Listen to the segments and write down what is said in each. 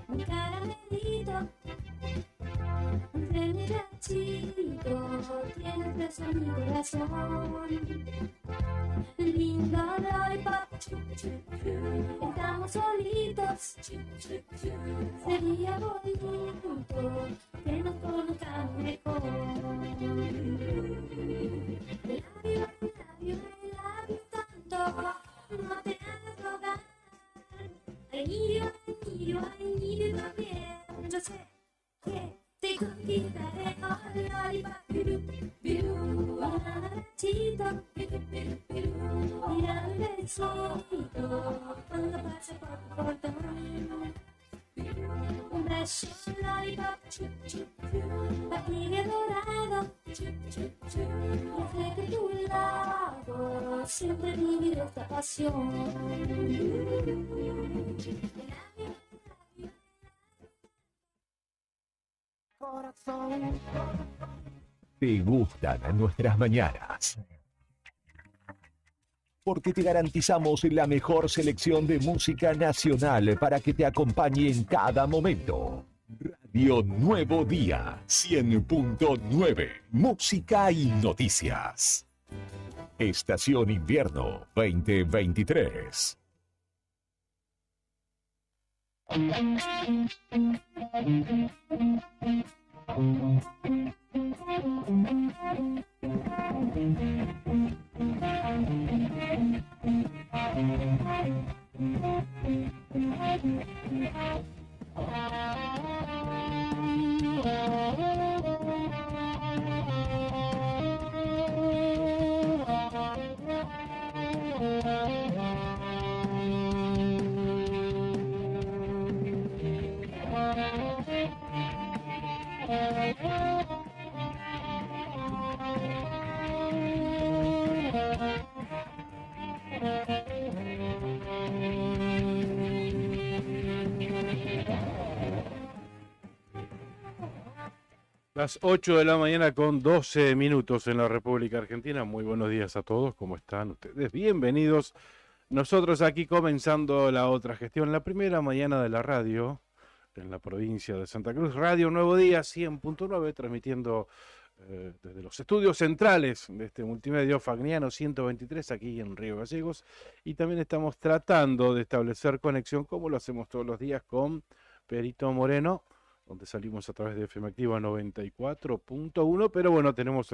Un caramelito entre mi bracito tienes beso en mi corazón. Lindo lollipop, estamos solitos. Sería bonito que nos conozcamos mejor. I love you tanto, no te hagas rogar. I need you también. Yo sé que te conquistaré. Oh, lollipop, biru, biru, bananachito, biru, biru, biru. Mira el besito cuando pase por tu portón. Un beso, lollipop, chup, chup, chup. Vaquilla dorado, chup, chup, chup. Desde que tu lado siempre viviré esta pasión. ¿Te gustan nuestras mañanas? Porque te garantizamos la mejor selección de música nacional para que te acompañe en cada momento. Radio Nuevo Día 100.9. Música y noticias. Estación Invierno 2023. Las 8 de la mañana con 12 minutos en la República Argentina. Muy buenos días a todos, ¿cómo están ustedes? Bienvenidos. Nosotros aquí comenzando la otra gestión, la primera mañana de la radio en la provincia de Santa Cruz. Radio Nuevo Día 100.9, transmitiendo desde los estudios centrales de este multimedio Fagnano 123 aquí en Río Gallegos. Y también estamos tratando de establecer conexión, como lo hacemos todos los días, con Perito Moreno, donde salimos a través de FM Activa 94.1, pero bueno, tenemos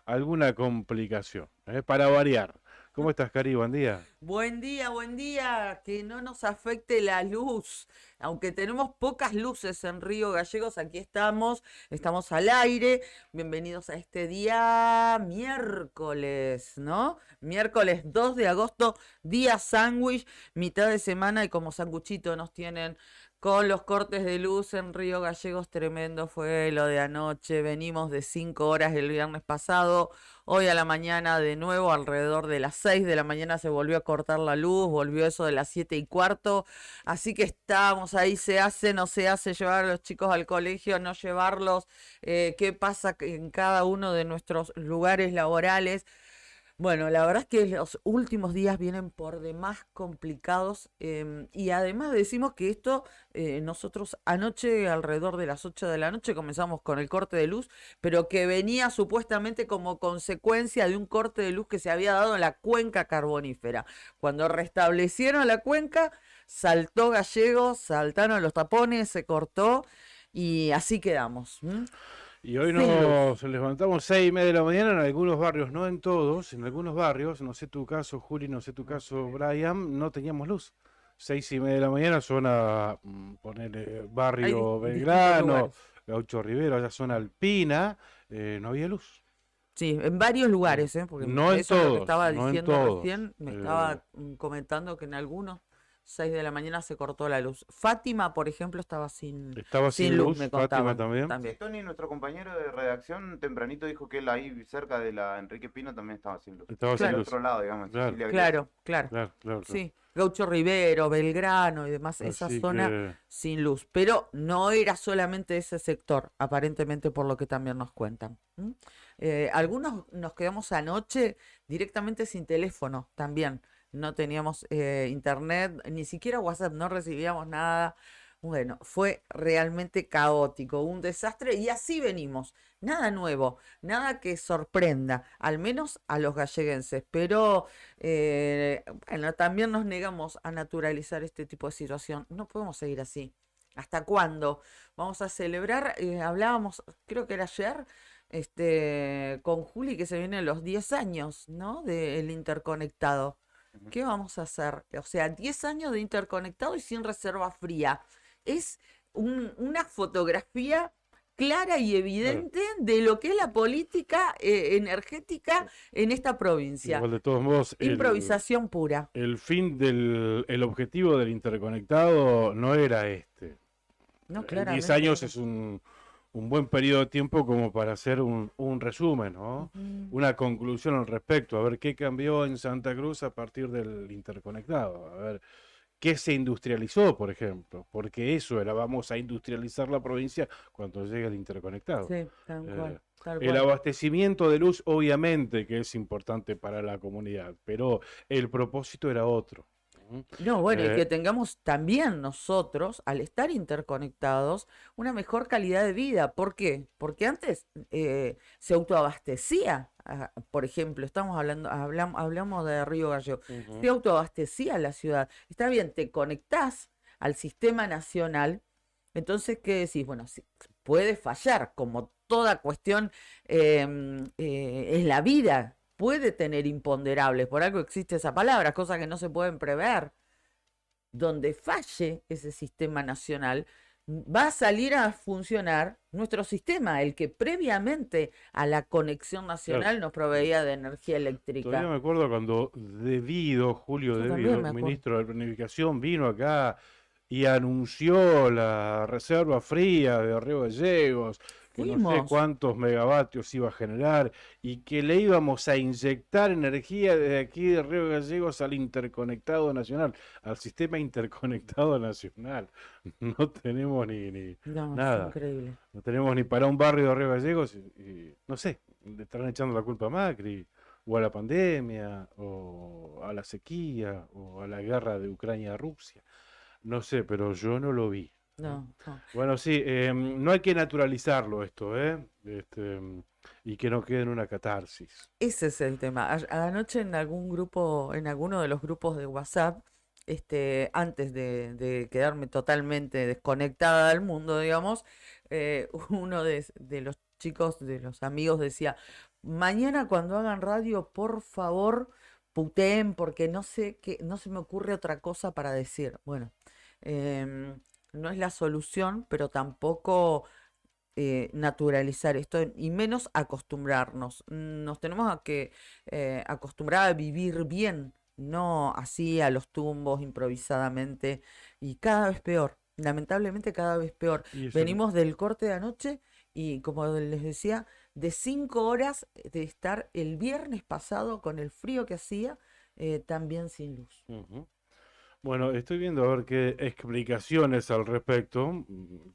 alguna complicación, para variar. ¿Cómo estás, Cari? Buen día. Buen día, que no nos afecte la luz. Aunque tenemos pocas luces en Río Gallegos, aquí estamos al aire. Bienvenidos a este día miércoles, ¿no? Miércoles 2 de agosto, día sándwich, mitad de semana y como sanguchito nos tienen con los cortes de luz en Río Gallegos. Tremendo fue lo de anoche. Venimos de 5 horas el viernes pasado. Hoy a la mañana de nuevo, alrededor de las 6 de la mañana se volvió a cortar la luz, volvió eso de las 7:15. Así que estamos ahí, se hace, no se hace, llevar a los chicos al colegio, no llevarlos, qué pasa en cada uno de nuestros lugares laborales. Bueno, la verdad es que los últimos días vienen por demás complicados, y además decimos que esto, nosotros anoche alrededor de las 8 de la noche comenzamos con el corte de luz, pero que venía supuestamente como consecuencia de un corte de luz que se había dado en la cuenca carbonífera. Cuando restablecieron la cuenca, saltó Gallegos, saltaron los tapones, se cortó y así quedamos. Y hoy Sin luz. nos levantamos 6:30 de la mañana en algunos barrios, no en todos, en algunos barrios, no sé tu caso, Juli, no sé tu caso, Brian, no teníamos luz. 6:30 de la mañana, zona, poner barrio Hay distintos Belgrano, lugares. Gaucho Rivero, allá zona alpina, no había luz. Sí, en varios lugares, porque No en eso es lo que todos, estaba no en diciendo todos. recién, me estaba comentando que en algunos 6 de la mañana se cortó la luz. Fátima, por ejemplo, estaba Estaba sin sin luz, luz, me Fátima contaban también. Sí, Tony, nuestro compañero de redacción, tempranito dijo que él ahí cerca de la Enrique Pino también estaba sin luz. Estaba sin Claro. Del luz. otro lado, digamos, en Claro. Sicilia Claro, claro. Claro, claro, claro. Sí, Gaucho Rivero, Belgrano y demás, esa Así zona que, sin luz. Pero no era solamente ese sector, aparentemente por lo que también nos cuentan. Algunos nos quedamos anoche directamente sin teléfono también. No teníamos internet, ni siquiera WhatsApp, no recibíamos nada. Bueno, fue realmente caótico, un desastre y así venimos. Nada nuevo, nada que sorprenda, al menos a los galleguenses. Pero bueno, también nos negamos a naturalizar este tipo de situación. No podemos seguir así. ¿Hasta cuándo? Vamos a celebrar, hablábamos, creo que era ayer, con Juli, que se vienen los 10 años, ¿no? Del interconectado. Ujú. ¿Qué vamos a hacer? O sea, 10 años de interconectado y sin reserva fría. Es una fotografía clara y claro, evidente de lo que es la política energética en esta provincia. igual de todos modos, Improvisación pura. el el objetivo del interconectado no era este. No, 10 claramente años no. es un buen periodo de tiempo como para hacer un resumen, ¿no? Ujú. Una conclusión al respecto, a ver qué cambió en Santa Cruz a partir del interconectado, a ver qué se industrializó, por ejemplo, porque eso era, vamos a industrializar la provincia cuando llegue el interconectado. Sí, tal Eh, cual, tal el cual. abastecimiento de luz, obviamente que es importante para la comunidad, pero el propósito era otro. ¿Mm? No, bueno, y Eh, que tengamos también nosotros, al estar interconectados, una mejor calidad de vida. ¿Por qué? Porque antes se autoabastecía, por ejemplo, estamos hablamos de Río Gallegos, ujú. se autoabastecía la ciudad. Está bien, te conectás al sistema nacional, entonces, ¿qué decís? Bueno, sí, puede fallar, como toda cuestión es la vida. Puede tener imponderables, por algo existe esa palabra, cosas que no se pueden prever. Donde falle ese sistema nacional, va a salir a funcionar nuestro sistema, el que previamente a la conexión Claro. nacional nos proveía de energía Todavía eléctrica. me acuerdo cuando Julio Yo también Devido, me acuerdo. ministro de Planificación, vino acá y anunció la reserva fría de Río Gallegos, que no sé Fuimos. cuántos megavatios iba a generar y que le íbamos a inyectar energía desde aquí de Río Gallegos al interconectado nacional, al sistema interconectado nacional. No tenemos ni No, es nada, increíble. no tenemos ni para un barrio de Río Gallegos y no sé, le estarán echando la culpa a Macri o a la pandemia, o a la sequía, o a la guerra de Ucrania-Rusia. No sé, pero yo no lo vi. No, no. Bueno, sí, no hay que naturalizarlo esto, y que no quede en una catarsis. Ese es el tema. Anoche en algún grupo, en alguno de los grupos de WhatsApp, antes de quedarme totalmente desconectada del mundo, digamos, uno de los chicos, de los amigos decía, mañana cuando hagan radio, por favor, puteen porque no sé qué, no se me ocurre otra cosa para decir. Bueno, no es la solución, pero tampoco naturalizar esto y menos acostumbrarnos. Nos tenemos que acostumbrar a vivir bien, no así a los tumbos, improvisadamente y cada vez peor. Lamentablemente cada vez peor. Y eso, Venimos del corte de anoche y como les decía, de 5 horas de estar el viernes pasado con el frío que hacía, también sin luz. ujú. Bueno, estoy viendo a ver qué explicaciones al respecto.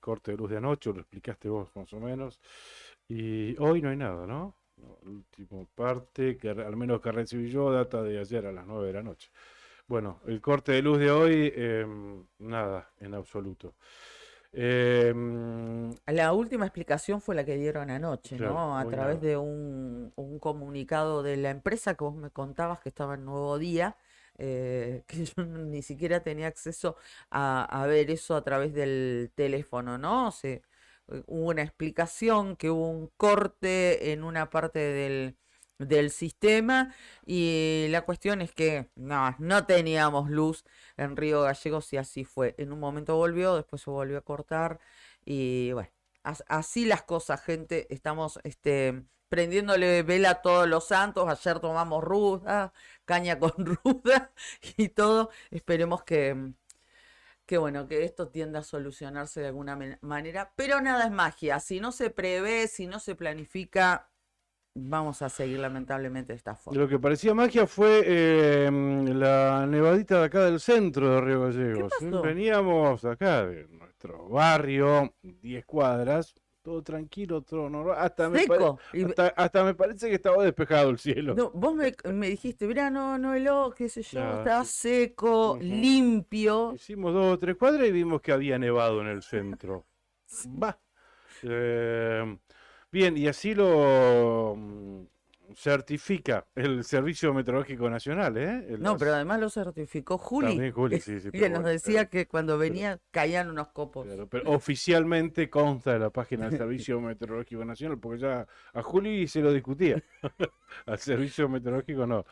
Corte de luz de anoche, lo explicaste vos más o menos. Y hoy no hay nada, ¿no? No, la última parte, que al menos que recibí yo, data de ayer a las 9 de la noche. Bueno, el corte de luz de hoy, nada, en absoluto. Em, La última explicación fue la que dieron anoche, claro, ¿no? A hoy través nada. de un comunicado de la empresa que vos me contabas que estaba en Nuevo Día, que yo ni siquiera tenía acceso a ver eso a través del teléfono, ¿no? Hubo una explicación que hubo un corte en una parte del sistema y la cuestión es que no teníamos luz en Río Gallegos y así fue. En un momento volvió, después se volvió a cortar y bueno, así las cosas, gente. Estamos prendiéndole vela a todos los santos. Ayer tomamos ruda, caña con ruda y todo. Esperemos que bueno, que esto tienda a solucionarse de alguna manera, pero nada es magia. Si no se prevé, si no se planifica, vamos a seguir lamentablemente de esta forma. Lo que parecía magia fue la nevadita de acá del centro de Río ¿Qué Gallegos. pasó? Veníamos acá de nuestro barrio, 10 cuadras, todo tranquilo, todo normal. Seco. Hasta me parece que estaba despejado el cielo. No, vos me dijiste, mirá, no heló, qué sé yo, Ya, estaba sí. seco, Ujú. limpio. Hicimos 2 o 3 cuadras y vimos que había nevado en el centro. Va. Eh, Bien, y así lo certifica el Servicio Meteorológico Nacional, ¿eh? No, pero además lo certificó Juli, También Juli, sí, sí, que pero nos bueno, decía que cuando pero- venía caían unos copos. claro, pero oficialmente consta de la página del Servicio Meteorológico Nacional, porque ya a Juli se lo discutía, al Servicio Meteorológico no.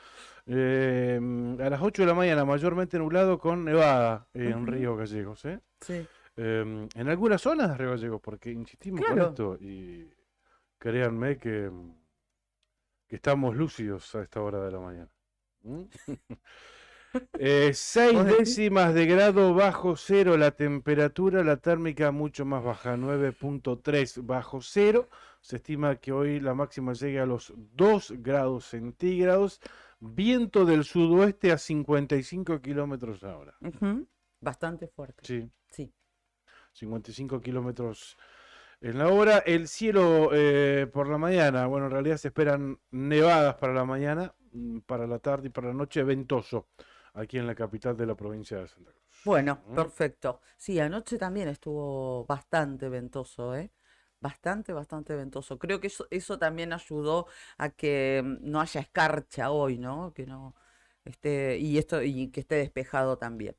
A las 8 de la mañana, mayormente nublado con nevada en Ujú. Río Gallegos, ¿eh? Sí, En algunas zonas de Río Gallegos, porque insistimos con claro. esto y créanme que estamos lúcidos a esta hora de la mañana. ¿Mm? 6 ¿Vos decís? décimas de grado bajo cero la temperatura, la térmica mucho más baja, 9.3 bajo cero. Se estima que hoy la máxima llegue a los 2 grados centígrados. Viento del sudoeste a 55 kilómetros a hora. Ujú. Bastante fuerte. Sí, Sí. 55 kilómetros en la hora. El cielo por la mañana, bueno, en realidad se esperan nevadas para la mañana, para la tarde y para la noche, ventoso, aquí en la capital de la provincia de Santa Cruz. Bueno, ¿Mm? perfecto. Sí, anoche también estuvo bastante ventoso, ¿eh? Bastante ventoso. Creo que eso también ayudó a que no haya escarcha hoy, ¿no? Que no esté, y que esté despejado también.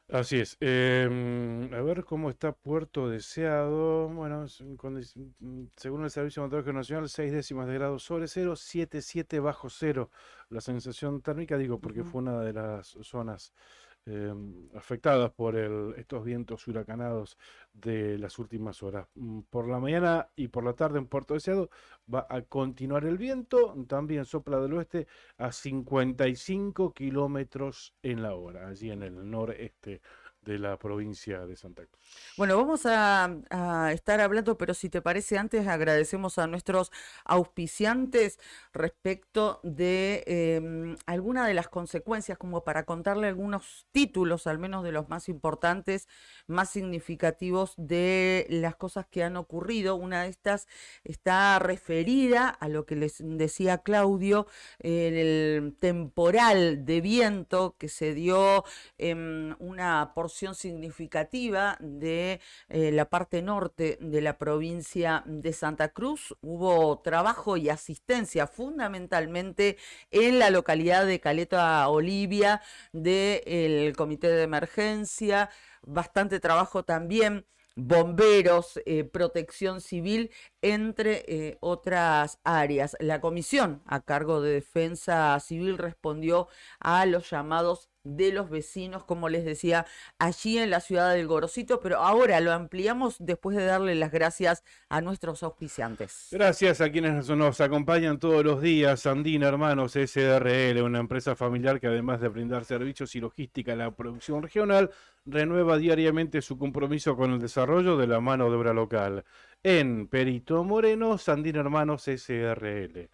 Así es. A ver cómo está Puerto Deseado. Bueno, según el Servicio Meteorológico Nacional, 6 décimas de grado sobre cero, 7 bajo cero. La sensación térmica, digo, porque Ujú. fue una de las zonas afectadas por estos vientos huracanados de las últimas horas. Por la mañana y por la tarde en Puerto Deseado va a continuar el viento, también sopla del oeste a 55 kilómetros en la hora, allí en el noreste de la provincia de Santa Cruz. Bueno, vamos a estar hablando, pero si te parece, antes agradecemos a nuestros auspiciantes respecto de alguna de las consecuencias, como para contarle algunos títulos, al menos de los más importantes, más significativos de las cosas que han ocurrido. Una de estas está referida a lo que les decía Claudio, en el temporal de viento que se dio en una porción porción significativa de la parte norte de la provincia de Santa Cruz. Hubo trabajo y asistencia fundamentalmente en la localidad de Caleta Olivia del Comité de Emergencia, bastante trabajo también, bomberos, protección civil, entre otras áreas. La comisión a cargo de Defensa Civil respondió a los llamados de los vecinos, como les decía, allí en la ciudad del Gorosito, pero ahora lo ampliamos después de darle las gracias a nuestros auspiciantes. Gracias a quienes nos acompañan todos los días. Sandín Hermanos SRL, una empresa familiar que además de brindar servicios y logística a la producción regional, renueva diariamente su compromiso con el desarrollo de la mano de obra local. En Perito Moreno, Sandín Hermanos SRL.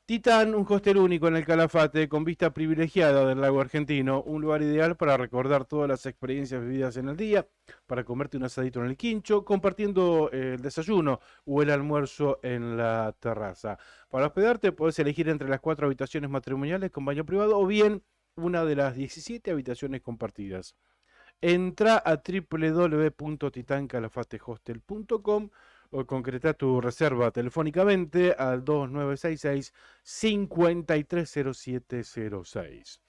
Titán, un hostel único en el Calafate, con vista privilegiada del lago argentino, un lugar ideal para recordar todas las experiencias vividas en el día, para comerte un asadito en el quincho, compartiendo el desayuno o el almuerzo en la terraza. Para hospedarte podés elegir entre las 4 habitaciones matrimoniales con baño privado o bien una de las 17 habitaciones compartidas. Entra a www.titancalafatehostel.com o concreta tu reserva telefónicamente al 2966-530706.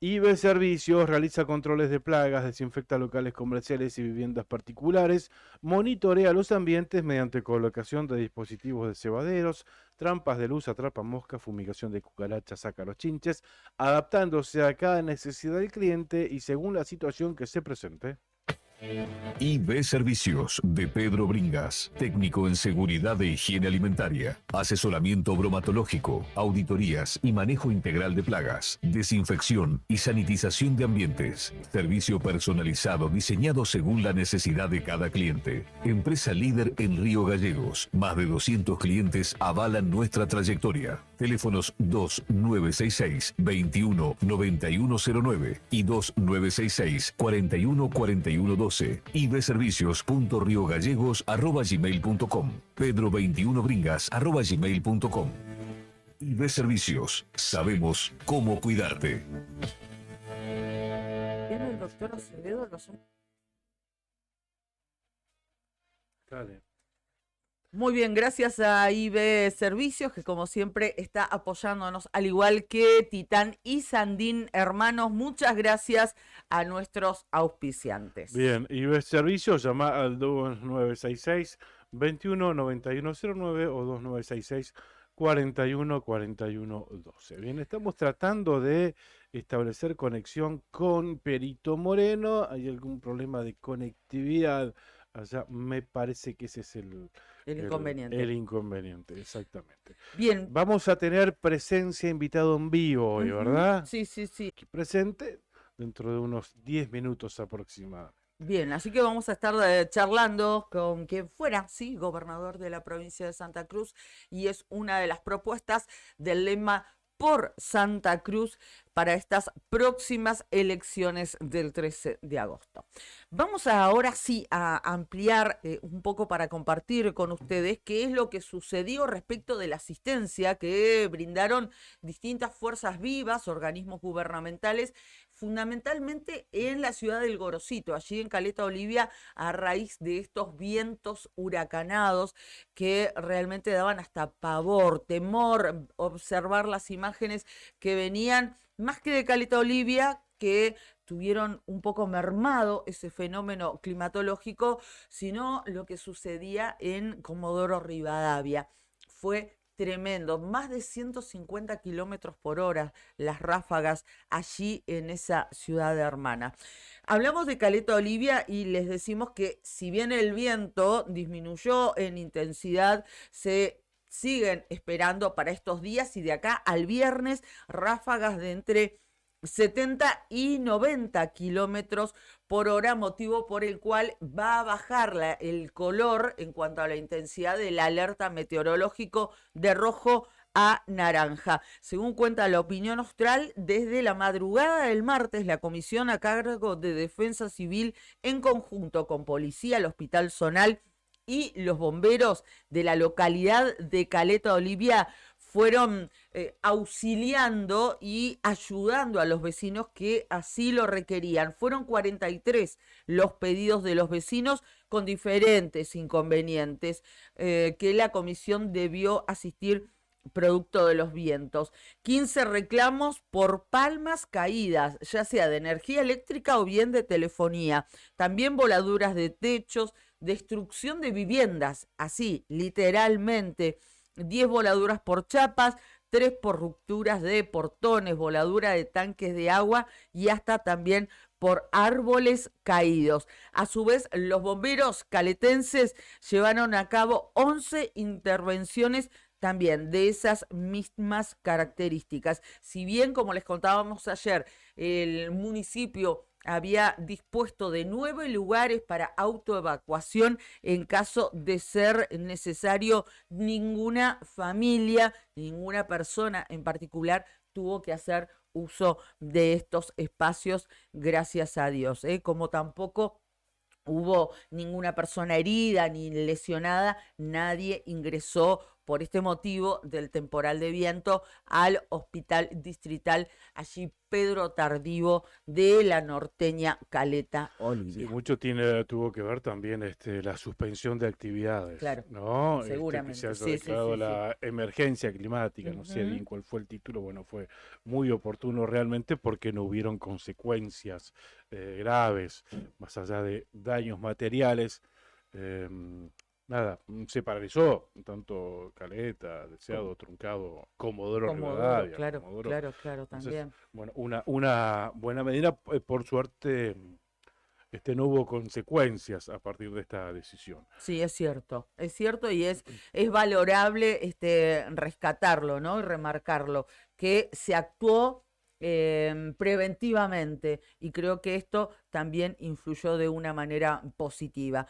IB Servicios realiza controles de plagas, desinfecta locales comerciales y viviendas particulares, monitorea los ambientes mediante colocación de dispositivos de cebaderos, trampas de luz, atrapa moscas, fumigación de cucarachas, saca los chinches, adaptándose a cada necesidad del cliente y según la situación que se presente. IB Servicios de Pedro Bringas, técnico en seguridad e higiene alimentaria, asesoramiento bromatológico, auditorías y manejo integral de plagas, desinfección y sanitización de ambientes, servicio personalizado diseñado según la necesidad de cada cliente. Empresa líder en Río Gallegos, más de 200 clientes avalan nuestra trayectoria. Teléfonos 2966-219109 y 2966-414112. ibservicios.riogallegos@gmail.com, pedro21bringas@gmail.com. IB Servicios, sabemos cómo cuidarte. ¿Viene el doctor Acevedo? Dale. Muy bien, gracias a IB Servicios, que como siempre está apoyándonos, al igual que Titán y Sandín Hermanos. Muchas gracias a nuestros auspiciantes. Bien, IB Servicios, llama al 2966-219109 o 2966-414112. Bien, estamos tratando de establecer conexión con Perito Moreno. ¿Hay algún problema de conectividad allá? Me parece que ese es el inconveniente. El inconveniente, exactamente. Bien. Vamos a tener presencia invitado en vivo hoy, ¿verdad? Sí, sí, sí. Aquí presente dentro de unos 10 minutos aproximadamente. Bien, así que vamos a estar charlando con quien fuera, sí, gobernador de la provincia de Santa Cruz, y es una de las propuestas del lema por Santa Cruz para estas próximas elecciones del 13 de agosto. Vamos ahora sí a ampliar un poco para compartir con ustedes qué es lo que sucedió respecto de la asistencia que brindaron distintas fuerzas vivas, organismos gubernamentales, fundamentalmente en la ciudad del Gorosito, allí en Caleta Olivia, a raíz de estos vientos huracanados que realmente daban hasta pavor, temor observar las imágenes que venían más que de Caleta Olivia, que tuvieron un poco mermado ese fenómeno climatológico, sino lo que sucedía en Comodoro Rivadavia. Fue tremendo, más de 150 kilómetros por hora las ráfagas allí en esa ciudad hermana. Hablamos de Caleta Olivia y les decimos que si bien el viento disminuyó en intensidad, se siguen esperando para estos días y de acá al viernes ráfagas de entre 70 y 90 kilómetros por hora, motivo por el cual va a bajar el color en cuanto a la intensidad del alerta meteorológico de rojo a naranja. Según cuenta la Opinión Austral, desde la madrugada del martes, la comisión a cargo de Defensa Civil, en conjunto con Policía, el Hospital Zonal y los bomberos de la localidad de Caleta Olivia, fueron auxiliando y ayudando a los vecinos que así lo requerían. Fueron 43 los pedidos de los vecinos con diferentes inconvenientes que la comisión debió asistir producto de los vientos. 15 reclamos por palmas caídas, ya sea de energía eléctrica o bien de telefonía. También voladuras de techos, destrucción de viviendas, así, literalmente. 10 voladuras por chapas, 3 por rupturas de portones, voladura de tanques de agua y hasta también por árboles caídos. A su vez, los bomberos caletenses llevaron a cabo 11 intervenciones también de esas mismas características. Si bien, como les contábamos ayer, el municipio había dispuesto de 9 lugares para autoevacuación en caso de ser necesario, ninguna familia, ninguna persona en particular tuvo que hacer uso de estos espacios, gracias a Dios, como tampoco hubo ninguna persona herida ni lesionada, nadie ingresó por este motivo del temporal de viento al hospital distrital, allí Pedro Tardivo de la norteña Caleta Olivia. Sí, mucho tuvo que ver también la suspensión de actividades, Claro, ¿no? seguramente. Que se haya Sí, sí, declarado sí, la emergencia climática, no sé bien cuál fue el título, bueno, fue muy oportuno realmente porque no hubieron consecuencias graves, más allá de daños materiales. Nada, se paralizó tanto Caleta, Deseado, Truncado, Comodoro Rivadavia. Claro, Comodoro. claro, Entonces, también. bueno, una buena medida, por suerte, no hubo consecuencias a partir de esta decisión. Sí, es cierto y es valorable rescatarlo, ¿no? Y remarcarlo, que se actuó preventivamente y creo que esto también influyó de una manera positiva.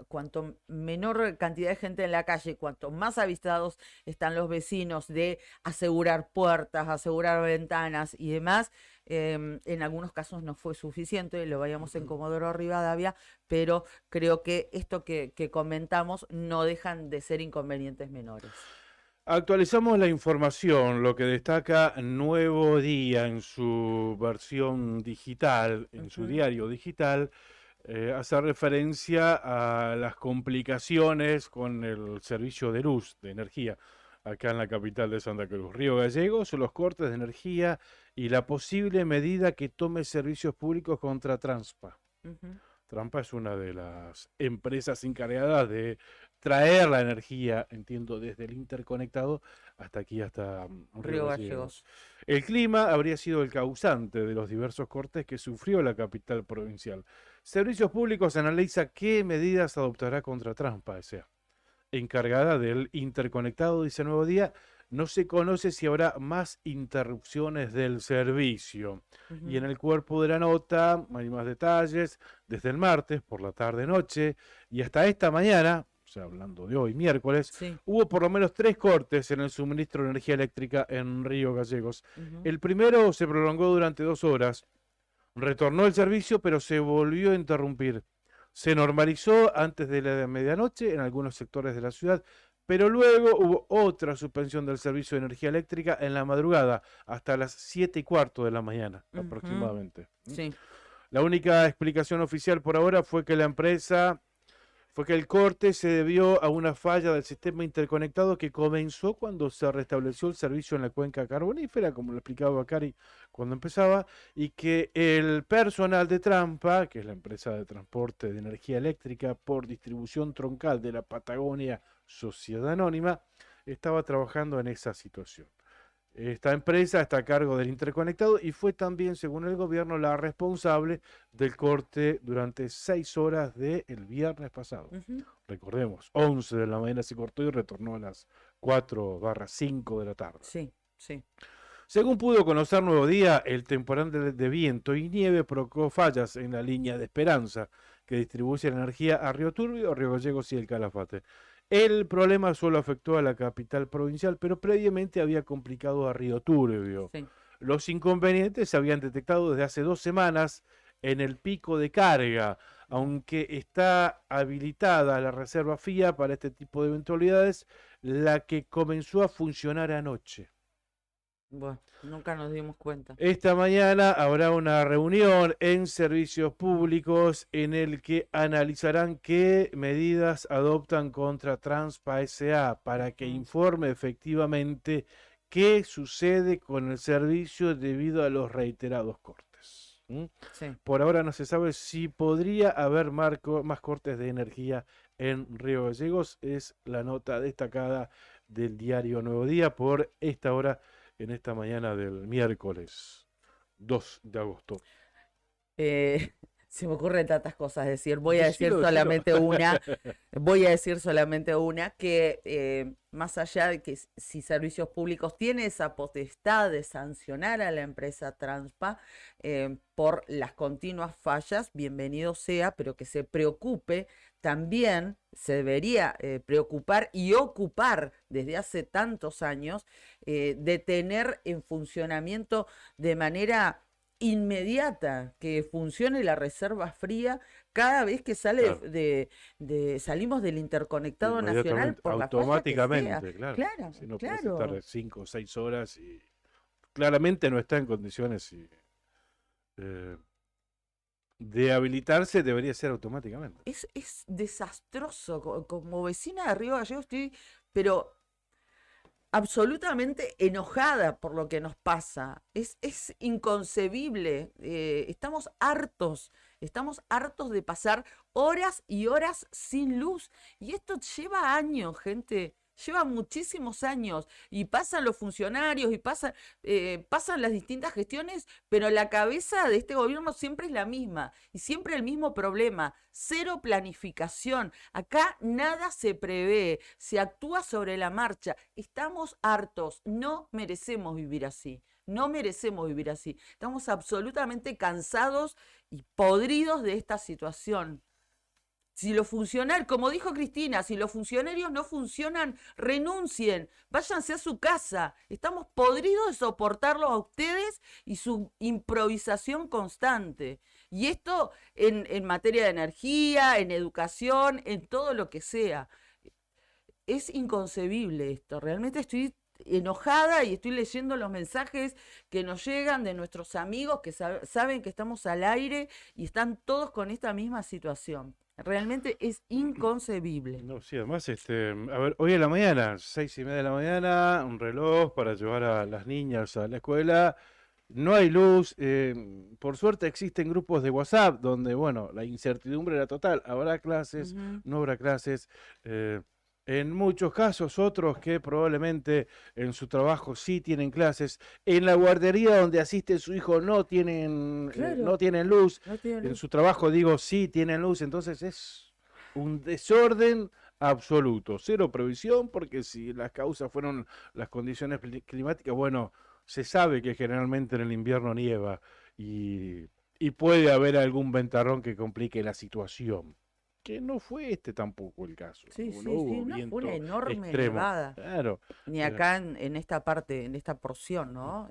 Cuanto menor cantidad de gente en la calle, cuanto más avistados están los vecinos de asegurar puertas, asegurar ventanas y demás, en algunos casos no fue suficiente, lo veíamos en Comodoro Rivadavia, pero creo que esto que comentamos no dejan de ser inconvenientes menores. Actualizamos la información, lo que destaca Nuevo Día en su versión digital, en su diario digital, hace referencia a las complicaciones con el servicio de luz, de energía, acá en la capital de Santa Cruz. Río Gallegos, los cortes de energía y la posible medida que tome servicios públicos contra Transpa. Transpa es una de las empresas encargadas de traer la energía, entiendo, desde el interconectado hasta aquí, hasta Río Gallegos. El clima habría sido el causante de los diversos cortes que sufrió la capital provincial. Servicios Públicos analiza qué medidas adoptará contra Transpa S.A. Encargada del interconectado, dice Nuevo Día, no se conoce si habrá más interrupciones del servicio. Y en el cuerpo de la nota hay más detalles desde el martes por la tarde-noche y hasta esta mañana, o sea, hablando de hoy, miércoles, hubo por lo menos 3 cortes en el suministro de energía eléctrica en Río Gallegos. El primero se prolongó durante 2 horas, retornó el servicio, pero se volvió a interrumpir. Se normalizó antes de la medianoche en algunos sectores de la ciudad, pero luego hubo otra suspensión del servicio de energía eléctrica en la madrugada, hasta las 7:15 de la mañana, aproximadamente. Sí. La única explicación oficial por ahora fue que el corte se debió a una falla del sistema interconectado que comenzó cuando se restableció el servicio en la cuenca carbonífera, como lo explicaba Cari cuando empezaba, y que el personal de Transpa, que es la empresa de transporte de energía eléctrica por distribución troncal de la Patagonia Sociedad Anónima, estaba trabajando en esa situación. Esta empresa está a cargo del interconectado y fue también, según el gobierno, la responsable del corte durante 6 horas del viernes pasado. Recordemos, 11 de la mañana se cortó y retornó a las 4/5 de la tarde. Sí, sí. Según pudo conocer Nuevo Día, el temporal de viento y nieve provocó fallas en la línea de Esperanza, que distribuye la energía a Río Turbio, Río Gallegos y el Calafate. El problema solo afectó a la capital provincial, pero previamente había complicado a Río Turbio. Sí. Los inconvenientes se habían detectado desde hace 2 semanas en el pico de carga, aunque está habilitada la reserva FIA para este tipo de eventualidades. la que comenzó a funcionar anoche. Bueno, nunca nos dimos cuenta. Esta mañana habrá una reunión en servicios públicos en el que analizarán qué medidas adoptan contra Transpa S.A. para que Ujú. informe efectivamente qué sucede con el servicio debido a los reiterados cortes. Sí. Por ahora no se sabe si podría haber más cortes de energía en Río Gallegos. Es la nota destacada del diario Nuevo Día por esta hora en esta mañana del miércoles 2 de agosto. Se me ocurren tantas cosas decir. Voy a decir Decilo, decilo. solamente una. Voy a decir solamente una que más allá de que si Servicios Públicos tiene esa potestad de sancionar a la empresa Transpa por las continuas fallas, bienvenido sea, pero que se preocupe también, se debería preocupar y ocupar desde hace tantos años de tener en funcionamiento de manera inmediata, que funcione la reserva fría cada vez que sale Claro. salimos del interconectado nacional Inmediatamente, por la falla que sea. automáticamente, claro. Claro, Si no puedes estar claro. 5 o 6 horas y claramente no está en condiciones eh, de habilitarse, debería ser automáticamente. Es desastroso. Como vecina de Río Gallegos estoy, pero absolutamente enojada por lo que nos pasa. Es inconcebible. Estamos hartos de pasar horas y horas sin luz. Y esto lleva años, gente. Lleva muchísimos años. Y pasan los funcionarios y pasan las distintas gestiones, pero la cabeza de este gobierno siempre es la misma. Y siempre el mismo problema. Cero planificación. Acá nada se prevé. Se actúa sobre la marcha. Estamos hartos. No merecemos vivir así. No merecemos vivir así. Estamos absolutamente cansados y podridos de esta situación. Si los funcionarios, como dijo Cristina, si los funcionarios no funcionan, renuncien, váyanse a su casa. Estamos podridos de soportarlos a ustedes y su improvisación constante. Y esto en materia de energía, en educación, en todo lo que sea. Es inconcebible esto. Realmente estoy enojada y estoy leyendo los mensajes que nos llegan de nuestros amigos que saben que estamos al aire y están todos con esta misma situación. Realmente es inconcebible. No, sí, además, a ver, hoy en la mañana, 6:30 de la mañana, un reloj para llevar a las niñas a la escuela. No hay luz. Por suerte existen grupos de WhatsApp donde, bueno, la incertidumbre era total. ¿Habrá clases? Ujú. ¿No habrá clases? En muchos casos, otros que probablemente en su trabajo sí tienen clases. En la guardería donde asiste su hijo no tienen Claro, luz. no tiene En luz. su trabajo, digo, sí tienen luz. Entonces es un desorden absoluto. Cero previsión, porque si las causas fueron las condiciones climáticas, bueno, se sabe que generalmente en el invierno nieva y puede haber algún ventarrón que complique la situación. Que no fue tampoco el caso. Sí, No sí, sí, hubo no fue una viento enorme extremo. nevada. Claro. Ni eh, acá en esta parte, en esta porción, ¿no?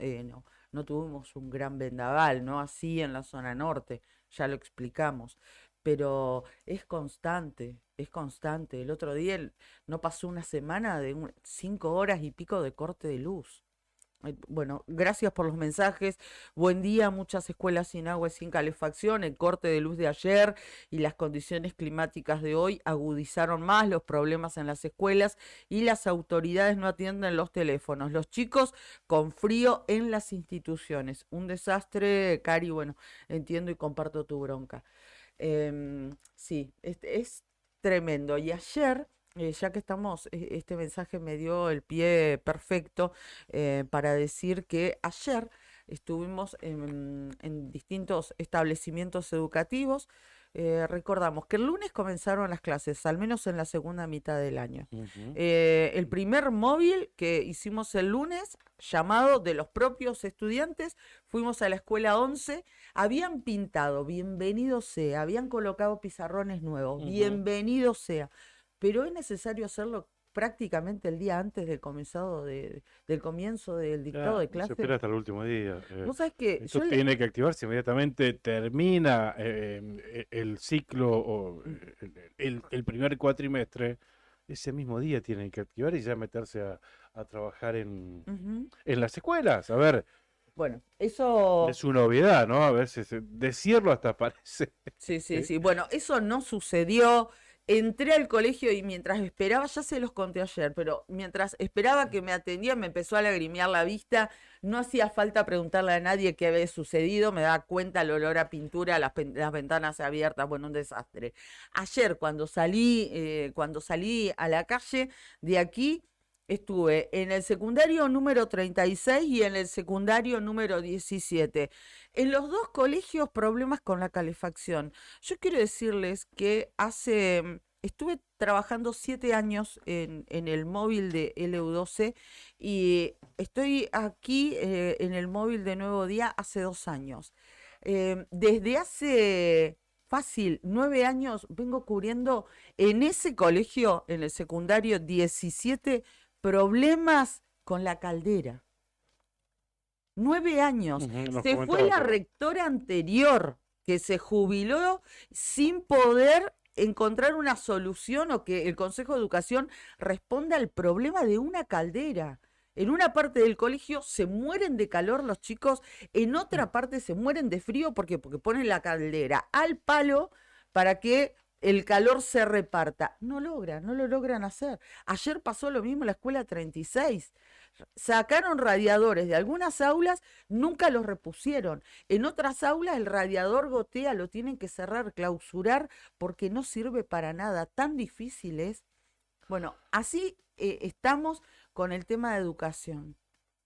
No tuvimos un gran vendaval, ¿no? Así en la zona norte, ya lo explicamos. Pero es constante, es constante. El otro día no pasó una semana de 5 horas y pico de corte de luz. Bueno, gracias por los mensajes. Buen día, muchas escuelas sin agua y sin calefacción. El corte de luz de ayer y las condiciones climáticas de hoy agudizaron más los problemas en las escuelas y las autoridades no atienden los teléfonos. Los chicos con frío en las instituciones. Un desastre, Cari. Bueno, entiendo y comparto tu bronca. Sí, es tremendo. Y ayer, ya que estamos, este mensaje me dio el pie perfecto para decir que ayer estuvimos en distintos establecimientos educativos. Recordamos que el lunes comenzaron las clases, al menos en la segunda mitad del año. ujú. El primer móvil que hicimos el lunes, llamado de los propios estudiantes, fuimos a la escuela 11, habían pintado, bienvenido sea, habían colocado pizarrones nuevos, Ujú. bienvenido sea, pero es necesario hacerlo prácticamente el día antes del del comienzo del dictado Claro, de no se clase. espera hasta el último día. Vos sabés que Esto yo tiene que activarse inmediatamente, termina el ciclo o el primer cuatrimestre ese mismo día tienen que activar y ya meterse a trabajar Ujú. en las escuelas. A ver, Bueno, eso, es su novedad, ¿no? A veces decirlo hasta parece. sí, sí, sí. Bueno, eso no sucedió. Entré al colegio y mientras esperaba, ya se los conté ayer, pero mientras esperaba que me atendían, me empezó a lagrimear la vista. No hacía falta preguntarle a nadie qué había sucedido, me daba cuenta el olor a pintura, las ventanas abiertas, bueno, un desastre. Ayer, cuando salí a la calle de aquí, estuve en el secundario número 36 y en el secundario número 17. En los dos colegios, problemas con la calefacción. Yo quiero decirles que estuve trabajando 7 años en el móvil de LU12 y estoy aquí en el móvil de Nuevo Día hace 2 años. Desde hace fácil 9 años vengo cubriendo en ese colegio, en el secundario 17, problemas con la caldera. 9 años. Ujú, nos Se fue comentaba la usted. rectora anterior que se jubiló sin poder encontrar una solución o que el Consejo de Educación responda al problema de una caldera. En una parte del colegio se mueren de calor los chicos, en otra parte se mueren de frío porque ponen la caldera al palo para que el calor se reparta. No lo logran hacer. Ayer pasó lo mismo en la escuela 36. Sacaron radiadores de algunas aulas, nunca los repusieron. En otras aulas el radiador gotea, lo tienen que cerrar, clausurar, porque no sirve para nada. Tan difícil es. Bueno, así estamos con el tema de educación.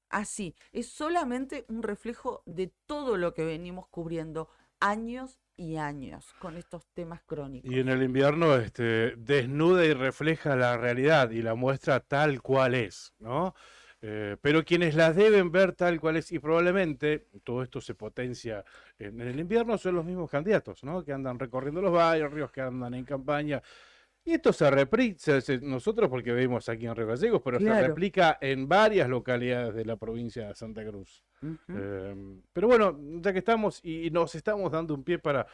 Así, es solamente un reflejo de todo lo que venimos cubriendo años y años con estos temas Y crónicos. en el invierno desnuda y refleja la realidad y la muestra tal cual es, ¿no? Pero quienes las deben ver tal cual es, y probablemente todo esto se potencia en el invierno, son los mismos candidatos, ¿no? Que andan recorriendo los barrios, que andan en campaña. Y esto se replica, nosotros porque vivimos aquí en Río Gallegos, pero se Claro. replica en varias localidades de la provincia de Santa Cruz. Ujú. Pero bueno, ya que estamos y nos estamos dando un pie para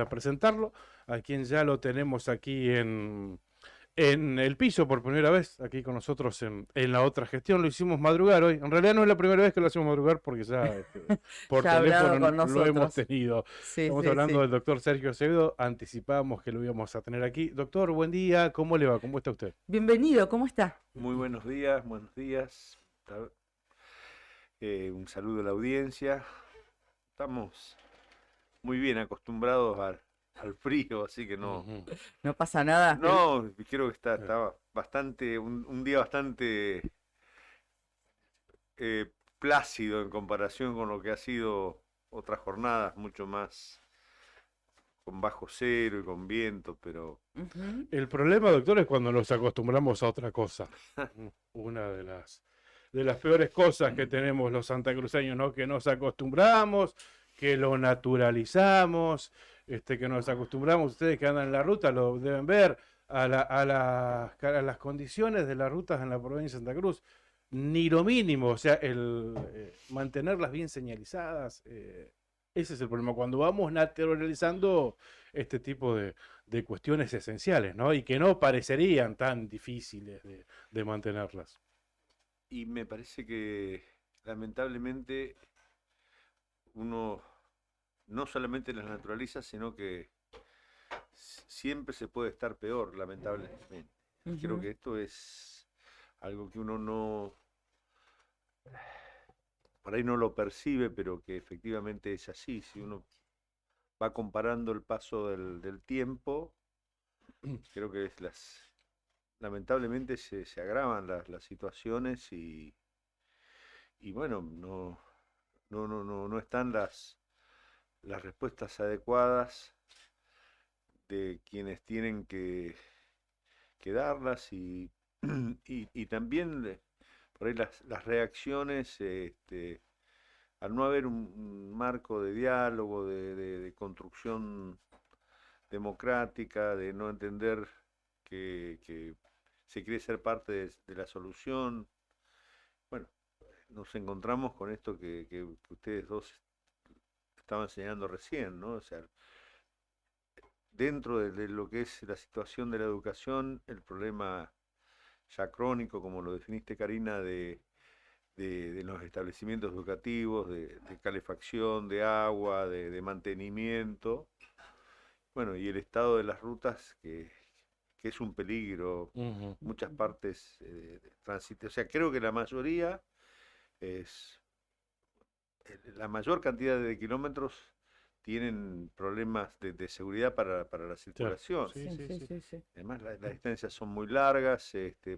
presentarlo, a quien ya lo tenemos aquí en el piso por primera vez, aquí con nosotros en la otra gestión, lo hicimos madrugar hoy. En realidad no es la primera vez que lo hacemos madrugar porque ya por Ya ha hablado teléfono con lo hemos nosotros. tenido. Sí, Estamos sí, hablando sí. del doctor Sergio Acevedo, anticipábamos que lo íbamos a tener aquí. Doctor, buen día, ¿cómo le va? ¿Cómo está usted? Bienvenido, ¿cómo está? Muy buenos días, buenos días. Un saludo a la audiencia. Estamos muy bien acostumbrados al frío, así que no. Ujú. No pasa nada. No, creo que estaba bastante, un día bastante plácido en comparación con lo que ha sido otras jornadas, mucho más con bajo cero y con viento, pero Ujú. El problema, doctor, es cuando nos acostumbramos a otra cosa. Una de las peores cosas que tenemos los santacruceños, ¿no? Que nos acostumbramos, que lo naturalizamos, que nos acostumbramos, ustedes que andan en la ruta lo deben ver, a las condiciones de las rutas en la provincia de Santa Cruz. Ni lo mínimo, o sea, mantenerlas bien señalizadas, ese es el problema. Cuando vamos naturalizando este tipo de cuestiones esenciales, ¿no? Y que no parecerían tan difíciles de mantenerlas. y me parece que lamentablemente uno no solamente las naturaliza, sino que siempre se puede estar peor, lamentablemente. Creo Ujú. que esto es algo que uno no, por ahí no lo percibe, pero que efectivamente es así. Si uno va comparando el paso del tiempo, creo que lamentablemente se agravan las situaciones y bueno, no están las respuestas adecuadas de quienes tienen que darlas y también por ahí las reacciones, al no haber un marco de diálogo, de construcción democrática, de no entender que se quiere ser parte de la solución. Bueno, nos encontramos con esto que ustedes dos estaban enseñando recién, ¿no? O sea, dentro de lo que es la situación de la educación, el problema ya crónico, como lo definiste, Karina, de los establecimientos educativos, de calefacción, de agua, de mantenimiento. Bueno, y el estado de las rutas, que es un peligro, Ujú. muchas partes transitan. O sea, creo que la mayoría es, la mayor cantidad de kilómetros tienen problemas de seguridad para la circulación. Sí, sí, sí. sí. Además, las distancias son muy largas,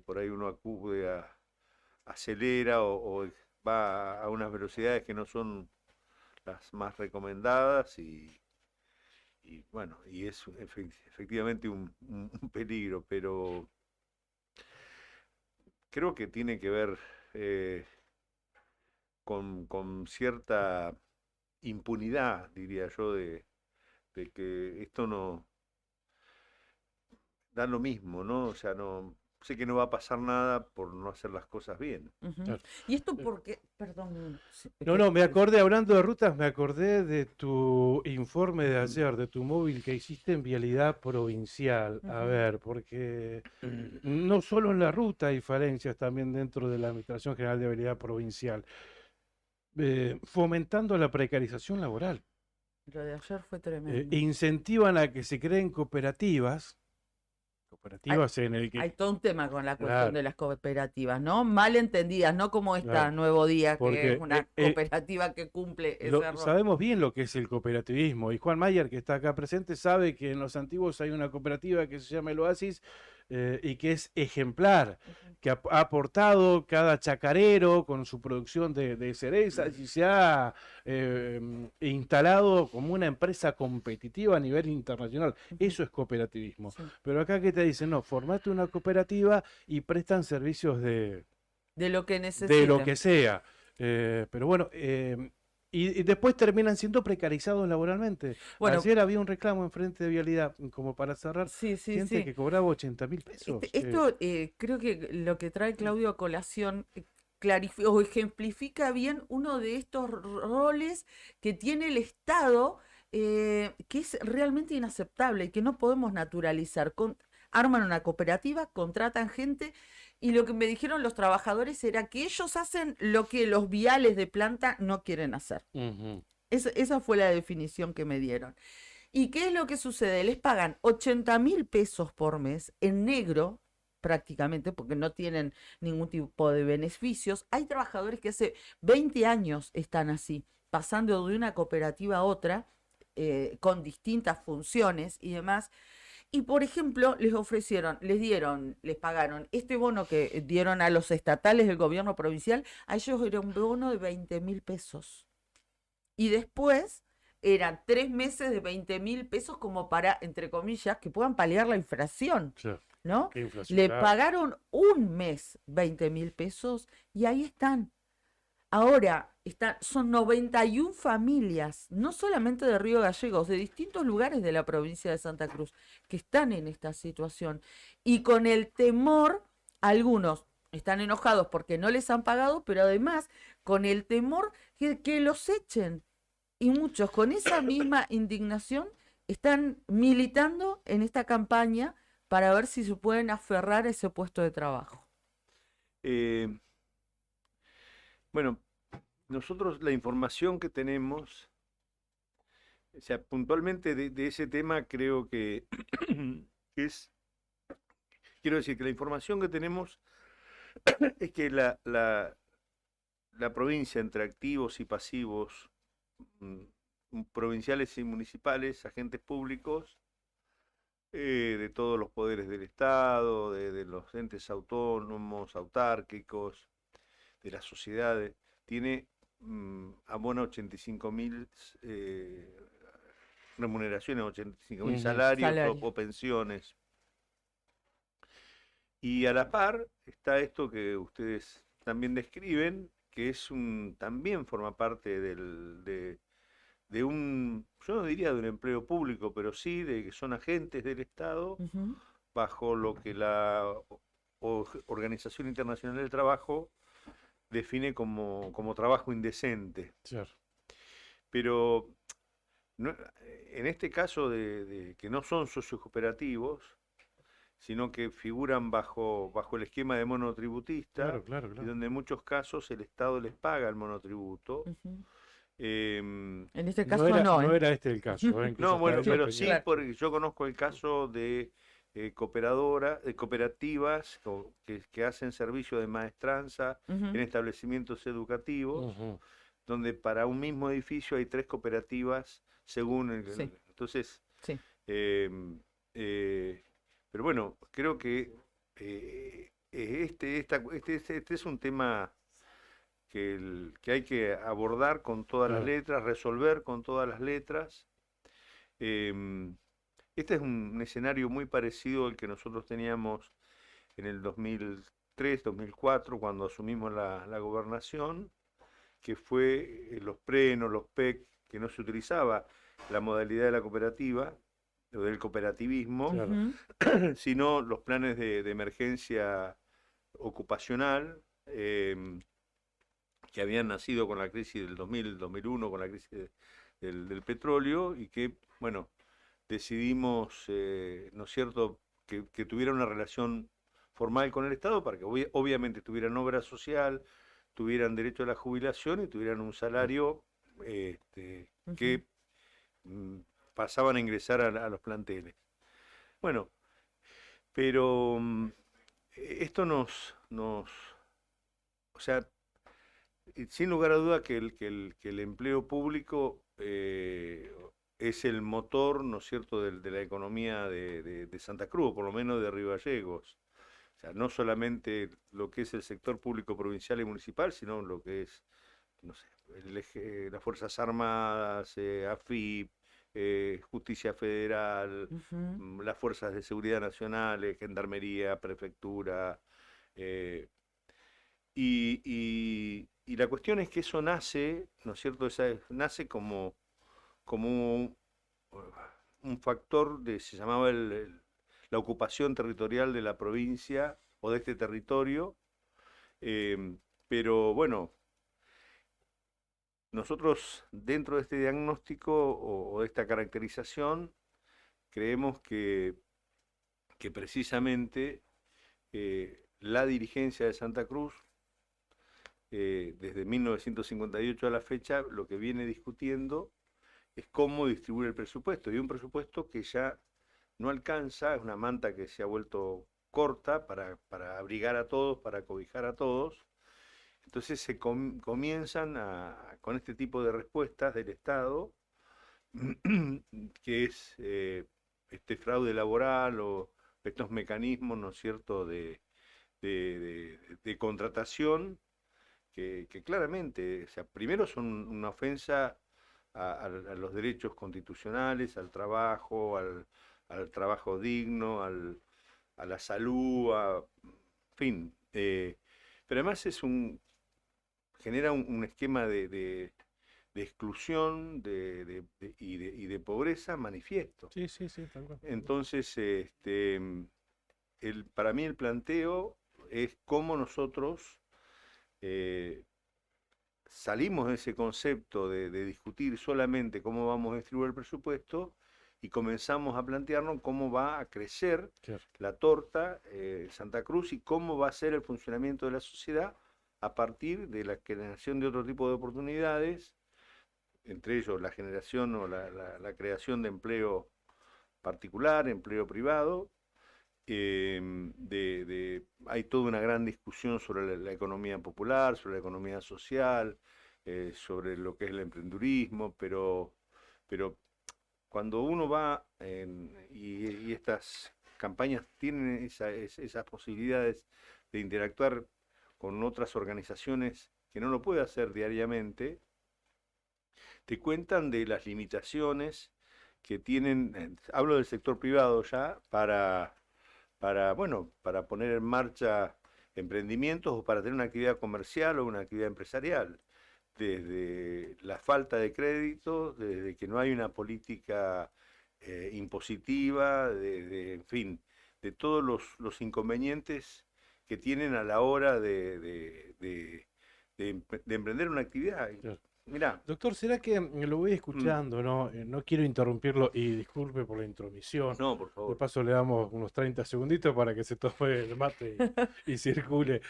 por ahí uno acude acelera o va a unas velocidades que no son las más recomendadas y bueno, y es efectivamente un peligro, pero creo que tiene que ver con cierta impunidad, diría yo, de que esto no da lo mismo, ¿no? O sea, no sé que no va a pasar nada por no hacer las cosas bien. Ujú. Claro. Y esto porque, perdón, No, me acordé, hablando de rutas, me acordé de tu informe de ayer, de tu móvil que hiciste en Vialidad Provincial. A Ujú. ver, porque no solo en la ruta hay falencias, también dentro de la Administración General de Vialidad Provincial, fomentando la precarización laboral. Lo de ayer fue tremendo. Incentivan a que se creen cooperativas en el Hay que, todo un tema con la cuestión claro, de las cooperativas, ¿no? Mal entendidas, no como esta claro, Nuevo Día, que es porque una cooperativa que cumple ese rol. sabemos bien lo que es el cooperativismo y Juan Mayer, que está acá presente, sabe que en los antiguos hay una cooperativa que se llama el Oasis y que es ejemplar, Ujú. que ha aportado cada chacarero con su producción de cerezas y se ha instalado como una empresa competitiva a nivel internacional. Ujú. Eso es cooperativismo. Sí. Pero acá que te dicen, no, formate una cooperativa y prestan servicios De lo que de lo necesiten. que sea. Pero bueno, y después terminan siendo precarizados laboralmente. Bueno, Ayer había un reclamo en frente de Vialidad, como para cerrar, sí, sí, gente sí. que cobraba 80.000 pesos. Esto creo que lo que trae Claudio a colación clarifica o ejemplifica bien uno de estos roles que tiene el Estado, que es realmente inaceptable y que no podemos naturalizar. Arman una cooperativa, contratan gente y lo que me dijeron los trabajadores era que ellos hacen lo que los viales de planta no quieren hacer. Ujú. Esa fue la definición que me dieron. ¿Y qué es lo que sucede? Les pagan 80.000 pesos por mes en negro, prácticamente, porque no tienen ningún tipo de beneficios. Hay trabajadores que hace 20 años están así, pasando de una cooperativa a otra, con distintas funciones y demás. Y por ejemplo, les pagaron este bono que dieron a los estatales del gobierno provincial, a ellos era un bono de 20.000 pesos. Y después eran 3 meses de 20.000 pesos como para, entre comillas, que puedan paliar la inflación, Sí, ¿no? qué inflación, Le claro. pagaron un mes 20.000 pesos y ahí están. Ahora son 91 familias, no solamente de Río Gallegos, de distintos lugares de la provincia de Santa Cruz, que están en esta situación. Y con el temor, algunos están enojados porque no les han pagado, pero además con el temor que los echen. Y muchos con esa misma indignación están militando en esta campaña para ver si se pueden aferrar a ese puesto de trabajo. Eh, bueno, nosotros la información que tenemos, o sea, puntualmente de ese tema creo que quiero decir que la información que tenemos es que la provincia entre activos y pasivos, provinciales y municipales, agentes públicos, de todos los poderes del Estado, de los entes autónomos, autárquicos, de las sociedades, abona 85.000 remuneraciones, 85.000 Ujú. salarios Salario. o pensiones. Y a la par está esto que ustedes también describen, que también forma parte de un, yo no diría de un empleo público, pero sí de que son agentes del Estado Ujú. bajo lo que la Organización Internacional del Trabajo define como trabajo indecente. Claro. Pero en este caso de que no son socios cooperativos, sino que figuran bajo el esquema de monotributista, Claro, claro, y claro. donde en muchos casos el Estado les paga el monotributo. Ujú. Em, En este No caso era, no, no ¿eh? era este el caso, incluso no, está bueno, pero desempeñado. sí, Claro. porque yo conozco el caso de cooperativas que hacen servicio de maestranza en Ujú. establecimientos educativos, Ujú. donde para un mismo edificio hay 3 cooperativas según Sí, entonces, sí. em, pero bueno, creo que este es un tema que hay que abordar con todas las Claro. letras, resolver con todas las letras. Em, este es un escenario muy parecido al que nosotros teníamos en el 2003, 2004, cuando asumimos la gobernación, que fue los prenos, los PEC, que no se utilizaba la modalidad de la cooperativa o del cooperativismo, Claro. Ujú. sino los planes de emergencia ocupacional, que habían nacido con la crisis del 2000, 2001, con la crisis del petróleo, y que, bueno, decidimos, ¿no es cierto?, que tuviera una relación formal con el Estado para que obviamente tuvieran obra social, tuvieran derecho a la jubilación y tuvieran un salario Ujú. que mm, pasaban a ingresar a los planteles. Bueno, pero esto o sea, sin lugar a duda que el empleo público es el motor, ¿no es cierto?, de la economía de Santa Cruz, por lo menos de Río Gallegos. O sea, no solamente lo que es el sector público provincial y municipal, sino lo que es, no sé, las Fuerzas Armadas, AFIP, Justicia Federal, Ujú. las Fuerzas de Seguridad Nacionales, Gendarmería, Prefectura. eh, y la cuestión es que eso nace, ¿no es cierto? Nace como un factor se llamaba la ocupación territorial de la provincia o de este territorio, pero bueno, nosotros dentro de este diagnóstico o de esta caracterización creemos que precisamente la dirigencia de Santa Cruz, desde 1958 a la fecha, lo que viene discutiendo es cómo distribuir el presupuesto. Y un presupuesto que ya no alcanza, es una manta que se ha vuelto corta para abrigar a todos, para cobijar a todos. Entonces comienzan con este tipo de respuestas del Estado, que es este fraude laboral o estos mecanismos, ¿no es cierto?, de contratación que claramente, o sea, primero son una ofensa a los derechos constitucionales, al trabajo digno, a la salud, en fin. Pero además genera un esquema de exclusión y de pobreza manifiesto. Sí, sí, sí, tal cual. Entonces, para mí el planteo es cómo nosotros eh, salimos de ese concepto de discutir solamente cómo vamos a distribuir el presupuesto y comenzamos a plantearnos cómo va a crecer Claro. la torta Santa Cruz y cómo va a ser el funcionamiento de la sociedad a partir de la generación de otro tipo de oportunidades, entre ellos la generación o la creación de empleo particular, empleo privado. Hay toda una gran discusión sobre la economía popular, sobre la economía social, sobre lo que es el emprendurismo, pero cuando uno va y estas campañas tienen esas posibilidades de interactuar con otras organizaciones que no lo puede hacer diariamente, te cuentan de las limitaciones que tienen, hablo del sector privado ya, bueno, para poner en marcha emprendimientos o para tener una actividad comercial o una actividad empresarial. Desde la falta de crédito, desde que no hay una política impositiva, en fin, de todos los inconvenientes que tienen a la hora de emprender una actividad. Claro. Mirá, Doctor, ¿será que lo voy escuchando, no? No quiero interrumpirlo y disculpe por la intromisión. no, por De favor. paso le damos unos 30 segunditos para que se tome el mate y circule.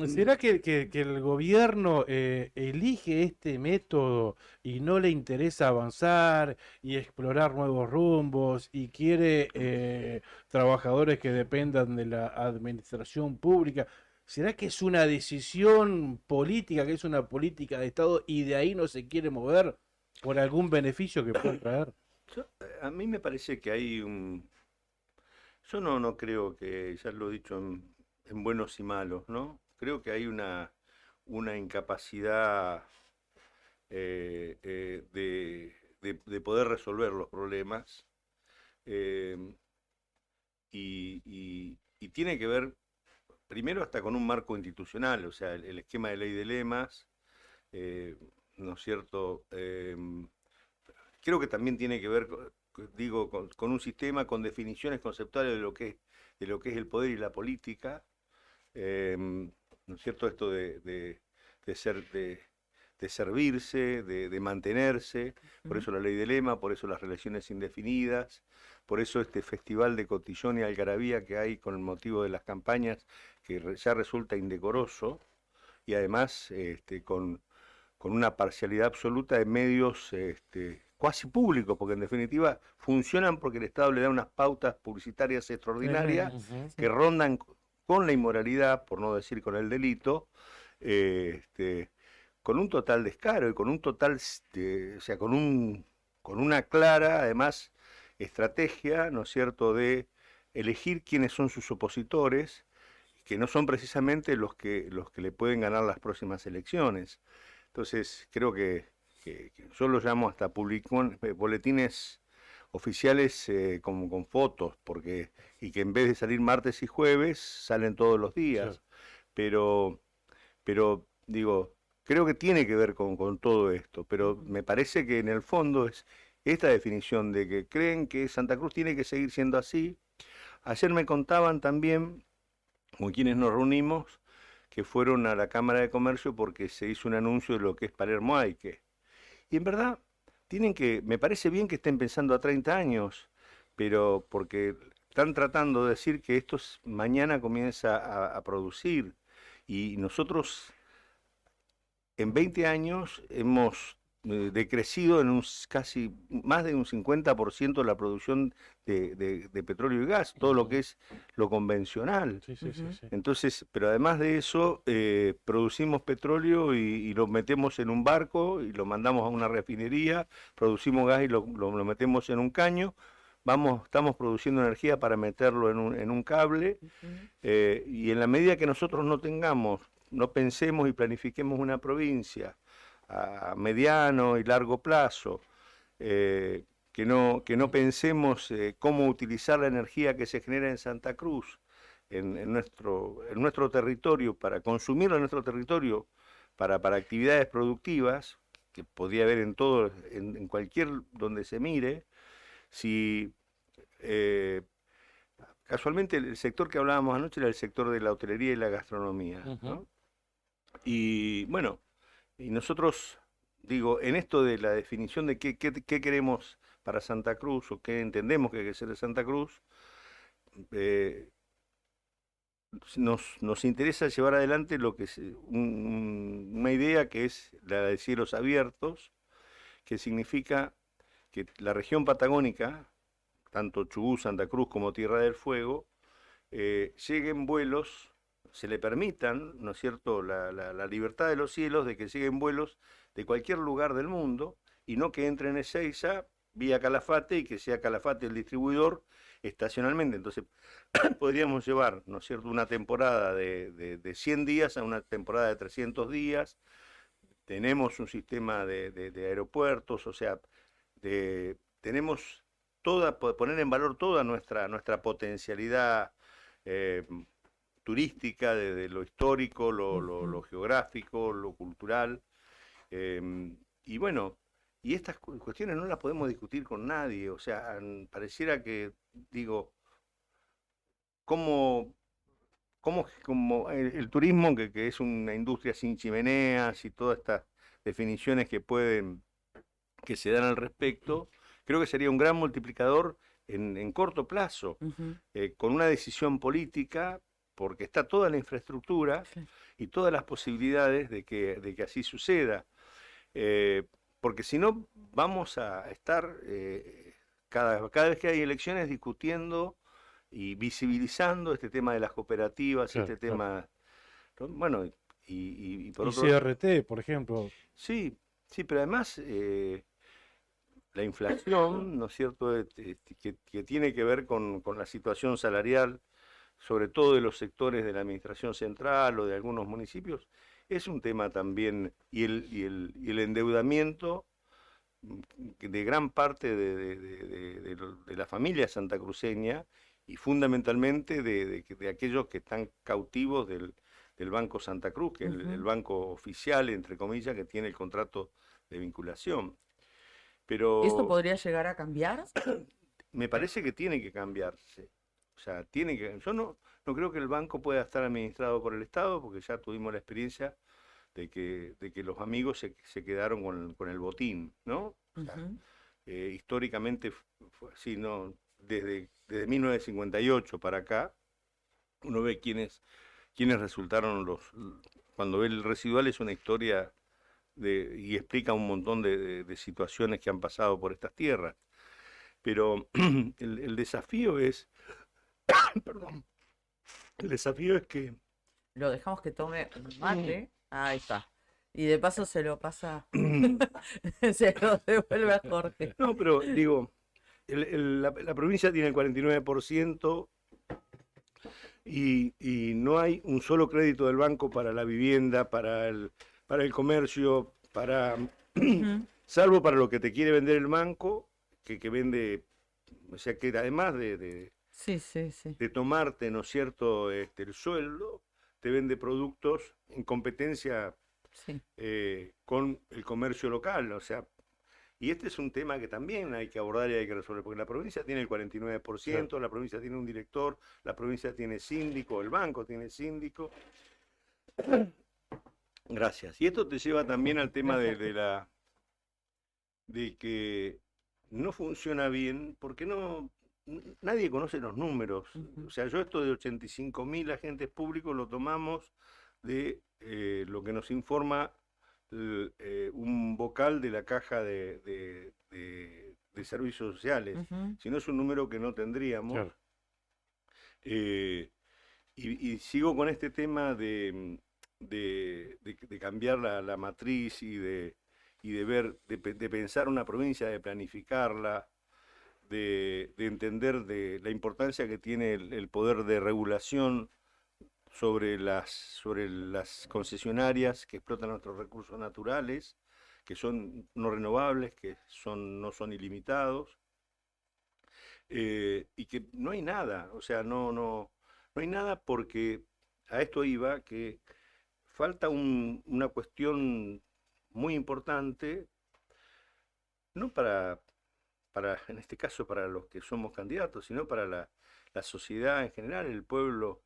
¿Será que el gobierno elige este método y no le interesa avanzar y explorar nuevos rumbos y quiere trabajadores que dependan de la administración pública? ¿Será que es una decisión política, que es una política de Estado y de ahí no se quiere mover por algún beneficio que pueda traer? A mí me parece que hay un... Yo no creo que, ya lo he dicho en buenos y malos, ¿no? Creo que hay una incapacidad de poder resolver los problemas eh, y tiene que ver primero hasta con un marco institucional, o sea, el esquema de ley de lemas, ¿no es cierto? Creo que también tiene que ver, digo, con un sistema, con definiciones conceptuales de lo que es el poder y la política, ¿no es cierto? Esto de ser, de servirse, de mantenerse, por eso la ley de lema, por eso las relaciones indefinidas, por eso este festival de cotillón y algarabía que hay con el motivo de las campañas, que ya resulta indecoroso, y además con una parcialidad absoluta de medios cuasi públicos, porque en definitiva funcionan porque el Estado le da unas pautas publicitarias extraordinarias que rondan con la inmoralidad, por no decir con el delito, con un total descaro y con un total, o sea, con una clara, además, estrategia, ¿no es cierto?, de elegir quiénes son sus opositores, que no son precisamente los que le pueden ganar las próximas elecciones. Entonces, creo que yo lo llamo hasta boletines oficiales con fotos, y que en vez de salir martes y jueves, salen todos los días. Claro. Pero digo, creo que tiene que ver con todo esto, pero me parece que en el fondo es esta definición de que creen que Santa Cruz tiene que seguir siendo así. Ayer me contaban también, con quienes nos reunimos, que fueron a la Cámara de Comercio porque se hizo un anuncio de lo que es Palermo Aike. Y en verdad, me parece bien que estén pensando a 30 años, pero porque están tratando de decir que esto mañana comienza a producir. Y nosotros en 20 años hemos decrecido en casi más de un 50% la producción de petróleo y gas, todo lo que es lo convencional. Sí, sí, sí, sí. Entonces, pero además de eso, producimos petróleo y lo metemos en un barco y lo mandamos a una refinería, producimos gas y lo metemos en un caño, estamos produciendo energía para meterlo en un cable, y en la medida que nosotros no pensemos y planifiquemos una provincia a mediano y largo plazo, que no pensemos cómo utilizar la energía que se genera en Santa Cruz, en nuestro territorio, para consumirlo en nuestro territorio, para actividades productivas, que podría haber en cualquier donde se mire, si casualmente el sector que hablábamos anoche era el sector de la hotelería y la gastronomía, ¿no? Y bueno, y nosotros, digo, en esto de la definición de qué queremos para Santa Cruz o qué entendemos que hay que ser de Santa Cruz, nos interesa llevar adelante lo que es una idea que es la de cielos abiertos, que significa que la región patagónica, tanto Chubut, Santa Cruz como Tierra del Fuego, lleguen vuelos, se le permitan, ¿no es cierto?, la libertad de los cielos de que lleguen vuelos de cualquier lugar del mundo y no que entren en Ezeiza vía Calafate y que sea Calafate el distribuidor estacionalmente. Entonces, podríamos llevar, ¿no es cierto?, una temporada de 100 días a una temporada de 300 días. Tenemos un sistema de aeropuertos, o sea, tenemos poner en valor toda nuestra potencialidad turística, desde lo histórico, lo geográfico, lo cultural. Y bueno, y estas cuestiones no las podemos discutir con nadie, o sea, pareciera que, digo, como el turismo, que es una industria sin chimeneas y toda esta definiciones que se dan al respecto, creo que sería un gran multiplicador en corto plazo, Ujú. con una decisión política, porque está toda la infraestructura Sí. y todas las posibilidades de que así suceda. Eh, Porque si no, vamos a estar cada vez que hay elecciones discutiendo y visibilizando este tema de las cooperativas, Claro, este claro. tema, ¿no? Bueno, y por Y otro CRT, por ejemplo. sí, sí, pero además la inflación, ¿no es cierto?, que tiene que ver con la situación salarial, sobre todo de los sectores de la administración central o de algunos municipios, es un tema también, y el endeudamiento de gran parte de la familia santacruceña y fundamentalmente de aquellos que están cautivos del Banco Santa Cruz, que es el Ujú. banco oficial, entre comillas, que tiene el contrato de vinculación. ¿Esto Pero podría llegar a cambiar? me parece que tiene que cambiarse. O sea, yo no creo que el banco pueda estar administrado por el Estado, porque ya tuvimos la experiencia de que los amigos se quedaron con el botín, ¿no? O sea, Ujú. históricamente fue así, ¿no? Desde 1958 para acá, uno ve quiénes resultaron Cuando ve el residual es una historia y explica un montón de situaciones que han pasado por estas tierras. Pero el desafío es, perdón, el desafío es que Lo dejamos que tome un mate. Ahí está. Y de paso se lo pasa, se lo devuelve a Jorge. no, pero digo, la provincia tiene el 49% y no hay un solo crédito del banco para la vivienda, para el comercio, Ujú. salvo para lo que te quiere vender el banco, que vende, o sea que además Sí, sí, sí. de tomarte, ¿no es cierto?, el sueldo, te vende productos en competencia Sí. con el comercio local, o sea, y este es un tema que también hay que abordar y hay que resolver, porque la provincia tiene el 49%, la provincia tiene un director, la provincia tiene síndico, el banco tiene síndico. Gracias. Y esto te lleva también al tema Gracias. de que no funciona bien, porque nadie conoce los números. Ujú. O sea, yo esto de 85.000 agentes públicos lo tomamos de lo que nos informa un vocal de la caja de servicios sociales. Ujú. Si no, es un número que no tendríamos. Claro. Eh, y sigo con este tema de cambiar la matriz y de ver, de pensar una provincia, de planificarla, de entender de la importancia que tiene el poder de regulación sobre las concesionarias que explotan nuestros recursos naturales, que son no renovables, no son ilimitados, y que no hay nada, o sea, no hay nada porque a esto iba que falta una cuestión muy importante, no en este caso para los que somos candidatos, sino para la sociedad en general, el pueblo,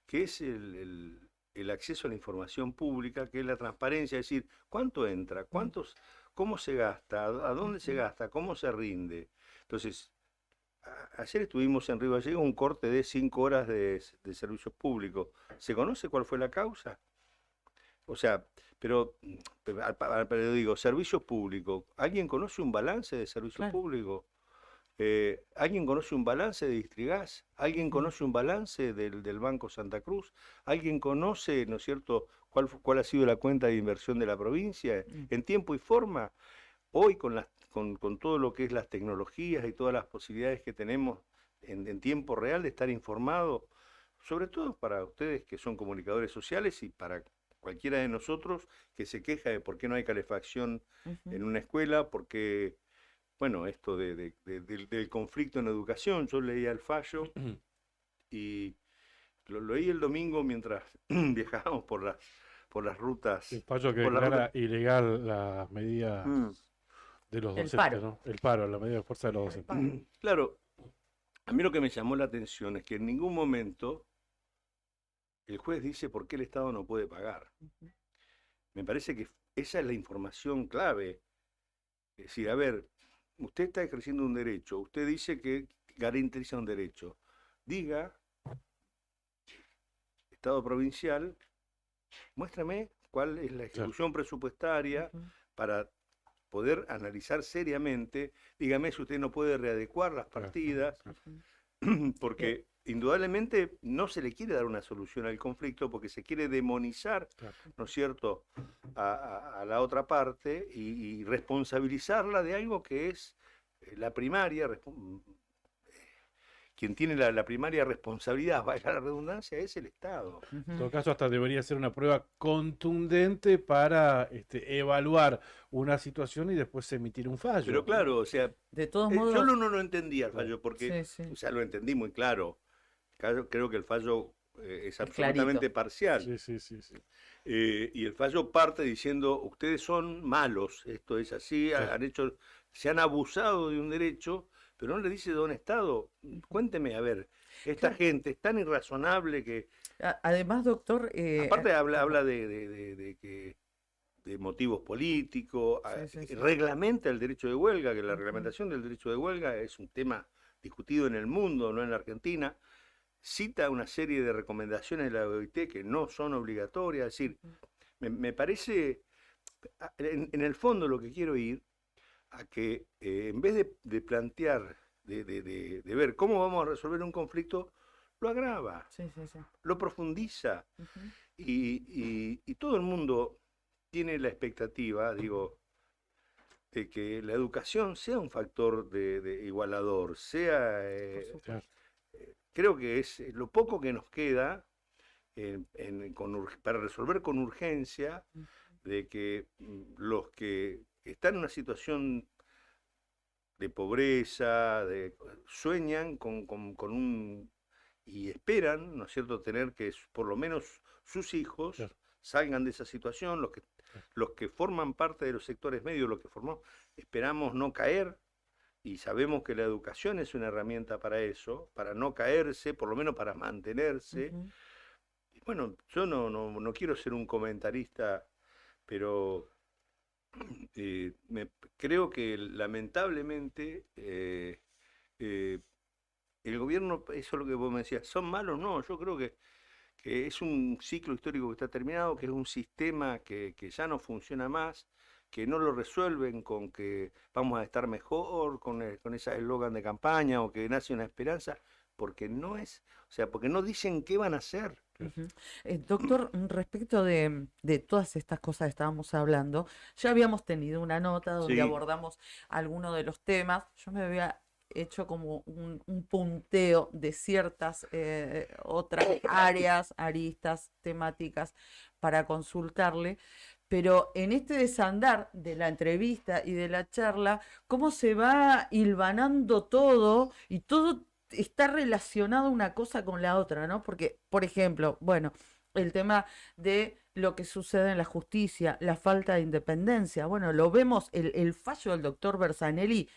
que es el acceso a la información pública, que es la transparencia, es decir, cuánto entra, cómo se gasta, a dónde se gasta, cómo se rinde. Entonces, ayer estuvimos en Río Gallegos, un corte de 5 horas de servicios públicos. ¿Se conoce cuál fue la causa? O sea, pero digo, servicios públicos. ¿Alguien conoce un balance de servicios Claro. públicos? ¿Alguien conoce un balance de Distrigas? ¿Alguien Mm. conoce un balance del Banco Santa Cruz? ¿Alguien conoce, ¿no es cierto?, cuál ha sido la cuenta de inversión de la provincia Mm. en tiempo y forma? Hoy con todo lo que es las tecnologías y todas las posibilidades que tenemos en tiempo real de estar informado, sobre todo para ustedes que son comunicadores sociales y para cualquiera de nosotros que se queja de por qué no hay calefacción Ujú. en una escuela, porque, bueno, esto del conflicto en educación, yo leía el fallo y lo leí el domingo mientras viajábamos por las rutas. El fallo que por las rutas. declara ilegal la medida Mm. de los El docentes, paro. ¿no? El paro, la medida de fuerza de los docentes. Claro, a mí lo que me llamó la atención es que en ningún momento el juez dice por qué el Estado no puede pagar. Ujú. Me parece que esa es la información clave. Es decir, a ver, usted está ejerciendo un derecho, usted dice que garantiza un derecho. Diga, Estado provincial, muéstrame cuál es la ejecución presupuestaria Ujú. para poder analizar seriamente. Dígame si usted no puede readecuar las partidas, porque indudablemente no se le quiere dar una solución al conflicto porque se quiere demonizar, Claro. ¿no es cierto?, a la otra parte y responsabilizarla de algo que es la primaria, quien tiene la primaria responsabilidad, valga la redundancia, es el Estado. En todo caso, hasta debería ser una prueba contundente para evaluar una situación y después emitir un fallo. Pero claro, o sea, De todos yo modos, no entendía el fallo, porque, sí, sí. o sea, lo entendí muy claro. Creo que el fallo es clarito. absolutamente parcial. Sí, sí, sí, sí. Y el fallo parte diciendo, ustedes son malos, esto es así, Claro. se han abusado de un derecho, pero no le dice don Estado, cuénteme, a ver, esta Claro. gente es tan irrazonable que, Además, doctor, aparte habla de motivos políticos, Sí, sí. reglamenta el derecho de huelga, que la reglamentación del derecho de huelga es un tema discutido en el mundo, no en la Argentina. Cita una serie de recomendaciones de la OIT que no son obligatorias, es decir, me parece, en el fondo lo que quiero ir a que en vez de plantear, de ver cómo vamos a resolver un conflicto, lo agrava, Sí, sí, sí. lo profundiza Ujú. y todo el mundo tiene la expectativa, digo, de que la educación sea un factor de igualador, sea, Claro. creo que es lo poco que nos queda para resolver con urgencia de que los que están en una situación de pobreza, sueñan con un, y esperan, ¿no es cierto?, tener que por lo menos sus hijos Claro. salgan de esa situación, los que forman parte de los sectores medios, los que formamos, esperamos no caer, y sabemos que la educación es una herramienta para eso, para no caerse, por lo menos para mantenerse. Ujú. Y bueno, yo no quiero ser un comentarista, pero creo que lamentablemente el gobierno, eso es lo que vos me decías, ¿son malos? No, yo creo que es un ciclo histórico que está terminado, que es un sistema que ya no funciona más, que no lo resuelven con que vamos a estar mejor, con ese eslogan de campaña o que nace una esperanza, porque no es, o sea, porque no dicen qué van a hacer. Ujú. Doctor, respecto de todas estas cosas que estábamos hablando, ya habíamos tenido una nota donde Sí. abordamos algunos de los temas. Yo me había hecho como un punteo de ciertas otras áreas, aristas, temáticas para consultarle, pero en este desandar de la entrevista y de la charla, cómo se va hilvanando todo y todo está relacionado una cosa con la otra, ¿no? Porque, por ejemplo, bueno, el tema de lo que sucede en la justicia, la falta de independencia, bueno, lo vemos, el fallo del doctor Bersanelli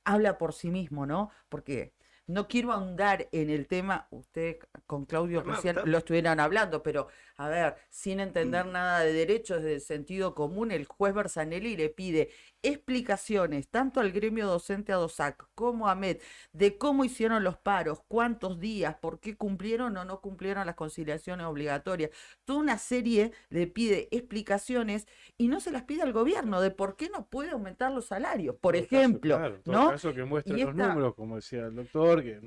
habla por sí mismo, ¿no? Porque no quiero ahondar en el tema, usted con Claudio Además, recién está- lo estuvieran hablando, pero a ver, sin entender nada de derecho, desde el sentido común, el juez Bersanelli le pide explicaciones tanto al gremio docente ADOSAC como a MED de cómo hicieron los paros, cuántos días, por qué cumplieron o no cumplieron las conciliaciones obligatorias. Toda una serie le pide explicaciones y no se las pide al gobierno de por qué no puede aumentar los salarios, por En todo caso, ejemplo, claro, en todo ¿no? caso que muestren Y los esta, números, como decía el doctor, que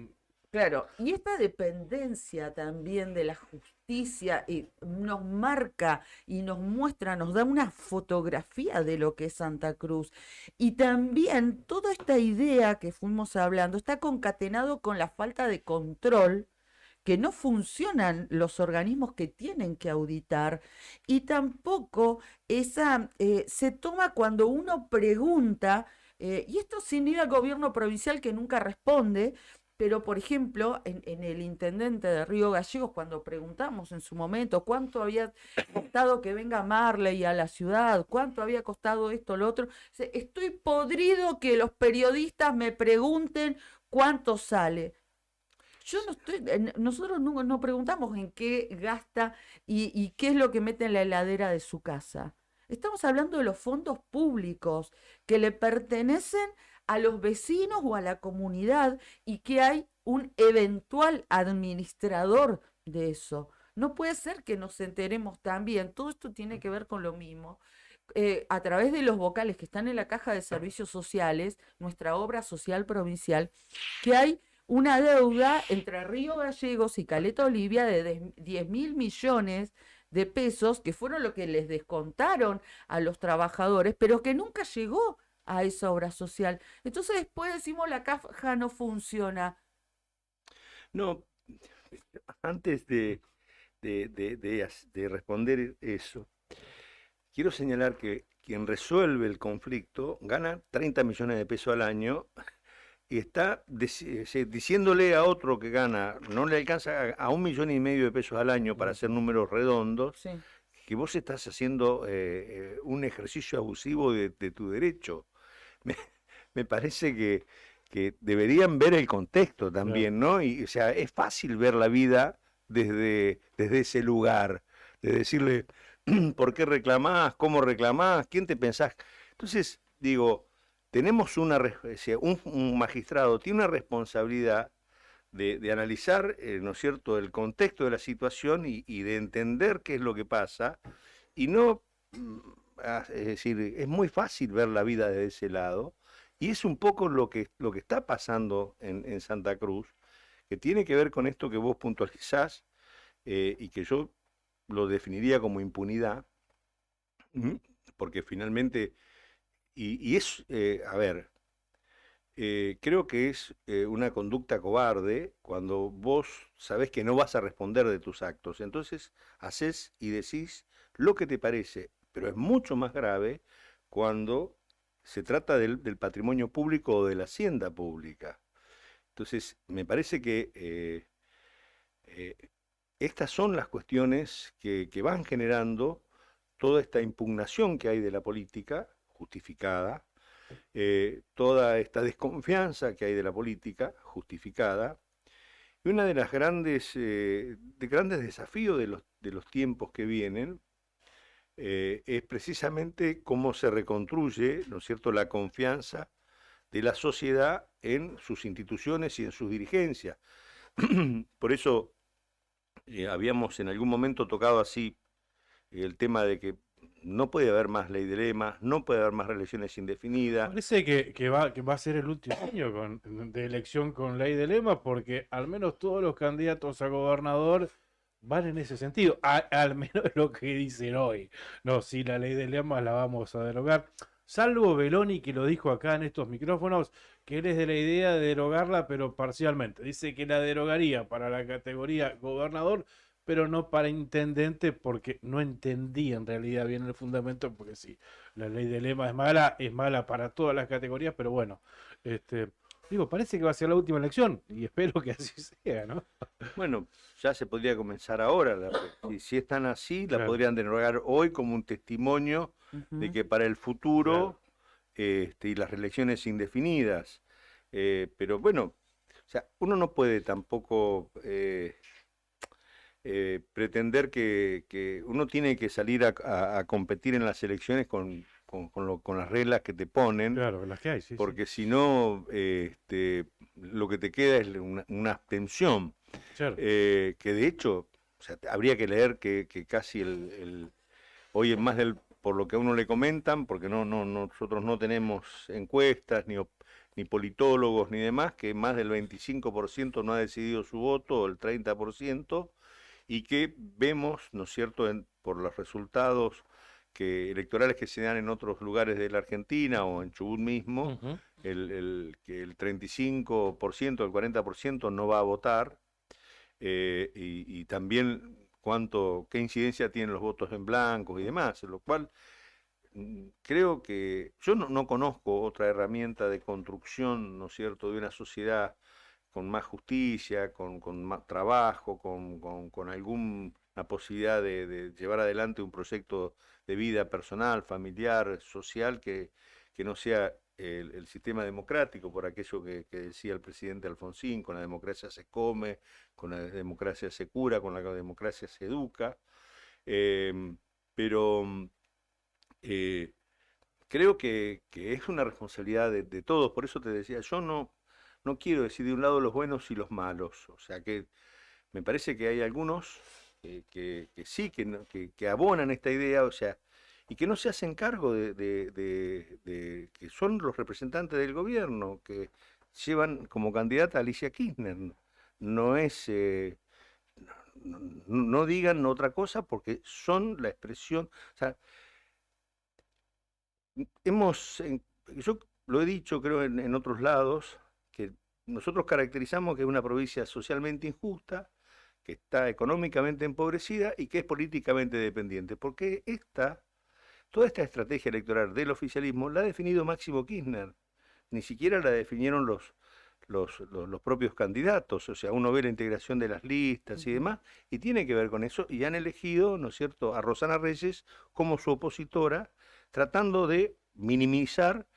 claro, y esta dependencia también de la justicia nos marca y nos muestra, nos da una fotografía de lo que es Santa Cruz. Y también toda esta idea que fuimos hablando está concatenado con la falta de control, que no funcionan los organismos que tienen que auditar y tampoco se toma cuando uno pregunta, y esto sin ir al gobierno provincial que nunca responde, pero, por ejemplo, en el intendente de Río Gallegos, cuando preguntamos en su momento cuánto había costado que venga Marley a la ciudad, cuánto había costado esto, lo otro, dice, estoy podrido que los periodistas me pregunten cuánto sale. Yo no estoy, nosotros no preguntamos en qué gasta y qué es lo que mete en la heladera de su casa. Estamos hablando de los fondos públicos que le pertenecen a los vecinos o a la comunidad y que hay un eventual administrador de eso. No puede ser que nos enteremos también, todo esto tiene que ver con lo mismo, a través de los vocales que están en la Caja de Servicios Sociales, nuestra obra social provincial, que hay una deuda entre Río Gallegos y Caleta Olivia de 10.000 millones de pesos, que fueron lo que les descontaron a los trabajadores, pero que nunca llegó a esa obra social. Entonces después decimos la caja no funciona. No, antes de responder eso, quiero señalar que quien resuelve el conflicto gana 30 millones de pesos al año y está diciéndole a otro que gana, no le alcanza a 1,5 millones de pesos al año para hacer números redondos, Sí. que vos estás haciendo un ejercicio abusivo de tu derecho. Me, me parece que deberían ver el contexto también, ¿no? Y, o sea, es fácil ver la vida desde ese lugar, de decirle, ¿por qué reclamás? ¿Cómo reclamás? ¿Quién te pensás? Entonces, digo, tenemos un magistrado tiene una responsabilidad de analizar, ¿no es cierto?, el contexto de la situación y de entender qué es lo que pasa, y no, es decir, es muy fácil ver la vida desde ese lado, y es un poco lo que está pasando en Santa Cruz, que tiene que ver con esto que vos puntualizás, y que yo lo definiría como impunidad, porque finalmente, y es, a ver, creo que es una conducta cobarde cuando vos sabés que no vas a responder de tus actos. Entonces haces y decís lo que te parece, pero es mucho más grave cuando se trata del patrimonio público o de la hacienda pública. Entonces, me parece que eh, estas son las cuestiones que van generando toda esta impugnación que hay de la política, justificada, toda esta desconfianza que hay de la política, justificada, y una de las grandes desafíos de los tiempos que vienen es precisamente cómo se reconstruye, ¿no es cierto?, la confianza de la sociedad en sus instituciones y en sus dirigencias. Por eso habíamos en algún momento tocado así el tema de que no puede haber más ley de lemas, no puede haber más reelecciones indefinidas. Parece que va a ser el último año de elección con ley de lema, porque al menos todos los candidatos a gobernador van en ese sentido, al menos lo que dicen hoy. No, si la ley de lema la vamos a derogar, salvo Beloni, que lo dijo acá en estos micrófonos, que él es de la idea de derogarla, pero parcialmente. Dice que la derogaría para la categoría gobernador, pero no para intendente, porque no entendía en realidad bien el fundamento, porque sí, la ley de lema es mala para todas las categorías, pero bueno, digo, parece que va a ser la última elección, y espero que así sea, ¿no? Bueno, ya se podría comenzar ahora. Si están así, la Claro. podrían derogar hoy como un testimonio de que para el futuro y las reelecciones indefinidas. Pero bueno, o sea, uno no puede tampoco pretender que uno tiene que salir a competir en las elecciones con las reglas que te ponen, Claro, las que hay, sí, sí. porque si no, lo que te queda es una abstención. Claro. Que de hecho, o sea, habría que leer que casi hoy es más por lo que a uno le comentan, porque nosotros no tenemos encuestas, ni politólogos, ni demás, que más del 25% no ha decidido su voto, o el 30%, y que vemos, ¿no es cierto?, por los resultados electorales que se dan en otros lugares de la Argentina o en Chubut mismo, Ujú. que el 35%, el 40% no va a votar, y también qué incidencia tienen los votos en blanco y demás, lo cual creo que yo no conozco otra herramienta de construcción, ¿no es cierto?, de una sociedad con más justicia, con más trabajo, con alguna posibilidad de llevar adelante un proyecto de vida personal, familiar, social, que no sea el sistema democrático, por aquello que decía el presidente Alfonsín: con la democracia se come, con la democracia se cura, con la democracia se educa. Pero Creo que es una responsabilidad de todos, por eso te decía, yo no quiero decir de un lado los buenos y los malos, o sea que me parece que hay algunos que sí, que abonan esta idea, o sea, y que no se hacen cargo que son los representantes del gobierno, que llevan como candidata a Alicia Kirchner. No es, no digan otra cosa porque son la expresión, o sea, yo lo he dicho creo en otros lados, que nosotros caracterizamos que es una provincia socialmente injusta, que está económicamente empobrecida y que es políticamente dependiente, porque toda esta estrategia electoral del oficialismo la ha definido Máximo Kirchner, ni siquiera la definieron los propios candidatos, o sea, uno ve la integración de las listas y demás, y tiene que ver con eso, y han elegido, ¿no es cierto?, a Rosana Reyes como su opositora, tratando de minimizar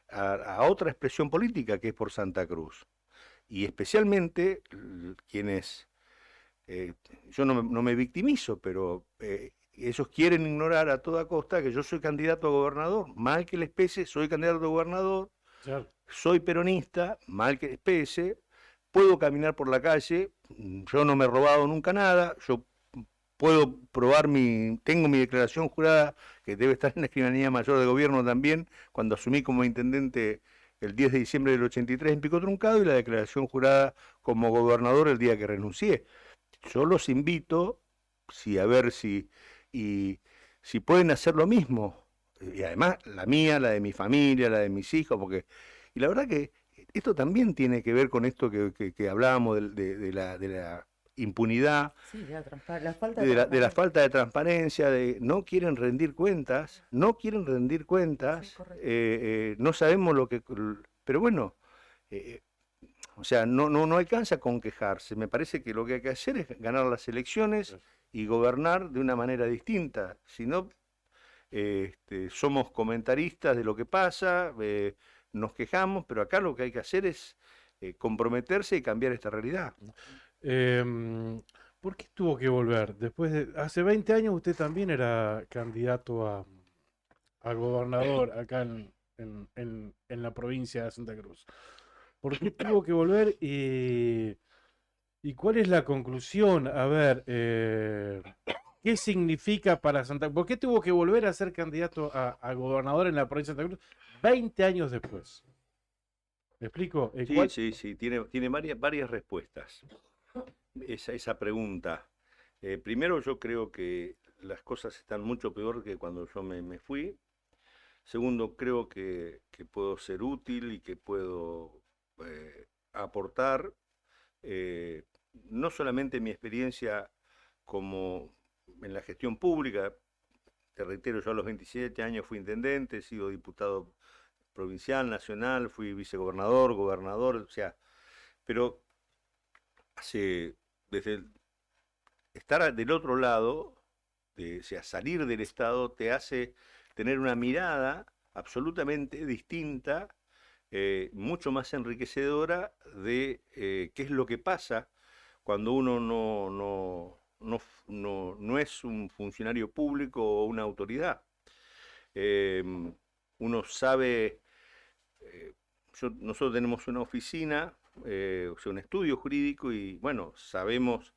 a otra expresión política que es por Santa Cruz. Y especialmente quienes, yo no me victimizo, pero ellos quieren ignorar a toda costa que yo soy candidato a gobernador, mal que les pese, soy candidato a gobernador, Claro. soy peronista, mal que les pese, puedo caminar por la calle, yo no me he robado nunca nada, yo puedo probar tengo mi declaración jurada, que debe estar en la Escribanía Mayor de Gobierno también, cuando asumí como intendente el 10 de diciembre del 83 en Pico Truncado, y la declaración jurada como gobernador el día que renuncié. Yo los invito, a ver si pueden hacer lo mismo, y además la mía, la de mi familia, la de mis hijos, y la verdad que esto también tiene que ver con esto que hablábamos de la impunidad, Sí, la falta de la falta de transparencia, de no quieren rendir cuentas, Sí, correcto. no sabemos lo que... Pero bueno, o sea, no alcanza con quejarse. Me parece que lo que hay que hacer es ganar las elecciones y gobernar de una manera distinta. Si no, somos comentaristas de lo que pasa, nos quejamos, pero acá lo que hay que hacer es comprometerse y cambiar esta realidad. ¿Por qué tuvo que volver? Hace 20 años usted también era candidato a gobernador acá en la provincia de Santa Cruz. ¿Por qué tuvo que volver y cuál es la conclusión? A ver, ¿qué significa para Santa Cruz? ¿Por qué tuvo que volver a ser candidato a gobernador en la provincia de Santa Cruz 20 años después? ¿Me explico? Sí, tiene varias respuestas esa pregunta. Primero, yo creo que las cosas están mucho peor que cuando yo me fui. Segundo, creo que puedo ser útil y que puedo aportar no solamente mi experiencia como en la gestión pública. Te reitero, yo a los 27 años fui intendente, he sido diputado provincial, nacional, fui vicegobernador, gobernador, o sea, pero desde estar del otro lado, o sea, salir del Estado te hace tener una mirada absolutamente distinta, mucho más enriquecedora de qué es lo que pasa cuando uno no es un funcionario público o una autoridad. Uno sabe, nosotros tenemos una oficina, o sea, un estudio jurídico, y bueno, sabemos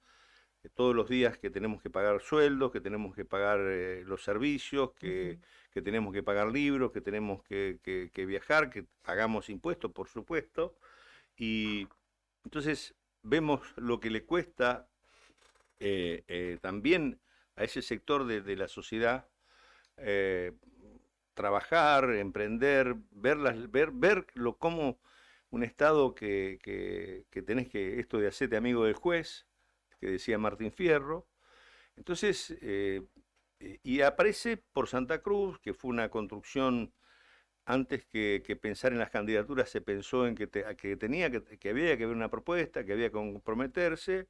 todos los días que tenemos que pagar sueldos, que tenemos que pagar los servicios, que tenemos que pagar libros, que tenemos que viajar, que pagamos impuestos, por supuesto, y entonces vemos lo que le cuesta también a ese sector de la sociedad trabajar, emprender, cómo un Estado que tenés esto de hacerte amigo del juez, que decía Martín Fierro. Entonces, y aparece por Santa Cruz, que fue una construcción, antes que pensar en las candidaturas, se pensó en que había que haber una propuesta, que había que comprometerse,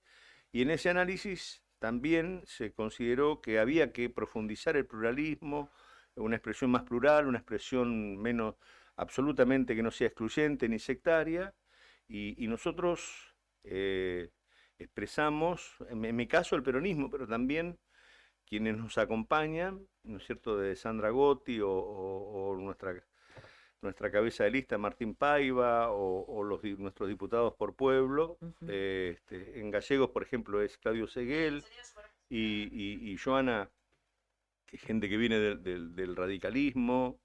y en ese análisis también se consideró que había que profundizar el pluralismo, una expresión más plural, una expresión menos, absolutamente que no sea excluyente ni sectaria, y nosotros expresamos, en mi caso el peronismo, pero también quienes nos acompañan, ¿no es cierto?, de Sandra Gotti o nuestra cabeza de lista, Martín Paiva, o nuestros diputados por pueblo. Ujú. En gallegos, por ejemplo, es Claudio Seguel y Joana, que es gente que viene del radicalismo,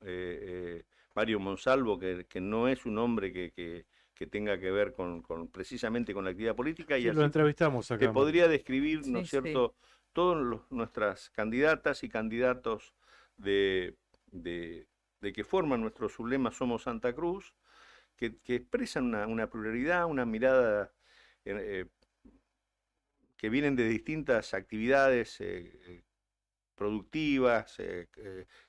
Mario Monsalvo, que no es un hombre que tenga que ver precisamente con la actividad política, y Sí, lo así entrevistamos acá, te Mario. podría describir, ¿no Sí, es sí. cierto?, todas nuestras candidatas y candidatos de, de- de que forman nuestro sublema Somos Santa Cruz, que expresan una pluralidad, una mirada eh, que vienen de distintas actividades productivas,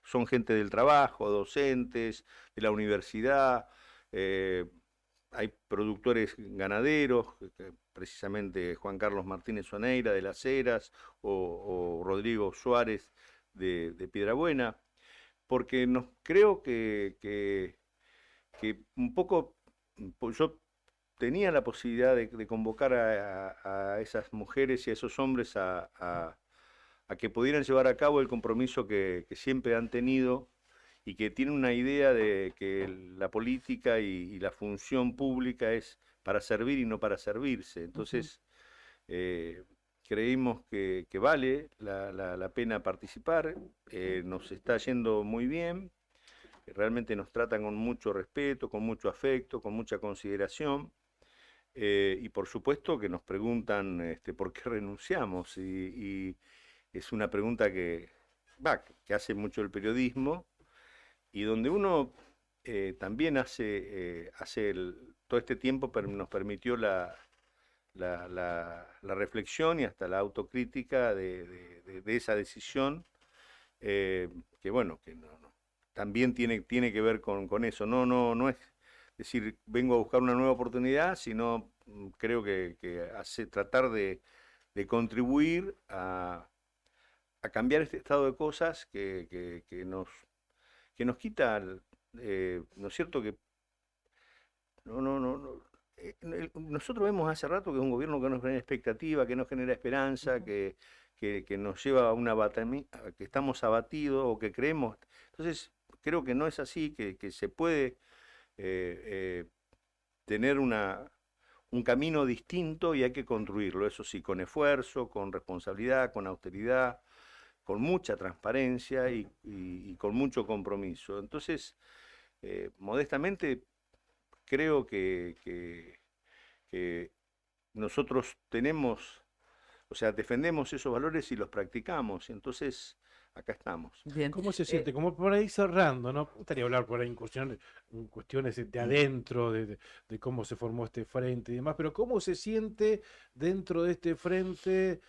son gente del trabajo, docentes, de la universidad, eh, hay productores ganaderos, precisamente Juan Carlos Martínez Oneira de Las Heras o Rodrigo Suárez de Piedrabuena, porque creo que un poco, pues yo tenía la posibilidad de convocar a esas mujeres y a esos hombres a que pudieran llevar a cabo el compromiso que siempre han tenido y que tienen una idea de que la política y la función pública es para servir y no para servirse. Ujú. Entonces, eh, creímos que vale la pena participar, nos está yendo muy bien, realmente nos tratan con mucho respeto, con mucho afecto, con mucha consideración. Y por supuesto que nos preguntan por qué renunciamos, y es una pregunta que hace mucho el periodismo y donde uno también todo este tiempo nos permitió la reflexión y hasta la autocrítica de esa decisión, eh, que bueno, que también tiene que ver con eso. No es decir, vengo a buscar una nueva oportunidad, sino creo que tratar de contribuir a cambiar este estado de cosas que nos quita, ¿no es cierto? Que no, nosotros vemos hace rato que es un gobierno que no genera expectativa, que no genera esperanza, Ujú. que nos lleva a que estamos abatidos o que creemos. Entonces, creo que no es así, que se puede eh, tener un camino distinto y hay que construirlo, eso sí, con esfuerzo, con responsabilidad, con austeridad, con mucha transparencia y con mucho compromiso. Entonces, modestamente, creo que nosotros o sea, defendemos esos valores y los practicamos. Entonces, acá estamos. Bien. ¿Cómo se siente? Como por ahí cerrando, ¿no? Me gustaría hablar por ahí en cuestiones de adentro, de cómo se formó este frente y demás, pero ¿cómo se siente dentro de este frente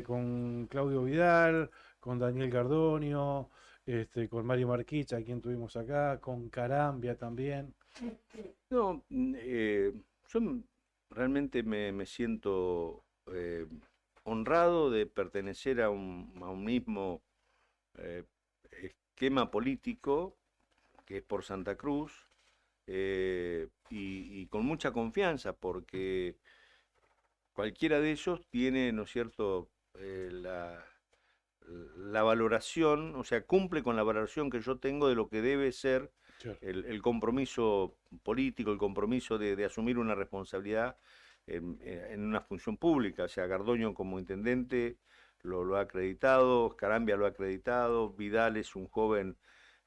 con Claudio Vidal, con Daniel Gardonio, con Mario Marquicha, a quien tuvimos acá, con Carambia también? No, yo realmente me siento honrado de pertenecer a un mismo eh, esquema político que es por Santa Cruz, y con mucha confianza, porque cualquiera de ellos tiene, ¿no es cierto?, la valoración, o sea, cumple con la valoración que yo tengo de lo que debe ser Claro. el compromiso político, el compromiso de asumir una responsabilidad en una función pública. O sea, Gardoño como intendente lo ha acreditado, Carambia lo ha acreditado, Vidal es un joven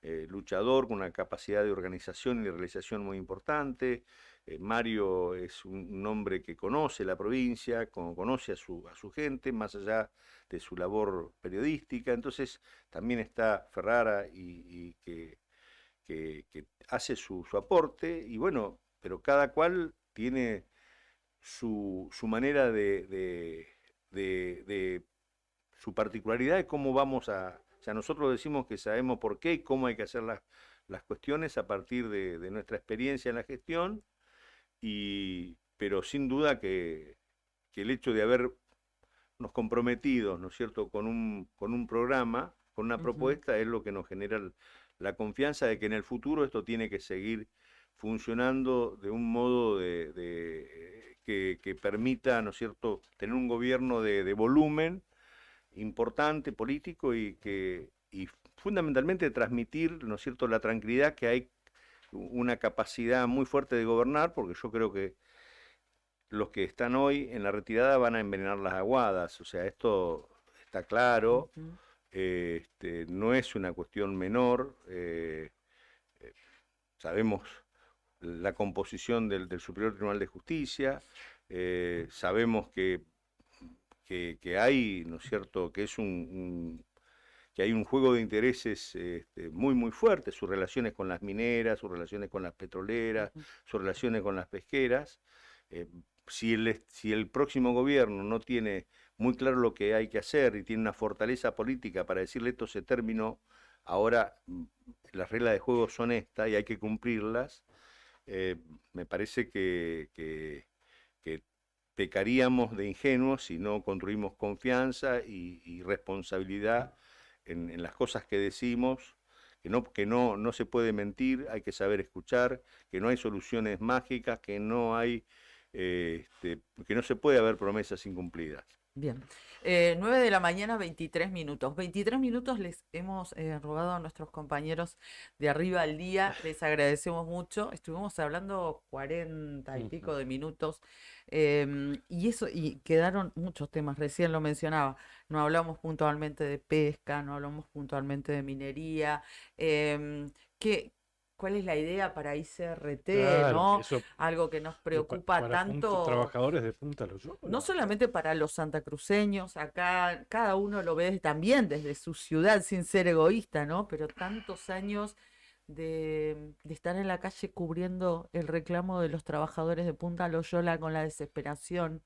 luchador con una capacidad de organización y realización muy importante. Mario es un hombre que conoce la provincia, conoce a su gente, más allá de su labor periodística. Entonces también está Ferrara y que hace su aporte, y bueno, pero cada cual tiene su manera de su particularidad de cómo vamos o sea, nosotros decimos que sabemos por qué y cómo hay que hacer las cuestiones a partir de nuestra experiencia en la gestión, pero sin duda que el hecho de habernos comprometido, ¿no es cierto?, con un programa, con una Ujú. propuesta, es lo que nos genera la confianza de que en el futuro esto tiene que seguir funcionando de un modo que permita, ¿no es cierto?, tener un gobierno de volumen, importante político y fundamentalmente transmitir, ¿no es cierto?, la tranquilidad que hay una capacidad muy fuerte de gobernar, porque yo creo que los que están hoy en la retirada van a envenenar las aguadas, o sea, esto está claro, Ujú. no es una cuestión menor, sabemos la composición del Superior Tribunal de Justicia, sabemos que hay, ¿no es cierto?, que es que hay un juego de intereses muy, muy fuerte, sus relaciones con las mineras, sus relaciones con las petroleras, Ujú. sus relaciones con las pesqueras. Eh, si el próximo gobierno no tiene muy claro lo que hay que hacer y tiene una fortaleza política para decirle esto se terminó, ahora las reglas de juego son estas y hay que cumplirlas, eh, me parece que pecaríamos de ingenuos si no construimos confianza y responsabilidad en las cosas que decimos, no se puede mentir, hay que saber escuchar, que no hay soluciones mágicas, que no se puede haber promesas incumplidas. Bien. 9 de la mañana, 23 minutos. 23 minutos les hemos robado a nuestros compañeros de Arriba al Día. Les agradecemos mucho. Estuvimos hablando 40 y pico de minutos. Y quedaron muchos temas. Recién lo mencionaba. No hablamos puntualmente de pesca, no hablamos puntualmente de minería. em, ¿qué- ¿Cuál es la idea para ICRT, Claro, ¿no? eso Algo que nos preocupa para tanto. trabajadores de Punta Loyola. No solamente para los santacruceños, acá cada uno lo ve también desde su ciudad, sin ser egoísta, ¿no? Pero tantos años de estar en la calle cubriendo el reclamo de los trabajadores de Punta Loyola con la desesperación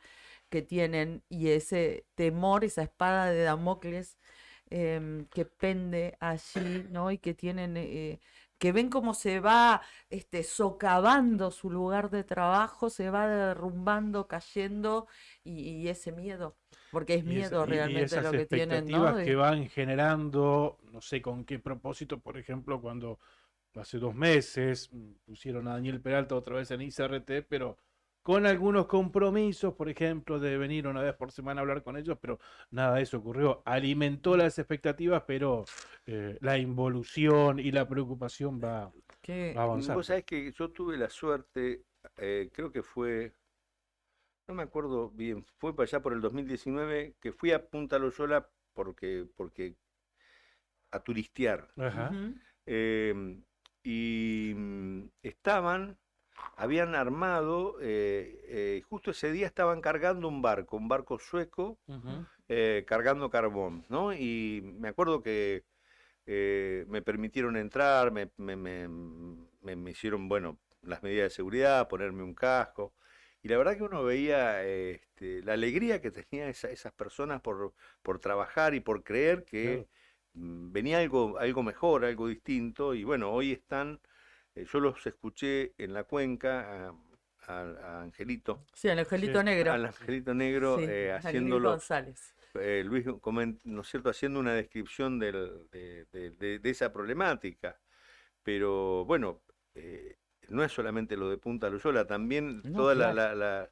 que tienen y ese temor, esa espada de Damocles que pende allí, ¿no? Y que tienen, que ven cómo se va socavando su lugar de trabajo, se va derrumbando, cayendo, y ese miedo, porque es miedo Y realmente esas lo que tienen, ¿no? expectativas que van generando, no sé con qué propósito, por ejemplo, cuando hace 2 meses pusieron a Daniel Peralta otra vez en ICRT, pero con algunos compromisos, por ejemplo, de venir una vez por semana a hablar con ellos, pero nada de eso ocurrió. Alimentó las expectativas, pero la involución y la preocupación va Que Vos avanzando. sabés que yo tuve la suerte, creo que fue, no me acuerdo bien, fue para allá por el 2019 que fui a Punta Loyola porque a turistear. Ajá. ujú, em, habían armado, justo ese día estaban cargando un barco sueco, Ujú. cargando carbón, ¿no? Y me acuerdo que me permitieron entrar, me hicieron, bueno, las medidas de seguridad, ponerme un casco. Y la verdad que uno veía la alegría que tenían esas personas por trabajar y por creer que Claro. venía algo mejor, algo distinto. Y bueno, hoy están, yo los escuché en la cuenca a Angelito, sí, el angelito Sí. negro, al Angelito Negro sí, a Luis haciéndolo González. Luis, ¿no es cierto?, haciendo una descripción de esa problemática. Pero bueno, no es solamente lo de Punta Loyola, también No, toda claro.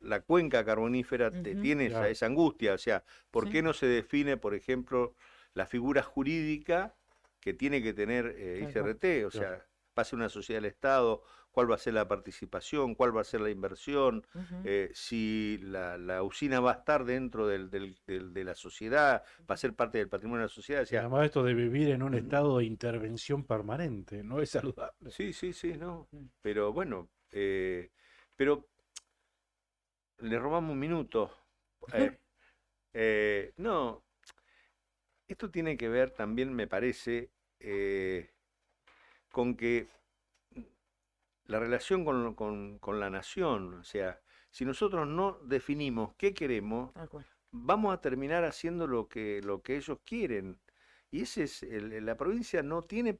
la cuenca carbonífera Ujú, tiene Claro. esa angustia. O sea, ¿por sí, qué no se define, por ejemplo, la figura jurídica que tiene que tener tal cual. ICRT? O Claro. sea, va a ser una sociedad del Estado, cuál va a ser la participación, cuál va a ser la inversión, Ujú. si la usina va a estar dentro de la sociedad, va a ser parte del patrimonio de la sociedad. O Y sea, además esto de vivir en un estado de intervención permanente, no es saludable. sí, sí, sí, no. Mm. Pero bueno, pero le robamos un minuto. Eh, no, esto tiene que ver también, me parece, con que la relación con la nación, o sea, si nosotros no definimos qué queremos, Tal cual. vamos a terminar haciendo lo que ellos quieren. Y ese es la provincia no tiene,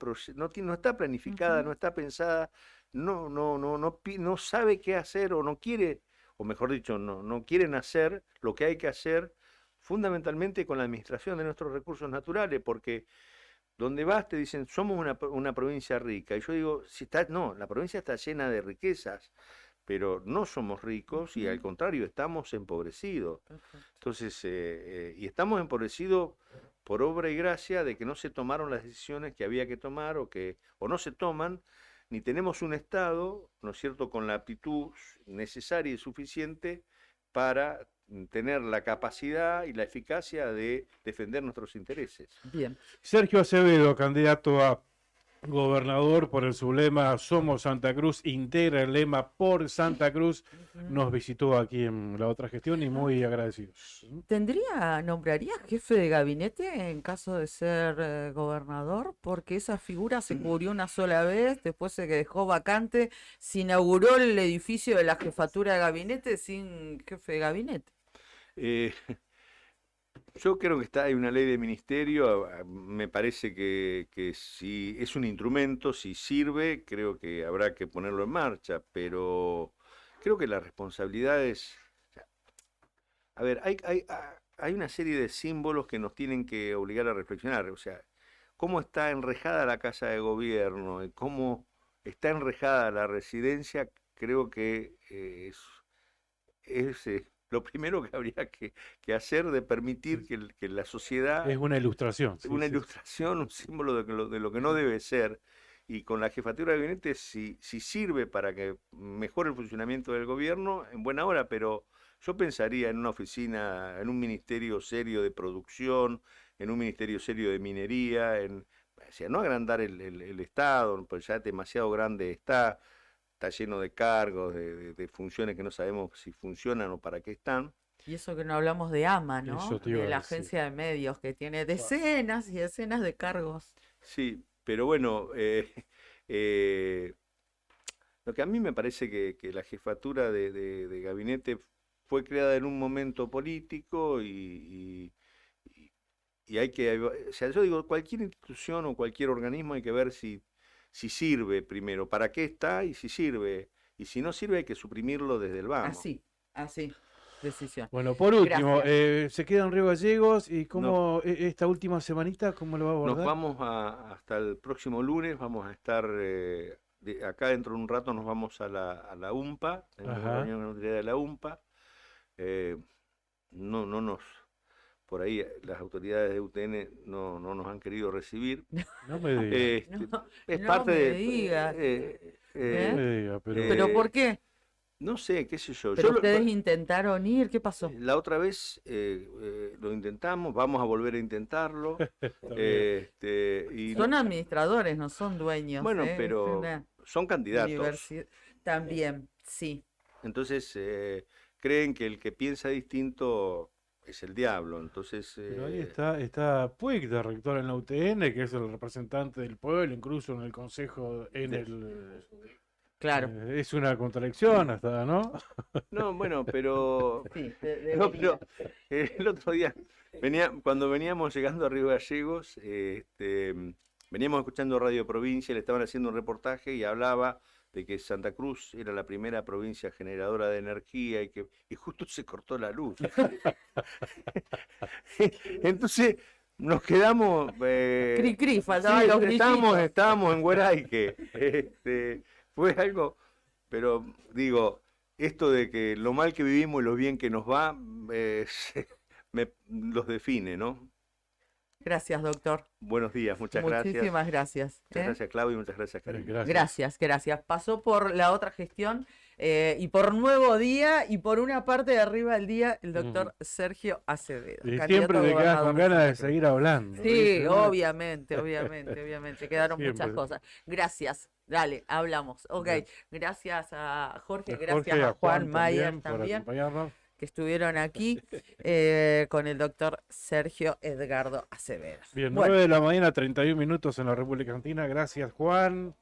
no está planificada, Ujú. no está pensada, no sabe qué hacer o no quiere, o mejor dicho, no quieren hacer lo que hay que hacer fundamentalmente con la administración de nuestros recursos naturales, porque donde vas te dicen, somos una provincia rica. Y yo digo, si está, no, la provincia está llena de riquezas, pero no somos ricos y al contrario, estamos empobrecidos. Entonces, y estamos empobrecidos por obra y gracia de que no se tomaron las decisiones que había que tomar o no se toman, ni tenemos un Estado, ¿no es cierto?, con la aptitud necesaria y suficiente para tener la capacidad y la eficacia de defender nuestros intereses. Bien. Sergio Acevedo, candidato a gobernador por el sublema Somos Santa Cruz, integra el lema por Santa Cruz, nos visitó aquí en la otra gestión y muy agradecidos. ¿Nombraría jefe de gabinete en caso de ser gobernador? Porque esa figura se cubrió una sola vez, después se dejó vacante, se inauguró el edificio de la jefatura de gabinete sin jefe de gabinete. Eh, Yo creo que hay una ley de ministerio, me parece que si es un instrumento, si sirve, creo que habrá que ponerlo en marcha, pero creo que las responsabilidades, o sea, a ver, hay una serie de símbolos que nos tienen que obligar a reflexionar, o sea, cómo está enrejada la casa de gobierno y cómo está enrejada la residencia, creo que es lo primero que habría que hacer de permitir que la sociedad, Es una ilustración. Sí, una sí. ilustración, un símbolo de lo que no debe ser, y con la jefatura de gabinete si sirve para que mejore el funcionamiento del gobierno, en buena hora, pero yo pensaría en una oficina, en un ministerio serio de producción, en un ministerio serio de minería, o sea, no agrandar el Estado, pues ya demasiado grande está lleno de cargos, de funciones que no sabemos si funcionan o para qué están. Y eso que no hablamos de AMA, ¿no? Eso te iba De a la decir. agencia de medios, que tiene decenas y decenas de cargos. Sí, pero bueno, lo que a mí me parece que la jefatura de gabinete fue creada en un momento político y hay que, o sea, yo digo, cualquier institución o cualquier organismo hay que ver si sirve primero, para qué está y si sirve. Y si no sirve hay que suprimirlo desde el vamos. Así, decisión. Bueno, por último, Gracias. se queda en Río Gallegos y cómo esta última semanita, ¿cómo lo va a Nos abordar? vamos hasta el próximo lunes, vamos a estar acá dentro de un rato nos vamos a la UMPA, tenemos una Ajá. reunión en la autoridad de la UMPA. Por ahí las autoridades de UTN no nos han querido recibir. No me diga, No, Es no parte me de... digas. no me diga, pero ¿Pero por qué? No sé, qué sé yo. ¿Pero Yo ustedes intentaron ir? ¿Qué pasó? la otra vez lo intentamos, vamos a volver a intentarlo. está bien. Y Son administradores, no son dueños. bueno, ¿eh? Es pero una son candidatos. También, sí. Entonces creen que el que piensa distinto es el diablo. Entonces Pero ahí está Puig, de rector en la UTN, que es el representante del pueblo, incluso en el consejo, Claro. es una contradicción hasta, ¿no? no, bueno, pero Sí, no, pero el otro día cuando veníamos llegando a Río Gallegos, veníamos escuchando Radio Provincia, le estaban haciendo un reportaje y hablaba de que Santa Cruz era la primera provincia generadora de energía y justo se cortó la luz. Entonces nos quedamos Cri cri, sí, faltaban los grillitos. estábamos en Gueraique. Fue algo, pero digo, esto de que lo mal que vivimos y lo bien que nos va, los define, ¿no? Gracias, doctor. Buenos días, muchas gracias. Muchísimas gracias. Muchas gracias, Claudio, y muchas gracias, Karina. Gracias. Pasó por la otra gestión y por Nuevo Día y por una parte de arriba del día el doctor Sergio Acevedo. Y candidato siempre a te quedas gobernador con de ganas de Santa Cruz. seguir hablando. Sí, ¿viste? obviamente. Quedaron muchas Siempre. cosas. Gracias. Dale, hablamos. Ok. Bien. Gracias a Jorge, A gracias Jorge y a Juan Mayer también por también, acompañarnos. que estuvieron aquí con el doctor Sergio Edgardo Acevedo. Bien, Bueno, 9 de la mañana, 31 minutos en la República Argentina. Gracias, Juan.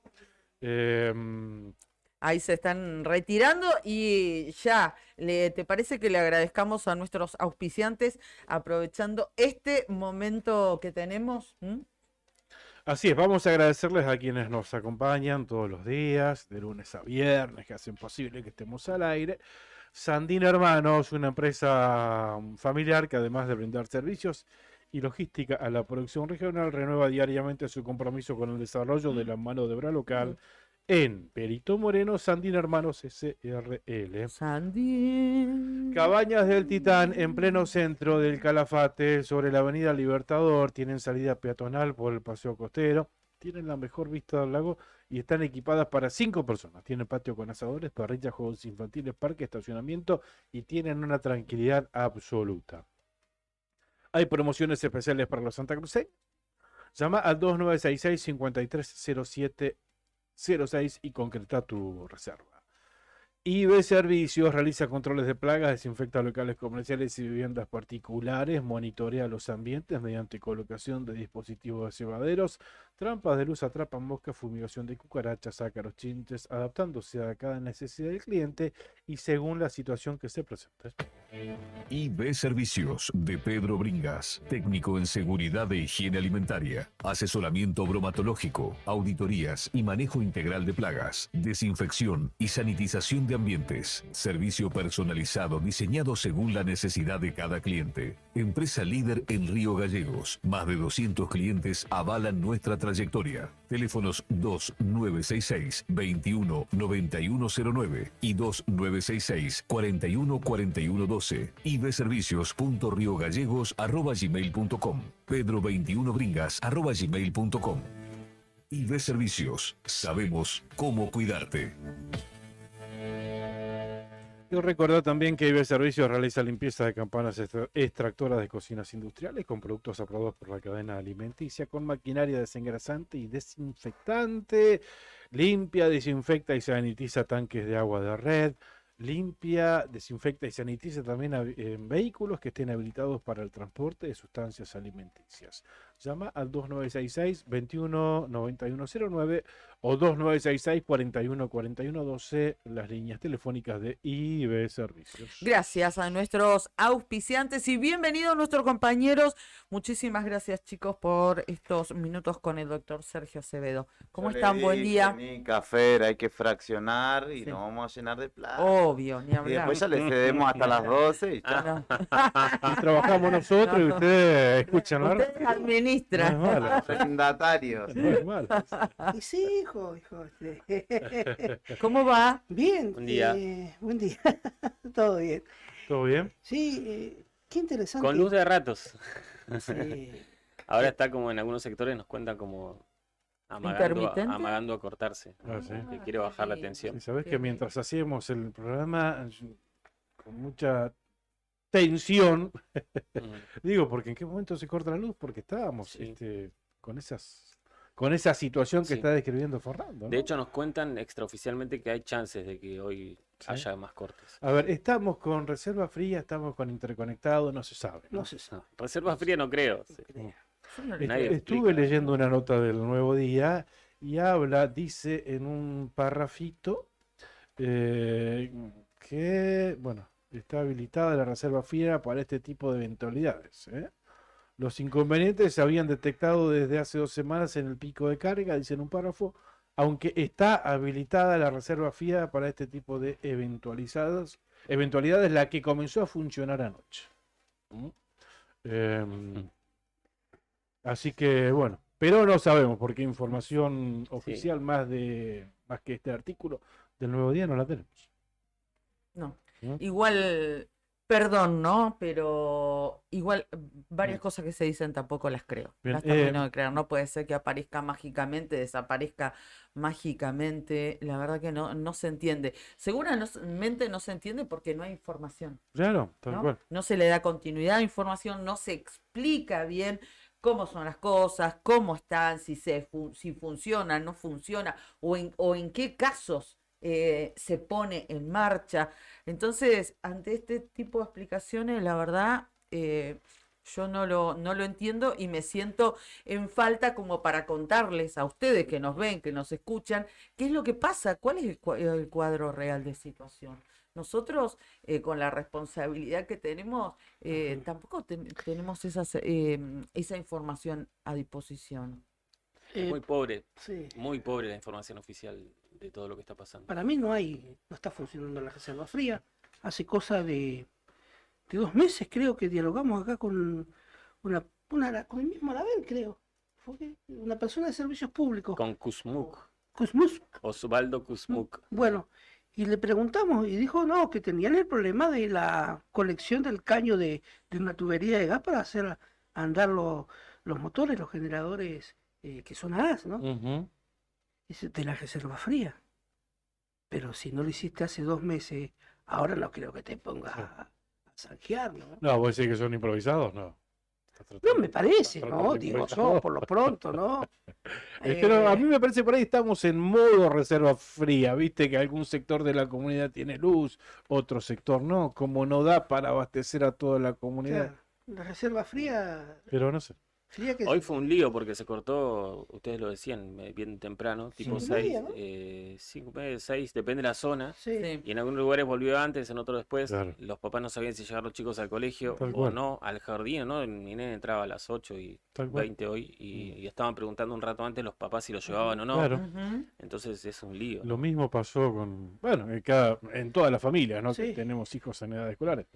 ahí se están retirando y ya, ¿te parece que le agradezcamos a nuestros auspiciantes aprovechando este momento que tenemos? Así es, vamos a agradecerles a quienes nos acompañan todos los días, de lunes a viernes, que hacen posible que estemos al aire. Sandino Hermanos, una empresa familiar que además de brindar servicios y logística a la producción regional, renueva diariamente su compromiso con el desarrollo de la mano de obra local en Perito Moreno, Sandín Hermanos SRL. Sandy. Cabañas del Titán, en pleno centro del Calafate, sobre la avenida Libertador, tienen salida peatonal por el paseo costero, tienen la mejor vista del lago y están equipadas para 5 personas. Tienen patio con asadores, parrillas, juegos infantiles, parque, estacionamiento y tienen una tranquilidad absoluta. Hay promociones especiales para los santacruceños. Llama al 2966-530706 y concreta tu reserva. IB Servicios realiza controles de plagas, desinfecta locales comerciales y viviendas particulares, monitorea los ambientes mediante colocación de dispositivos de cebaderos, trampas de luz, atrapan moscas, fumigación de cucarachas, ácaros, chinches, adaptándose a cada necesidad del cliente y según la situación que se presente. IB Servicios de Pedro Bringas, técnico en seguridad e higiene alimentaria, asesoramiento bromatológico, auditorías y manejo integral de plagas, desinfección y sanitización de ambientes, servicio personalizado diseñado según la necesidad de cada cliente. Empresa líder en Río Gallegos, más de 200 clientes avalan nuestra trayectoria. Teléfonos 2966-219109 y 2966-414112. ibservicios.riogallegos@gmail.com. pedro21bringas@gmail.com. IB Servicios, sabemos cómo cuidarte. Y recordar también que IB Servicios realiza limpieza de campanas extractoras de cocinas industriales con productos aprobados por la cadena alimenticia, con maquinaria desengrasante y desinfectante. Limpia, desinfecta y sanitiza tanques de agua de red. Limpia, desinfecta y sanitiza también en vehículos que estén habilitados para el transporte de sustancias alimenticias. Llama al 2966-219109 o 2966-414112, las líneas telefónicas de IB Servicios. Gracias a nuestros auspiciantes y bienvenidos nuestros compañeros. Muchísimas gracias, chicos, por estos minutos con el doctor Sergio Acevedo. ¿Cómo Yo le están? Buen dije, día. Ni café, hay que fraccionar y Sí. nos vamos a llenar de plata. Obvio, ni Y hablar. después ya le cedemos hasta las 12 y chao. No. Y trabajamos nosotros y ustedes escuchan la Ustedes No es administran. malo, Arrendatarios. no es malo. Y sí, hijo. ¿Cómo va? Bien. Buen día. Buen día. Todo bien. ¿Todo bien? Sí, qué interesante. Con luz de ratos. Sí. Ahora está como en algunos sectores, nos cuentan como ¿Intermitente? amagando a cortarse. Ah, sí. Que quiere bajar la Sí. tensión. Y sabés Qué que bien. mientras hacíamos el programa con mucha tensión, Mm. digo, porque en qué momento se corta la luz, porque estábamos Sí. con esa situación que Sí. está describiendo Fernando, ¿no? De hecho, nos cuentan extraoficialmente que hay chances de que hoy Sí. haya más cortes. A ver, estamos con reserva fría, estamos con interconectado, no se sabe, ¿no? No se sabe. Reserva fría no creo. Sí. Yo no Estuve Nadie explica. leyendo una nota del Nuevo Día y dice en un parrafito que, bueno, está habilitada la reserva fría para este tipo de eventualidades, ¿eh? Los inconvenientes se habían detectado desde hace 2 semanas en el pico de carga, dice en un párrafo, aunque está habilitada la reserva fría para este tipo de eventualidades, la que comenzó a funcionar anoche. ¿Mm? Así que bueno, pero no sabemos porque información oficial más que este artículo del Nuevo Día no la tenemos. No. ¿No? Igual, perdón, ¿no? Pero igual varias Bien. cosas que se dicen tampoco las creo. Bien, Las termino de creer. No puede ser que aparezca mágicamente, desaparezca mágicamente. La verdad que no se entiende. Seguramente no se entiende porque no hay información. Claro, tal ¿No? cual. No se le da continuidad a información, no se explica bien cómo son las cosas, cómo están, si funciona, no funciona, o en qué casos se pone en marcha. Entonces, ante este tipo de explicaciones, la verdad, yo no lo entiendo y me siento en falta como para contarles a ustedes que nos ven, que nos escuchan, qué es lo que pasa, cuál es el cuadro real de situación. Nosotros, con la responsabilidad que tenemos, tampoco tenemos esa información a disposición. Es muy pobre, Sí. muy pobre la información oficial de todo lo que está pasando. Para mí no está funcionando la reserva fría. Hace cosa de 2 meses creo que dialogamos acá con con el mismo Label, creo. Fue una persona de servicios públicos. Con Kuzmuk. Kuzmus. Osvaldo Kuzmuk. Bueno, y le preguntamos y dijo no, que tenían el problema de la conexión del caño de una tubería de gas para hacer andar los motores, los generadores que son a gas, ¿no? Ujú. Dice, de la reserva fría. Pero si no lo hiciste hace 2 meses, ahora no creo que te pongas a zanjear, ¿no? No, vos decís que son improvisados, no. Estás No tratando- me parece, estás ¿no? tratando de Digo improvisar. yo, por lo pronto, ¿no? Es que no, a Eh, mí me parece por ahí estamos en modo reserva fría, viste que algún sector de la comunidad tiene luz, otro sector no, como no da para abastecer a toda la comunidad. claro, la reserva fría, Pero no sé. fría que Hoy fue un lío porque se cortó, ustedes lo decían, bien temprano, tipo 6, 5, 6, depende de la zona. sí. Sí. Y en algunos lugares volvió antes, en otros después. Claro. Los papás no sabían si llevar los chicos al colegio Tal o cual. no, al jardín, ¿no? Mi nene entraba a las 8:20 Tal cual. hoy y estaban preguntando un rato antes los papás si lo llevaban o no. Claro. Ujú. Entonces es un lío, Lo ¿no? mismo pasó con, bueno, en todas las familias, ¿no? Que Sí. tenemos hijos en edades escolares.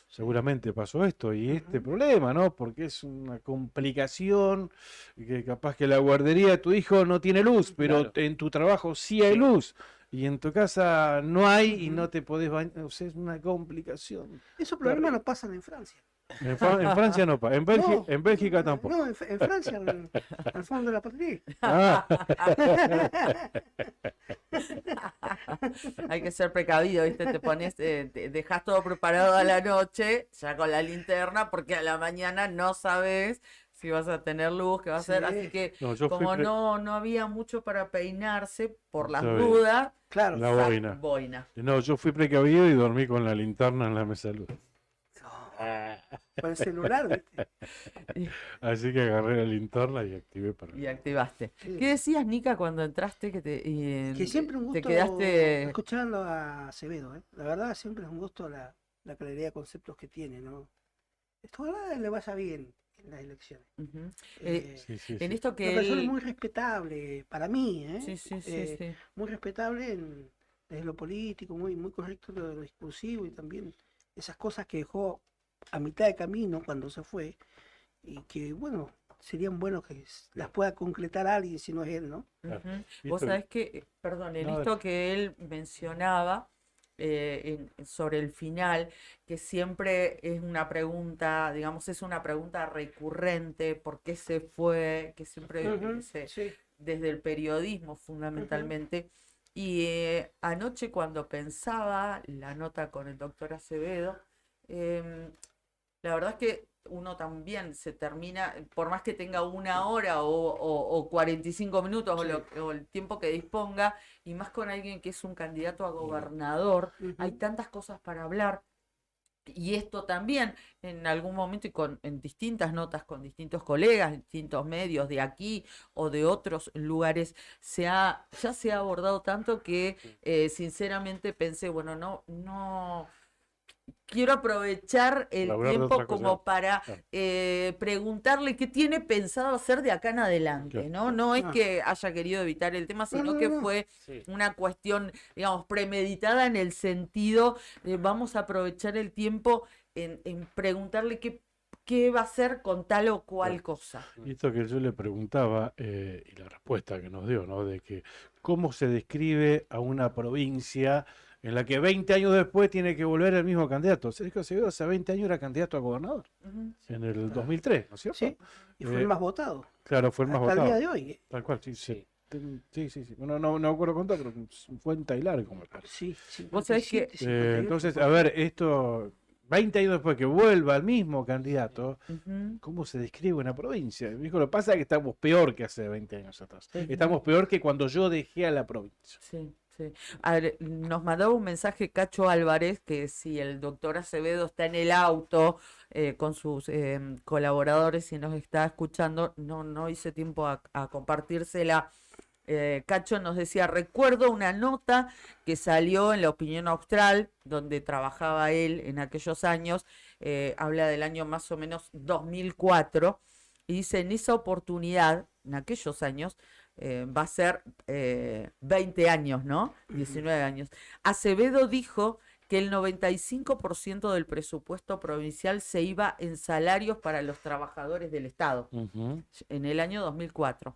Seguramente pasó esto y este problema, ¿no? Porque es una complicación que capaz que la guardería de tu hijo no tiene luz, pero Claro. en tu trabajo sí hay Sí. luz y en tu casa no hay y no te podés bañar. O sea, es una complicación. Esos problemas no pasan en Francia. En Francia no pasa, No, en Bélgica tampoco. No, en Francia, al fondo de la patria. Ah, Hay que ser precavido, ¿viste? Te pones, dejas todo preparado a la noche, ya con la linterna, porque a la mañana no sabes si vas a tener luz, qué va a hacer. Sí. Así que, no, yo fui como no había mucho para peinarse, por las Está bien. dudas, Claro. La sac- boina. boina. No, yo fui precavido y dormí con la linterna en la mesa de luz. Con el celular, ¿viste? Así que agarré la linterna y activé para. Y activaste. Sí. ¿Qué decías, Nica, cuando entraste Que siempre un te gusto quedaste... escucharlo a Acevedo, ¿eh? La verdad, siempre es un gusto la claridad de conceptos que tiene, ¿no? Esto ojalá le vaya bien en las elecciones. Ujú. Sí, sí, En sí. esto Una que persona él... muy respetable para mí, ¿eh? Sí, sí, sí, Eh, sí. Muy respetable desde lo político, muy correcto de lo discursivo y también esas cosas que dejó a mitad de camino cuando se fue y que, bueno, serían buenos que las pueda concretar alguien si no es él, ¿no? Claro. Ujú. Viste Vos que- sabés que, perdón, en No, esto que él mencionaba sobre el final, que siempre es una pregunta, digamos, es una pregunta recurrente, ¿por qué se fue? Que siempre Ujú, se, sí. desde el periodismo fundamentalmente. Y anoche cuando pensaba la nota con el doctor Acevedo, la verdad es que uno también se termina, por más que tenga 1 hora o 45 minutos Sí. o el tiempo que disponga, y más con alguien que es un candidato a gobernador, hay Ujú. tantas cosas para hablar. Y esto también, en algún momento y en distintas notas con distintos colegas, distintos medios de aquí o de otros lugares, ya se ha abordado tanto que sinceramente pensé, bueno, no quiero aprovechar el Para hablar de tiempo otra cosa. como para Claro. preguntarle qué tiene pensado hacer de acá en adelante, Claro. ¿no? No es Ah. que haya querido evitar el tema, sino no, que no. fue Sí. una cuestión, digamos, premeditada en el sentido de vamos a aprovechar el tiempo en preguntarle qué va a hacer con tal o cual Claro. cosa. Y esto que yo le preguntaba, y la respuesta que nos dio, ¿no? De que cómo se describe a una provincia en la que 20 años después tiene que volver el mismo candidato. Sergio Acevedo hace 20 años era candidato a gobernador, Ujú. en el 2003, ¿no es cierto? Sí, y fue Eh, el más votado. Claro, fue el más Hasta el votado. día de hoy. Tal cual, sí, Sí. sí, sí. Bueno, no me acuerdo cuánto, pero fue en y largo, me parece. Sí, Vos sabés que- 57, 58, Entonces, por a ahí. ver, esto, 20 años después que vuelva el mismo candidato, Ujú. ¿cómo se describe una provincia? Me dijo, lo que pasa es que estamos peor que hace 20 años atrás. Ujú. Estamos peor que cuando yo dejé a la provincia. Sí, sí. A ver, nos mandaba un mensaje Cacho Álvarez que si el doctor Acevedo está en el auto con sus colaboradores y nos está escuchando, no hice tiempo a compartírsela. Cacho nos decía, recuerdo una nota que salió en La Opinión Austral, donde trabajaba él en aquellos años, habla del año más o menos 2004, y dice, en esa oportunidad, en aquellos años, va a ser 20 años, ¿no? 19 años. Acevedo dijo que el 95% del presupuesto provincial se iba en salarios para los trabajadores del Estado Ujú. en el año 2004.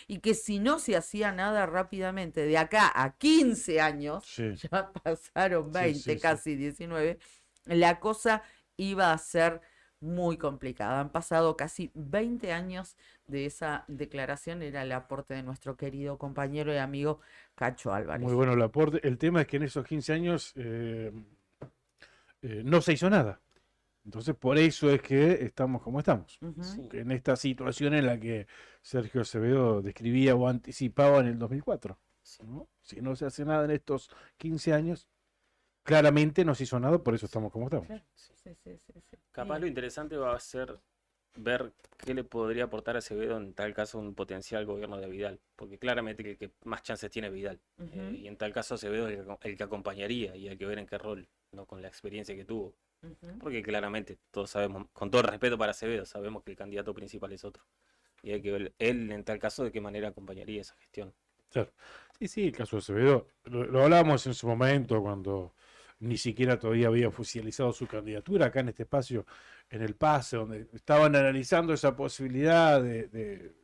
Y que si no se hacía nada rápidamente, de acá a 15 años, Sí. ya pasaron 20, sí, sí. casi 19, la cosa iba a ser muy complicada. Han pasado casi 20 años de esa declaración, era el aporte de nuestro querido compañero y amigo Cacho Álvarez. Muy bueno el aporte. El tema es que en esos 15 años no se hizo nada. Entonces, por eso es que estamos como estamos. Ujú. Sí. En esta situación en la que Sergio Acevedo describía o anticipaba en el 2004. Sí. ¿No? Si no se hace nada en estos 15 años, claramente no se hizo nada, por eso estamos como estamos. Claro, sí, sí, sí, sí. Capaz Y- lo interesante va a ser ver qué le podría aportar a Acevedo en tal caso un potencial gobierno de Vidal, porque claramente que el que más chances tiene es Vidal, Ujú, y en tal caso Acevedo es el que acompañaría y hay que ver en qué rol, ¿no? Con la experiencia que tuvo, ujú. porque claramente todos sabemos, con todo el respeto para Acevedo, sabemos que el candidato principal es otro, y hay que ver él en tal caso de qué manera acompañaría esa gestión. Claro. Sí, sí, el caso de Acevedo, lo hablábamos en su momento cuando ni siquiera todavía había oficializado su candidatura acá en este espacio, en el Pase, donde estaban analizando esa posibilidad de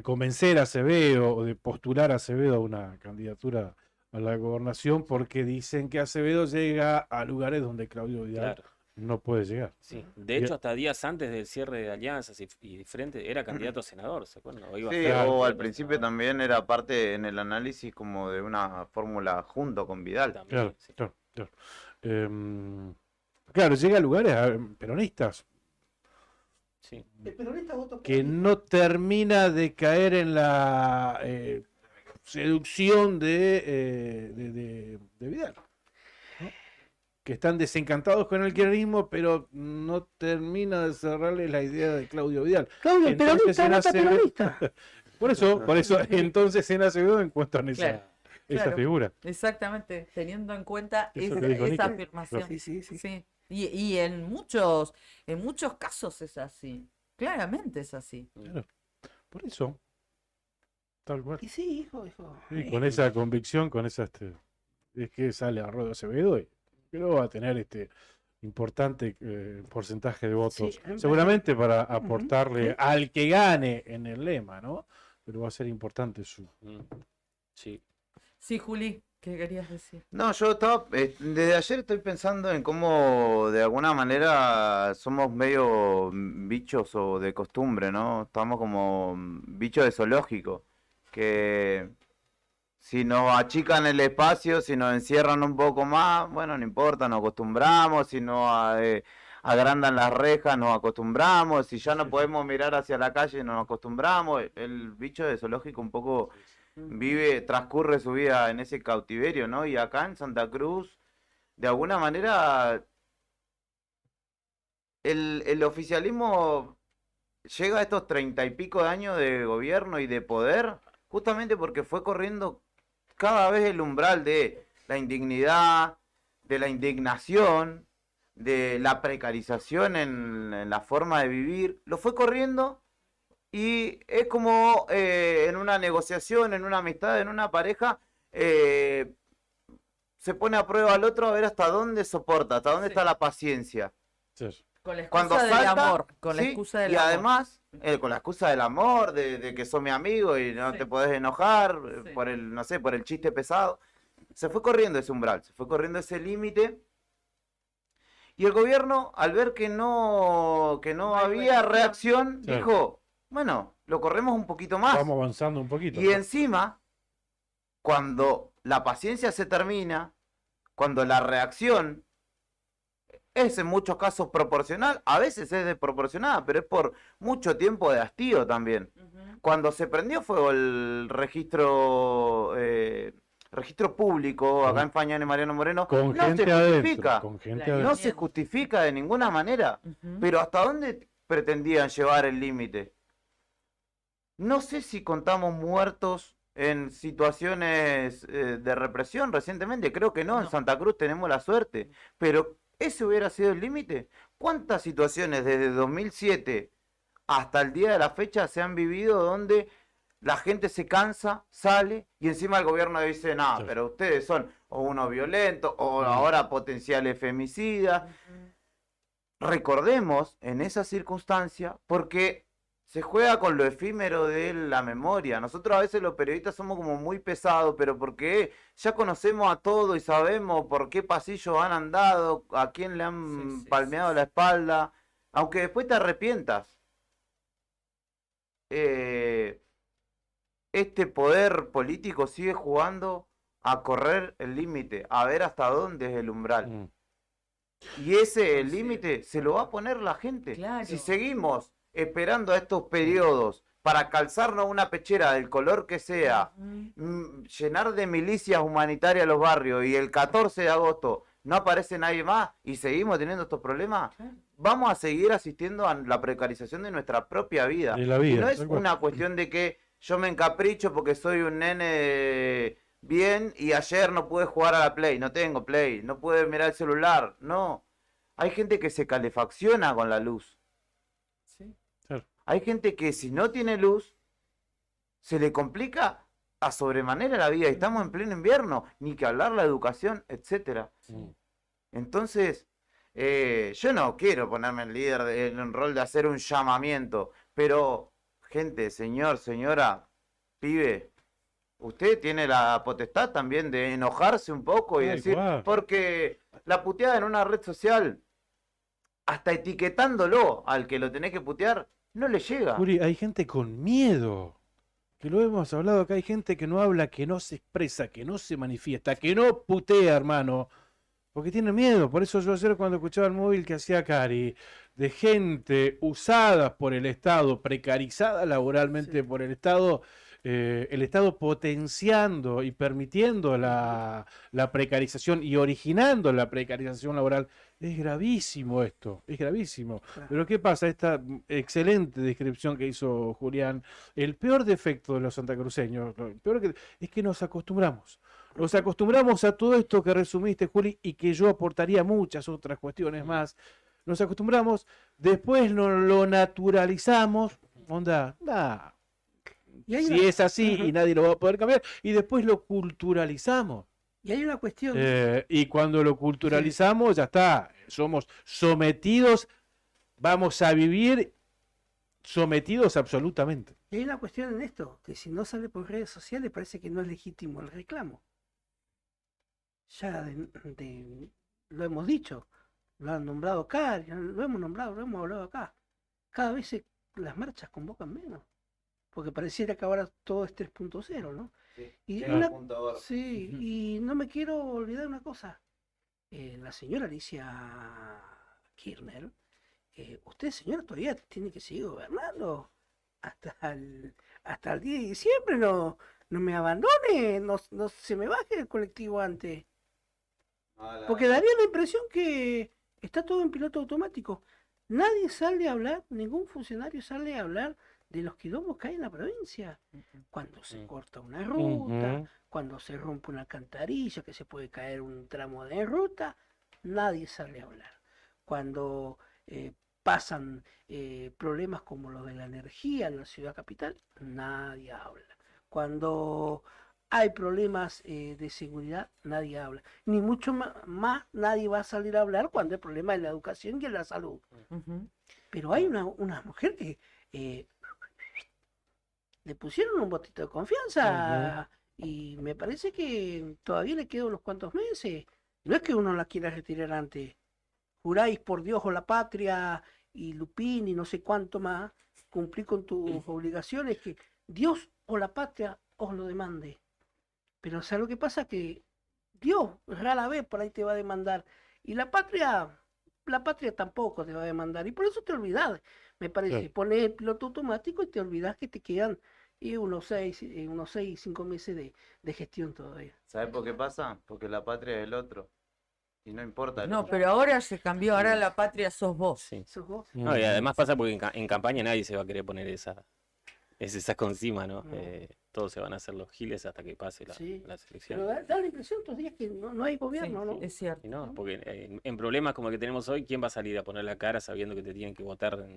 convencer a Acevedo o de postular a Acevedo a una candidatura a la gobernación, porque dicen que Acevedo llega a lugares donde Claudio Vidal Claro, no puede llegar. sí. De Y- hecho, hasta días antes del cierre de alianzas y frente era candidato a senador, ¿se acuerdan? O iba a Sí, ser Claro. o al candidato a principio senador también era parte en el análisis como de una fórmula junto con Vidal. también, Claro, sí. claro, claro. Claro, llega a lugares peronistas Sí. El peronista votó por que él. no termina de caer en la seducción de Vidal, ¿no? Que están desencantados con el kirchnerismo, pero no termina de cerrarle la idea de Claudio Vidal. Claudio, el Entonces, peronista en vota Acevedo- peronista. Por eso, entonces en Acevedo encuentran Claro, esa claro. figura. Exactamente, teniendo en cuenta Eso esa, que dijo esa Nico. afirmación. Sí, sí, sí. Sí. Y en muchos casos es así. Claramente es así. Claro. Por eso, tal cual. Y sí, hijo. Sí, con esa convicción, con esa es que sale a Rodo Acevedo y creo va a tener importante porcentaje de votos, Sí, en seguramente para Ujú, aportarle sí. al que gane en el lema, ¿no? Pero va a ser importante su. Mm. Sí. Sí, Juli, ¿qué querías decir? No, yo estaba, desde ayer estoy pensando en cómo de alguna manera somos medio bichos o de costumbre, ¿no? Estamos como bichos de zoológico, que si nos achican el espacio, si nos encierran un poco más, bueno, no importa, nos acostumbramos, si nos agrandan las rejas, nos acostumbramos, si ya no podemos mirar hacia la calle, nos acostumbramos. El bicho de zoológico un poco transcurre su vida en ese cautiverio, ¿no? Y acá en Santa Cruz, de alguna manera, el oficialismo llega a estos 30 y pico de años de gobierno y de poder, justamente porque fue corriendo cada vez el umbral de la indignidad, de la indignación, de la precarización en la forma de vivir, lo fue corriendo. Y es como en una negociación, en una amistad, en una pareja, se pone a prueba al otro a ver hasta dónde soporta, hasta dónde Sí. está la paciencia. Sí. Con la Cuando excusa del salta, amor. Con la ¿sí? excusa del Y amor. además, con la excusa del amor, de que sos mi amigo y no Sí. te podés enojar Sí. por el, no sé, por el chiste pesado. Se fue corriendo ese umbral, se fue corriendo ese límite. Y el gobierno, al ver que no No hay había reacción, Claro. dijo, bueno, lo corremos un poquito más. Vamos avanzando un poquito. Y encima, cuando la paciencia se termina, cuando la reacción es en muchos casos proporcional, a veces es desproporcionada, pero es por mucho tiempo de hastío también. Ujú. Cuando se prendió fuego el registro público acá en Fañán y Mariano Moreno, Con no gente se adentro. justifica. Con gente Claro. No adentro. se justifica de ninguna manera. Ujú. Pero ¿hasta dónde pretendían llevar el límite? No sé si contamos muertos en situaciones de represión recientemente, creo que no, en No. Santa Cruz tenemos la suerte, pero ¿ese hubiera sido el límite? ¿Cuántas situaciones desde 2007 hasta el día de la fecha se han vivido donde la gente se cansa, sale y encima el gobierno dice, no, Sí. pero ustedes son o unos violentos o ahora potenciales femicidas. Recordemos en esa circunstancia porque se juega con lo efímero de la memoria. Nosotros a veces los periodistas somos como muy pesados, pero porque ya conocemos a todo y sabemos por qué pasillos han andado, a quién le han Sí, palmeado sí, la espalda, aunque después te arrepientas. Este poder político sigue jugando a correr el límite, a ver hasta dónde es el umbral. Mm. Y ese Así límite se lo va a poner la gente. Claro. Si seguimos esperando a estos periodos para calzarnos una pechera del color que sea, llenar de milicias humanitarias los barrios y el 14 de agosto no aparece nadie más y seguimos teniendo estos problemas, Claro. vamos a seguir asistiendo a la precarización de nuestra propia vida. De la Y vida, no es tal cual. una cuestión de que yo me encapricho porque soy un nene bien y ayer no pude jugar a la Play, no tengo Play, no pude mirar el celular, no. Hay gente que se calefacciona con la luz. Sí. Hay gente que si no tiene luz, se le complica a sobremanera la vida. Y estamos en pleno invierno, ni que hablar la educación, etcétera. Mm. Entonces, yo no quiero ponerme en líder en el rol de hacer un llamamiento, pero, gente, señor, señora, pibe, usted tiene la potestad también de enojarse un poco y Tal decir, cual. porque la puteada en una red social, hasta etiquetándolo al que lo tenés que putear, no le llega. Juli, hay gente con miedo. Que lo hemos hablado acá, hay gente que no habla, que no se expresa, que no se manifiesta, que no putea, hermano. Porque tiene miedo. Por eso yo ayer cuando escuchaba el móvil que hacía Cari, de gente usada por el Estado, precarizada laboralmente Sí. por el Estado potenciando y permitiendo la precarización y originando la precarización laboral. Es gravísimo esto, es gravísimo. Claro. Pero ¿qué pasa? Esta excelente descripción que hizo Julián, el peor defecto de los santacruceños, lo peor es que nos acostumbramos. Nos acostumbramos a todo esto que resumiste, Juli, y que yo aportaría muchas otras cuestiones más. Nos acostumbramos, después lo naturalizamos, onda, nah, Y hay si una, es así y nadie lo va a poder cambiar, y después lo culturalizamos. y hay una cuestión. Y cuando lo culturalizamos, ya está, somos sometidos, vamos a vivir sometidos absolutamente. Y hay una cuestión en esto, que si no sale por redes sociales parece que no es legítimo el reclamo. Ya lo hemos dicho, lo han nombrado acá, lo hemos nombrado, lo hemos hablado acá. Cada vez las marchas convocan menos, porque pareciera que ahora todo es 3.0, ¿no? Y sí, y no me quiero olvidar una cosa. La señora Alicia Kirchner, usted, señora, todavía tiene que seguir gobernando hasta el 10 de diciembre. No me abandone, no se me baje el colectivo antes. Porque daría la impresión que está todo en piloto automático. Nadie sale a hablar, ningún funcionario sale a hablar de los quilombos que hay en la provincia. Cuando se corta una ruta, Ujú. cuando se rompe una alcantarilla, que se puede caer un tramo de ruta, nadie sale a hablar. Cuando pasan problemas como los de la energía en la ciudad capital, nadie habla. Cuando hay problemas de seguridad, nadie habla. Ni mucho más nadie va a salir a hablar cuando hay problemas en la educación y en la salud. Ujú. Pero hay una mujer que le pusieron un botito de confianza y me parece que todavía le quedan unos cuantos meses. No es que uno la quiera retirar antes. Juráis por Dios o la patria y Lupín y no sé cuánto más, cumplir con tus obligaciones, que Dios o la patria os lo demande. Pero ¿sabes lo que pasa? Que Dios rara vez por ahí te va a demandar y la patria tampoco te va a demandar y por eso te olvidas, me parece. Claro. Pones el piloto automático y te olvidas que te quedan unos 5 meses de gestión todavía. ¿Sabes por qué pasa? Porque la patria es el otro. Y no importa el No, otro. pero ahora se cambió, ahora la patria sos vos. Sí. ¿Sos vos? No, y además pasa porque en campaña nadie se va a querer poner ese saco encima, ¿no? No. Todos se van a hacer los giles hasta que pase Sí. las Pero elecciones. da la impresión estos días que no hay Sí, gobierno, ¿no? es cierto. Y no, porque en problemas como el que tenemos hoy, ¿quién va a salir a poner la cara sabiendo que te tienen que votar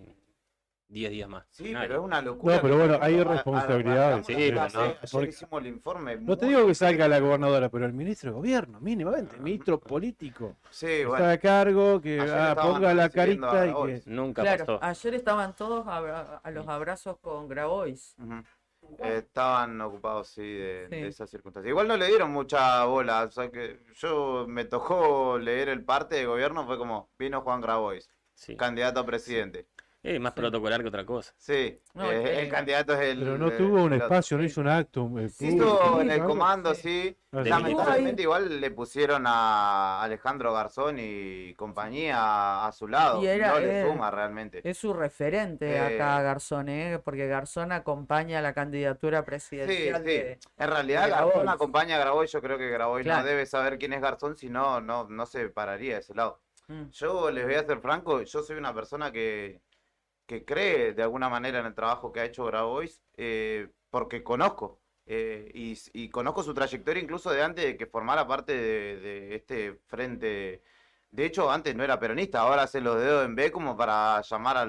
10 días más. Sí, Nadie. pero es una locura. No, pero que, bueno, por hay ejemplo, responsabilidades. Sí, arrancamos pero la no, clase, ayer porque- hicimos el informe. No te muy digo que salga la difícil. gobernadora, pero el ministro de gobierno, mínimamente, ministro político, Sí, que bueno. está a cargo, que Ayer estaban ponga la recibiendo a carita y Grabois. que... Nunca Claro, pasó. ayer estaban todos a los abrazos con Grabois. Ujú. Estaban ocupados, sí, de Sí. esas circunstancias. Igual no le dieron mucha bola, o sea que yo me tocó leer el parte de gobierno, fue como, vino Juan Grabois, Sí. candidato a presidente. Más Sí. protocolar que otra cosa. Sí, No, es que- el candidato es el... Pero no tuvo un el otro. espacio, no hizo un acto Sí, público, estuvo en el algo. comando, Sí. sí. Ah, sí. Lamentablemente igual le pusieron a Alejandro Garzón y compañía a su lado. Y era No le él. suma realmente. Es su referente acá Garzón, porque Garzón acompaña la candidatura Sí, presidencial sí. de... En realidad de Grabois. Garzón acompaña a Grabois. Yo creo que Grabois Claro. no debe saber quién es Garzón, si no, no se pararía de ese lado. Mm. Yo les voy a ser franco, yo soy una persona que cree de alguna manera en el trabajo que ha hecho Grabois, porque conozco. Y conozco su trayectoria incluso de antes de que formara parte de este frente. De hecho, antes no era peronista, ahora hace los dedos en B como para llamar a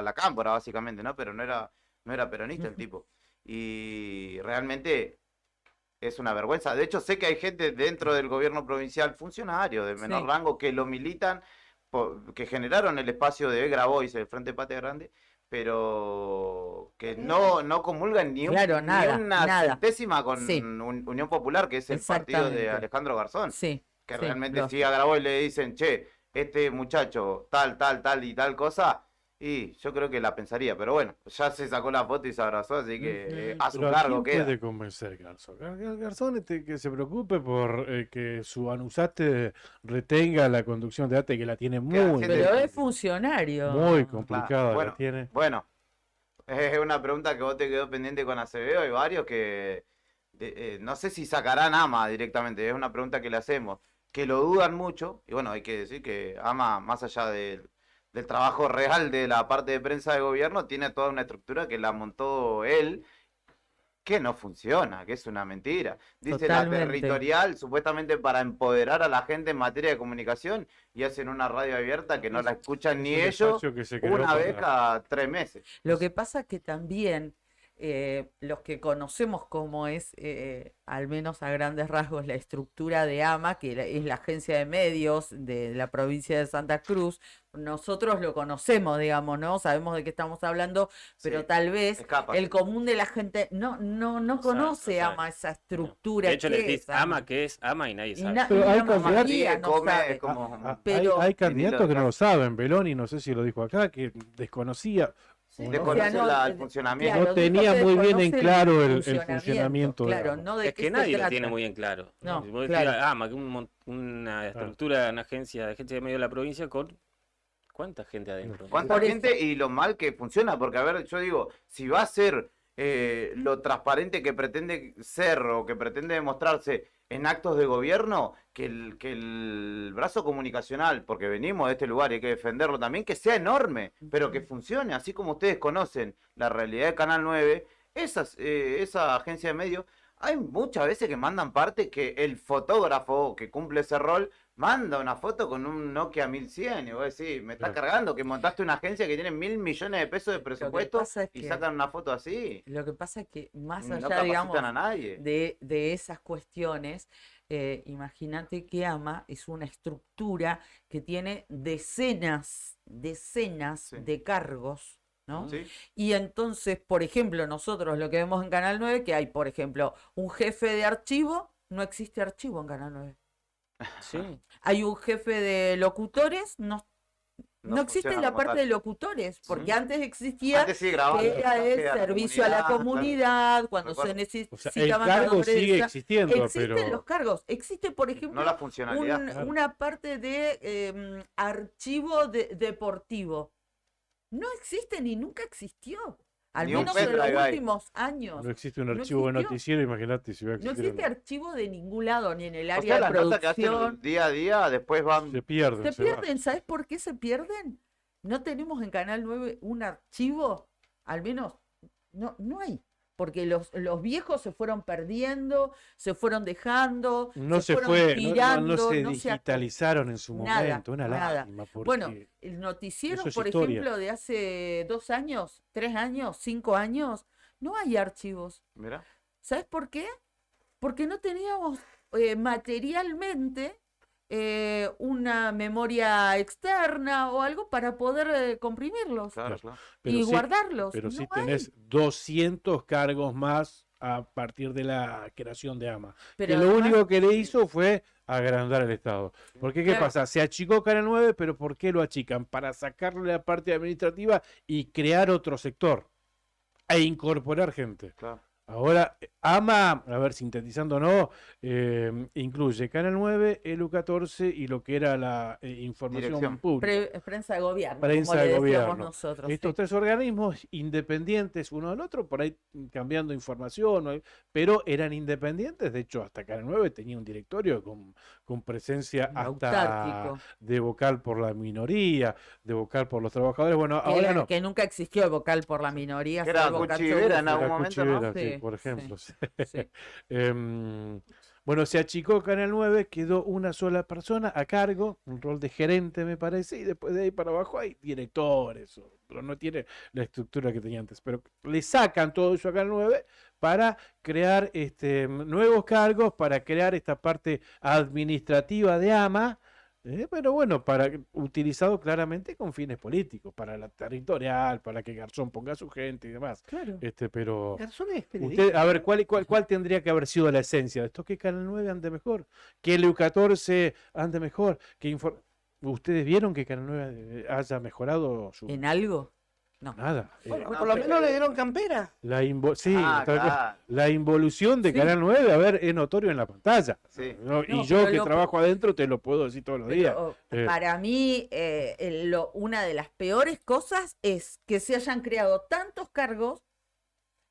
la cámpora, básicamente, ¿no? Pero no era peronista el tipo. Y realmente es una vergüenza. De hecho, sé que hay gente dentro del gobierno provincial, funcionarios de menor Sí. rango, que lo militan, que generaron el espacio de Grabois, el Frente Patria Grande, pero que no comulgan ni, Claro, ni nada, una nada. centésima con Sí. Unión Popular, que es el partido de Exactamente. Alejandro Garzón. Sí, Que sí, realmente lógico. si a Grabois le dicen, che, este muchacho tal y tal cosa, y yo creo que la pensaría, pero bueno, ya se sacó la foto y se abrazó, así que Ujú. a su Pero ¿a cargo quién queda. puede convencer Garzón? Garzón que se preocupe por que su Anusate retenga la conducción de ATE, que la tiene muy, haciendo- Pero es funcionario. muy Claro, complicada, bueno, la tiene. bueno, es una pregunta que vos te quedó pendiente con Acevedo, hay varios que no sé si sacarán AMA directamente, es una pregunta que le hacemos, que lo dudan mucho, y bueno, hay que decir que AMA, más allá del trabajo real de la parte de prensa de gobierno, tiene toda una estructura que la montó él, que no funciona, que es una mentira. Dice la Totalmente. territorial, supuestamente para empoderar a la gente en materia de comunicación, y hacen una radio abierta que no la escuchan ni Es un ellos espacio que se creó una vez para- cada 3 meses. Lo que pasa que también los que conocemos cómo es, al menos a grandes rasgos, la estructura de AMA, que es la agencia de medios de la provincia de Santa Cruz, nosotros lo conocemos, digamos, ¿no? Sabemos de qué estamos hablando, pero Sí, tal vez escapa. el común de la gente no conoce sabe. AMA, esa estructura. De hecho, ¿qué les dices es AMA? ama, ¿qué es ama? Y nadie Y sabe. na- Pero y hay la candidatos- mayoría no come sabe. como... Pero- hay candidatos que no acá. lo saben. Beloni, no sé si lo dijo acá, que desconocía. Sí, o o no, Desconoce sea, no, el funcionamiento. no dijo tenía que muy bien en desconoce claro el funcionamiento de Claro, AMA. no de Es qué que se nadie lo trata. tiene muy en claro. No, Si vos claro. decís, ama, que una estructura, una agencia de medio de la provincia con ¿cuánta gente adentro? ¿Cuánta Por eso- gente y lo mal que funciona? Porque, a ver, yo digo, si va a ser lo transparente que pretende ser o que pretende demostrarse en actos de gobierno, que el brazo comunicacional, porque venimos de este lugar y hay que defenderlo también, que sea enorme, pero que funcione, así como ustedes conocen la realidad de Canal 9, esa agencia de medios, hay muchas veces que mandan parte que el fotógrafo que cumple ese rol manda una foto con un Nokia 1100 y vos decís, me está Claro. cargando que montaste una agencia que tiene 1.000 millones de pesos de presupuesto pasa es y que- sacan una foto así. Lo que pasa es que más No allá, capacitan digamos, a nadie. de esas cuestiones, imagínate que AMA es una estructura que tiene decenas Sí. de cargos, ¿no? ¿Sí? Y entonces, por ejemplo, nosotros lo que vemos en Canal 9, que hay, por ejemplo, un jefe de archivo, no existe archivo en Canal 9. Sí. Hay un jefe de locutores, no existe funciona la como parte tal. de locutores, porque Sí. antes existía Antes sí grababan que los era el mensajes a servicio a la claro. comunidad, cuando se Recuerdo. O sea, el necesitaban cargo nombres de sigue esa- existiendo, Existen pero los cargos. Existe, por ejemplo, No la funcionalidad. Claro. una parte de archivo deportivo. No existe ni nunca existió. Al Ni un menos en los pendrive hay. últimos años. no existe un no archivo de existió. noticiero, imagínate si va a No existir. existe archivo de ningún lado, ni en el O área sea, de las notas que hacen producción. día a día después van... Se pierden. Se se van. pierden, ¿sabes por qué se pierden? No tenemos en Canal 9 un archivo, al menos no hay. porque los viejos se fueron perdiendo, se fueron dejando, No se fueron fue, tirando, no se no se digitalizaron en su nada, momento, una nada. lástima, Bueno, porque el noticiero, eso es por historia. ejemplo, de hace 2 años, 3 años, 5 años, no hay archivos. Mirá. ¿Sabes por qué? Porque no teníamos materialmente una memoria externa o algo para poder comprimirlos Claro, claro. Pero y sí- guardarlos. pero No sí hay. tenés 200 cargos más a partir de la creación de AMA. Pero Que lo además- único que le hizo fue agrandar el Estado. Porque, ¿qué Claro. pasa? Se achicó Canal 9, pero ¿por qué lo achican? Para sacarle la parte administrativa y crear otro sector e incorporar gente. Claro. Ahora, AMA, a ver, sintetizando o no, incluye Canal 9, ELU 14 y lo que era la información Dirección. pública. Prensa de gobierno, Prensa como de le decíamos gobierno. nosotros. Estos sí. 3 organismos independientes uno del otro, por ahí cambiando información, ¿no? Pero eran independientes. De hecho, hasta Canal 9 tenía un directorio con presencia hasta Autárquico. de vocal por la minoría, de vocal por los trabajadores. Bueno, ahora no. Que nunca existió el vocal por la minoría. Que era salvo Cacho Cuchivera en Buzo. algún La momento, ¿no? Cuchivera, sí, Sí, por sí, ejemplo. sí. sí. Bueno, se achicó Canal 9, quedó una sola persona a cargo, un rol de gerente me parece, y después de ahí para abajo hay directores, pero no tiene la estructura que tenía antes. Pero le sacan todo eso a Canal 9 para crear nuevos cargos, para crear esta parte administrativa de AMA, pero bueno, utilizado claramente con fines políticos, para la territorial, para que Garzón ponga a su gente y demás. Claro. Pero Garzón es periodista. usted, a ver, ¿cuál tendría que haber sido la esencia de esto? Que Canal 9 ande mejor, que el EU14 ande mejor, ¿ustedes vieron que Canal 9 haya mejorado su ¿En algo? No. nada? Bueno, no, por lo pero- menos le dieron campera. Sí, Ah, otra cosa, claro. la involución de Sí. Canal 9, a ver, es notorio en la pantalla. Sí. ¿no? Y No, yo pero que lo- trabajo adentro te lo puedo decir todos los días. Pero, para mí, una de las peores cosas es que se hayan creado tantos cargos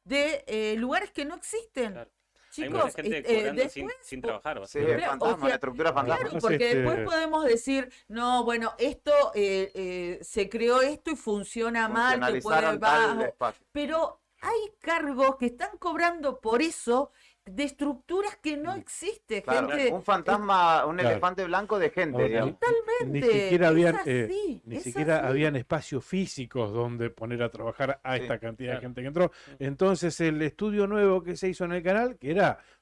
de lugares que no existen. Claro. Hay Chicos, mucha gente este, cobrando después, sin trabajar, Sí, básicamente. Claro, fantasma, o sea, una estructura fantasma. claro, Además, porque después este- podemos decir, no, bueno, esto se creó esto y funciona mal, que puede Funcionalizaron tal bajo. espacio. Pero hay cargos que están cobrando por eso de estructuras que no existe, Claro, gente. un fantasma, un Claro. elefante blanco de gente, Ahora, digamos. Ni Totalmente, siquiera es habían, así, ni es siquiera así. habían espacios físicos donde poner a trabajar a Sí, esta cantidad de claro. gente que entró. Entonces el estudio nuevo que se hizo en el canal, que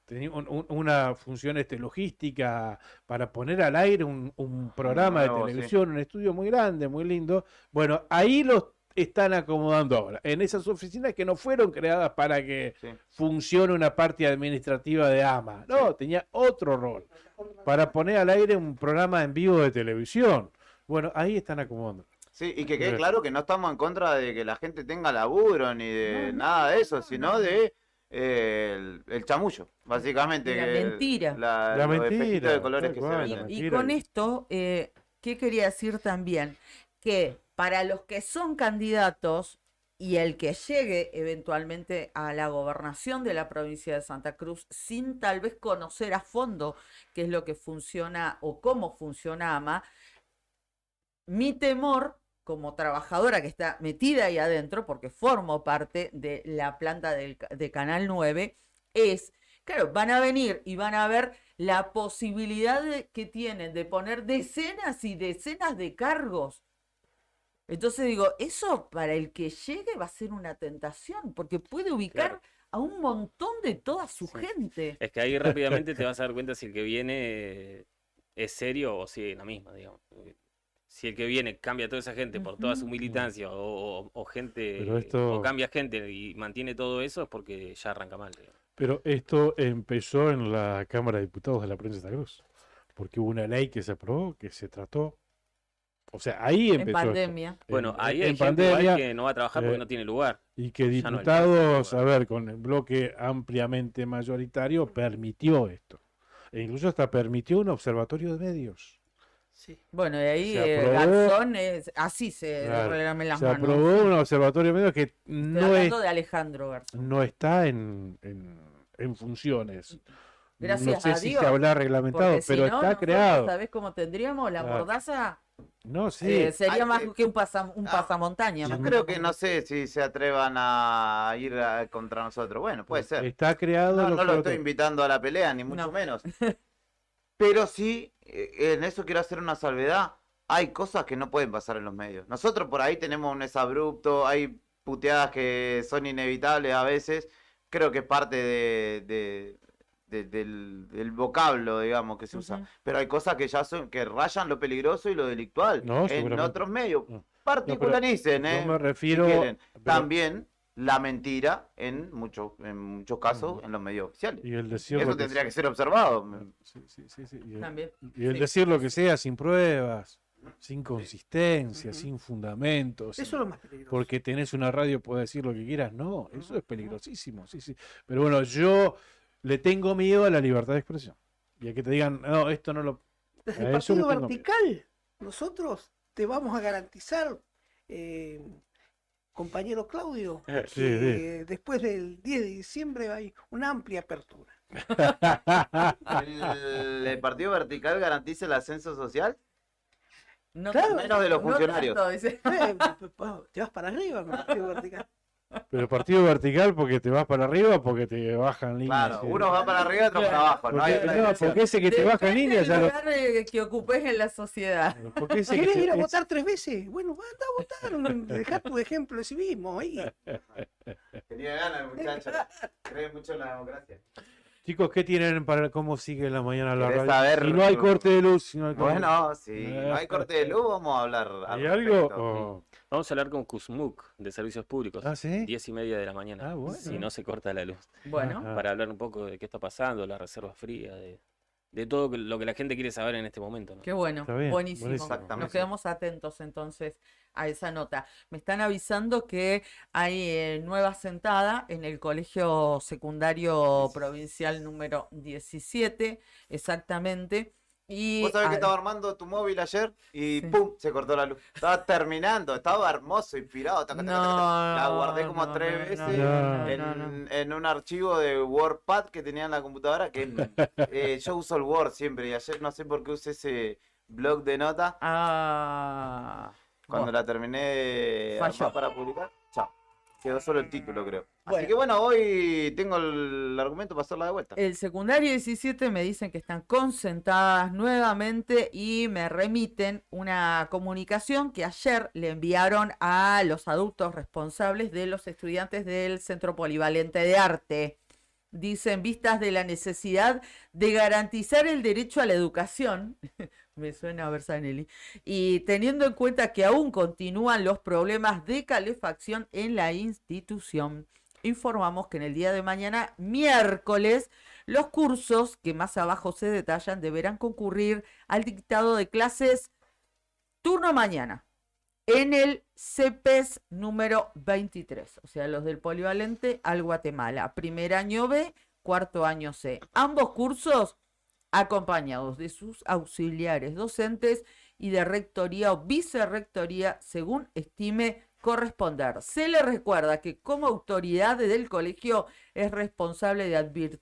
tenía una función logística para poner al aire un programa Nuevo, de sí. televisión, un estudio muy grande, muy lindo. Bueno, ahí los están acomodando ahora, en esas oficinas que no fueron creadas para que Sí. funcione una parte administrativa de AMA. No, tenía otro rol, para poner al aire un programa en vivo de televisión. Bueno, ahí están acomodando. Sí, y que quede Sí. claro que no estamos en contra de que la gente tenga laburo ni de nada de eso, sino de el chamullo, básicamente. La que mentira. La los mentira, espejitos de colores tal que se cual, Y, la venden. y mentira con y- esto, ¿qué quería decir también? Que para los que son candidatos y el que llegue eventualmente a la gobernación de la provincia de Santa Cruz sin tal vez conocer a fondo qué es lo que funciona o cómo funciona AMA, mi temor como trabajadora que está metida ahí adentro, porque formo parte de la planta de Canal 9, es, claro, van a venir y van a ver la posibilidad que tienen de poner decenas y decenas de cargos. Entonces digo, eso para el que llegue va a ser una tentación, porque puede ubicar Claro. a un montón de toda su Sí. gente. Es que ahí rápidamente te vas a dar cuenta si el que viene es serio o si es la misma, digamos. Si el que viene cambia a toda esa gente por toda su Ujú. militancia o gente, Pero esto- o cambia gente y mantiene todo eso es porque ya arranca mal, digamos. Pero esto empezó en la Cámara de Diputados de la Provincia de Santa Cruz, porque hubo una ley que se aprobó, que se trató. O sea, ahí En empezó esto. pandemia. Bueno, ahí en hay gente igual pandemia, que no va a trabajar porque eh, no tiene lugar. y que ya no alcanza diputados, el a lugar. ver, con el bloque ampliamente mayoritario, permitió esto. E incluso hasta permitió un observatorio de medios. Sí. Bueno, y ahí Se aprobó- Garzón así se Claro, regalan las Se manos. aprobó un observatorio de medios que Estoy no, hablando de Alejandro Garzón. no está en funciones. Gracias no sé a si Dios, se habrá reglamentado, Porque si pero no, está nosotros, creado. ¿sabés cómo tendríamos la Claro. mordaza? No, sí. Sería Ay, más que un ah, pasamontaña. Yo más creo que que no sé si se atrevan a ir contra nosotros. Bueno, puede ser. Está creado No, lo no lo que estoy otro- invitando a la pelea, ni mucho No. menos. Pero sí, en eso quiero hacer una salvedad. Hay cosas que no pueden pasar en los medios. Nosotros por ahí tenemos un exabrupto, hay puteadas que son inevitables a veces. Creo que es parte del vocablo, digamos, que se usa. Ujú. Pero hay cosas que ya son, que rayan lo peligroso y lo delictual No, en seguramente. otros medios. No. Particularicen, Yo ¿eh? me Si refiero. quieren. pero- También la mentira en muchos casos Ujú. en los medios oficiales. Y el decir Eso lo que tendría que sea. ser observado. Sí, sí, sí, sí. También. Y el Sí. decir lo que sea sin pruebas, sin consistencia, Ujú. sin fundamentos. Eso es lo más peligroso. Porque tenés una radio, puedes decir lo que quieras. No, eso es peligrosísimo. Sí, sí. Pero bueno, yo le tengo miedo a la libertad de expresión. Y a que te digan, no, esto no lo. Desde A el eso le partido tengo miedo. vertical, nosotros te vamos a garantizar, eh, compañero Claudio, Sí, que después del 10 de diciembre hay una amplia apertura. ¿El partido vertical garantiza el ascenso social? No Claro, menos de los no funcionarios. tanto, dice. Te vas para arriba con el partido vertical. Pero partido vertical porque te vas para arriba o porque te bajan líneas. Claro, sí. uno va para arriba y otro para abajo. No hay Porque, otra no, dirección. porque ese que te baja en Depende línea ya del lo. lugar que ocupes en la sociedad. Porque ese que ¿Querés te- ir a es- votar 3 veces? Bueno, anda a votar. Dejá tu ejemplo de civismo ahí. Tenía ganas el muchacho. Cree mucho en la democracia. Chicos, ¿qué tienen para cómo sigue la mañana la ¿Querés radio? saber? Si no hay corte de luz, si no hay corte de luz. Bueno, si no hay corte de luz, vamos a hablar al ¿Hay algo? respecto. o- Vamos a hablar con Kuzmuk de Servicios Públicos. Ah, ¿sí? 10:30 de la mañana. Ah, bueno. Si no se corta la luz. Bueno, Ah. Para hablar un poco de qué está pasando, la reserva fría, de todo lo que la gente quiere saber en este momento, ¿no? qué bueno, Está bien, buenísimo. buenísimo. Nos Exactamente. quedamos atentos entonces a esa nota. Me están avisando que hay nueva sentada en el Colegio Secundario Provincial número 17, exactamente. Y Vos sabés que ah, estaba armando tu móvil ayer y Sí. ¡pum! Se cortó la luz. Estaba terminando, estaba hermoso, inspirado. taca, taca, taca, taca. La guardé como no, 3 no, veces no, en un archivo de WordPad que tenía en la computadora. Que yo uso el Word siempre y ayer no sé por qué usé ese blog de notas. Cuando bueno, la terminé de Falló. armar para publicar, chao. Quedó solo el título, creo. Así Bueno. que bueno, hoy tengo el argumento para hacerla de vuelta. el secundario 17 me dicen que están concentradas nuevamente y me remiten una comunicación que ayer le enviaron a los adultos responsables de los estudiantes del Centro Polivalente de Arte. Dicen, vistas de la necesidad de garantizar el derecho a la educación, me suena a Bersanelli, y teniendo en cuenta que aún continúan los problemas de calefacción en la institución, informamos que en el día de mañana, miércoles, los cursos que más abajo se detallan deberán concurrir al dictado de clases turno mañana en el CEPES número 23, o sea, los del Polivalente al Guatemala, primer año B, cuarto año C. Ambos cursos acompañados de sus auxiliares docentes y de rectoría o vicerrectoría, según estime corresponder. Se le recuerda que como autoridad del colegio es responsable de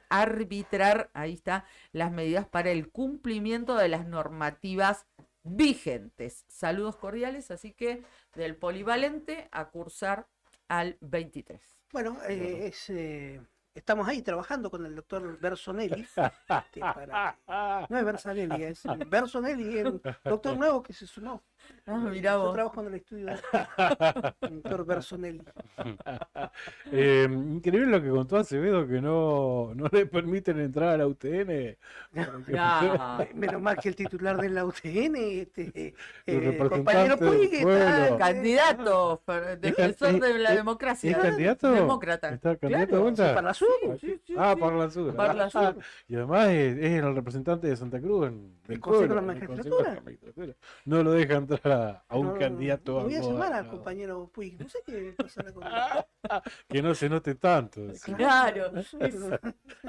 arbitrar, ahí está, las medidas para el cumplimiento de las normativas vigentes. Saludos cordiales, así que del Polivalente a cursar al 23. Bueno, estamos ahí trabajando con el doctor Bersonelli. No es Bersonelli, es Bersonelli, es un doctor nuevo que se sumó. Ah, mirá Yo vos. trabajo en el estudio del doctor Bersonelli. Increíble lo que contó Acevedo, que no le permiten entrar a la UTN. porque- No, Menos mal que el titular de la UTN, representante compañero del Puig, está, pueblo. candidato, defensor de la ¿Es democracia. candidato? Demócrata. ¿Está candidato Claro, de vuelta? para la sur. Ah, para la sur. Para la sur. Y además es el representante de Santa Cruz en El el Consejo de pueblo, la en el Consejo Magistratura. de la Magistratura. No lo deja entrar a un No, candidato lo voy a llamar al gobernador. compañero Puig. No sé qué pasará con él. Que no se note tanto, Claro.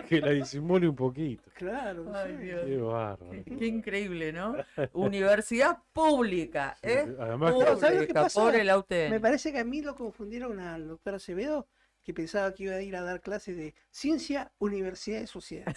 que la disimule un poquito. Claro. no Ay, sé. Dios. Qué bárbaro. Qué increíble, ¿no? Universidad pública, Sí, ¿eh? además Pero, ¿sabes lo que Pública, pasa? pobre la Me UTN. parece que a mí lo confundieron al doctor Acevedo, que pensaba que iba a ir a dar clases de ciencia, universidad y sociedad.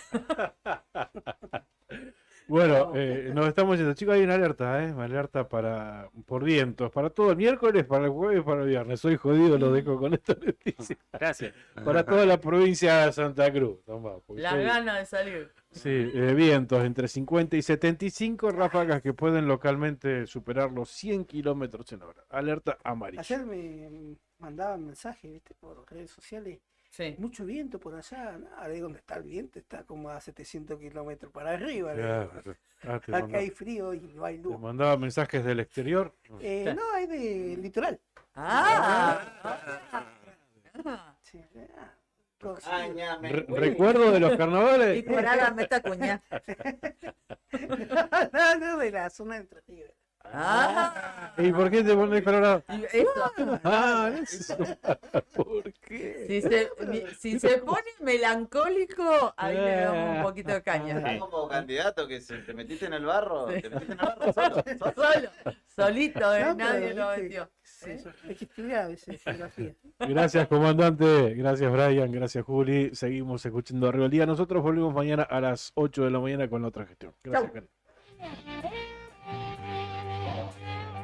Bueno, nos estamos yendo. Chicos, hay una alerta por vientos, para todo el miércoles, para el jueves, para el viernes. Soy jodido, lo dejo con esta noticia. Gracias. Para toda la provincia de Santa Cruz. Tomá, porque La gana de salir. Sí, vientos entre 50 y 75 ráfagas que pueden localmente superar los 100 kilómetros en hora. Alerta amarilla. Ayer me mandaban mensajes, ¿viste? Por redes sociales. Sí. Mucho viento por allá. Nada, de dónde está el viento, está como a 700 kilómetros para arriba. le Claro, digo. te Acá mandaba, hay frío y no hay te luz. mandaba mensajes del exterior. No, hay de litoral. Ah. Sí, Recuerdo de los Y carnavales. por ahora me está cuñando. no, de la zona de Entre Ríos. Ah. ¿Y por qué te pones colorado? Y eso. Eso. ¿Por qué? Si se pone melancólico, ahí le damos un poquito de caña. Estás como candidato que si te metiste en el barro, Sí. te metiste en el barro solo. Solo, solito, No, nadie pero, lo ¿viste? metió. Sí, hay que estudiar a veces geografía. Gracias, comandante. Gracias, Brian. Gracias, Juli. Seguimos escuchando Arriba el Día. Nosotros volvemos mañana a las 8 de la mañana con la otra gestión. Gracias, Chau. Karen.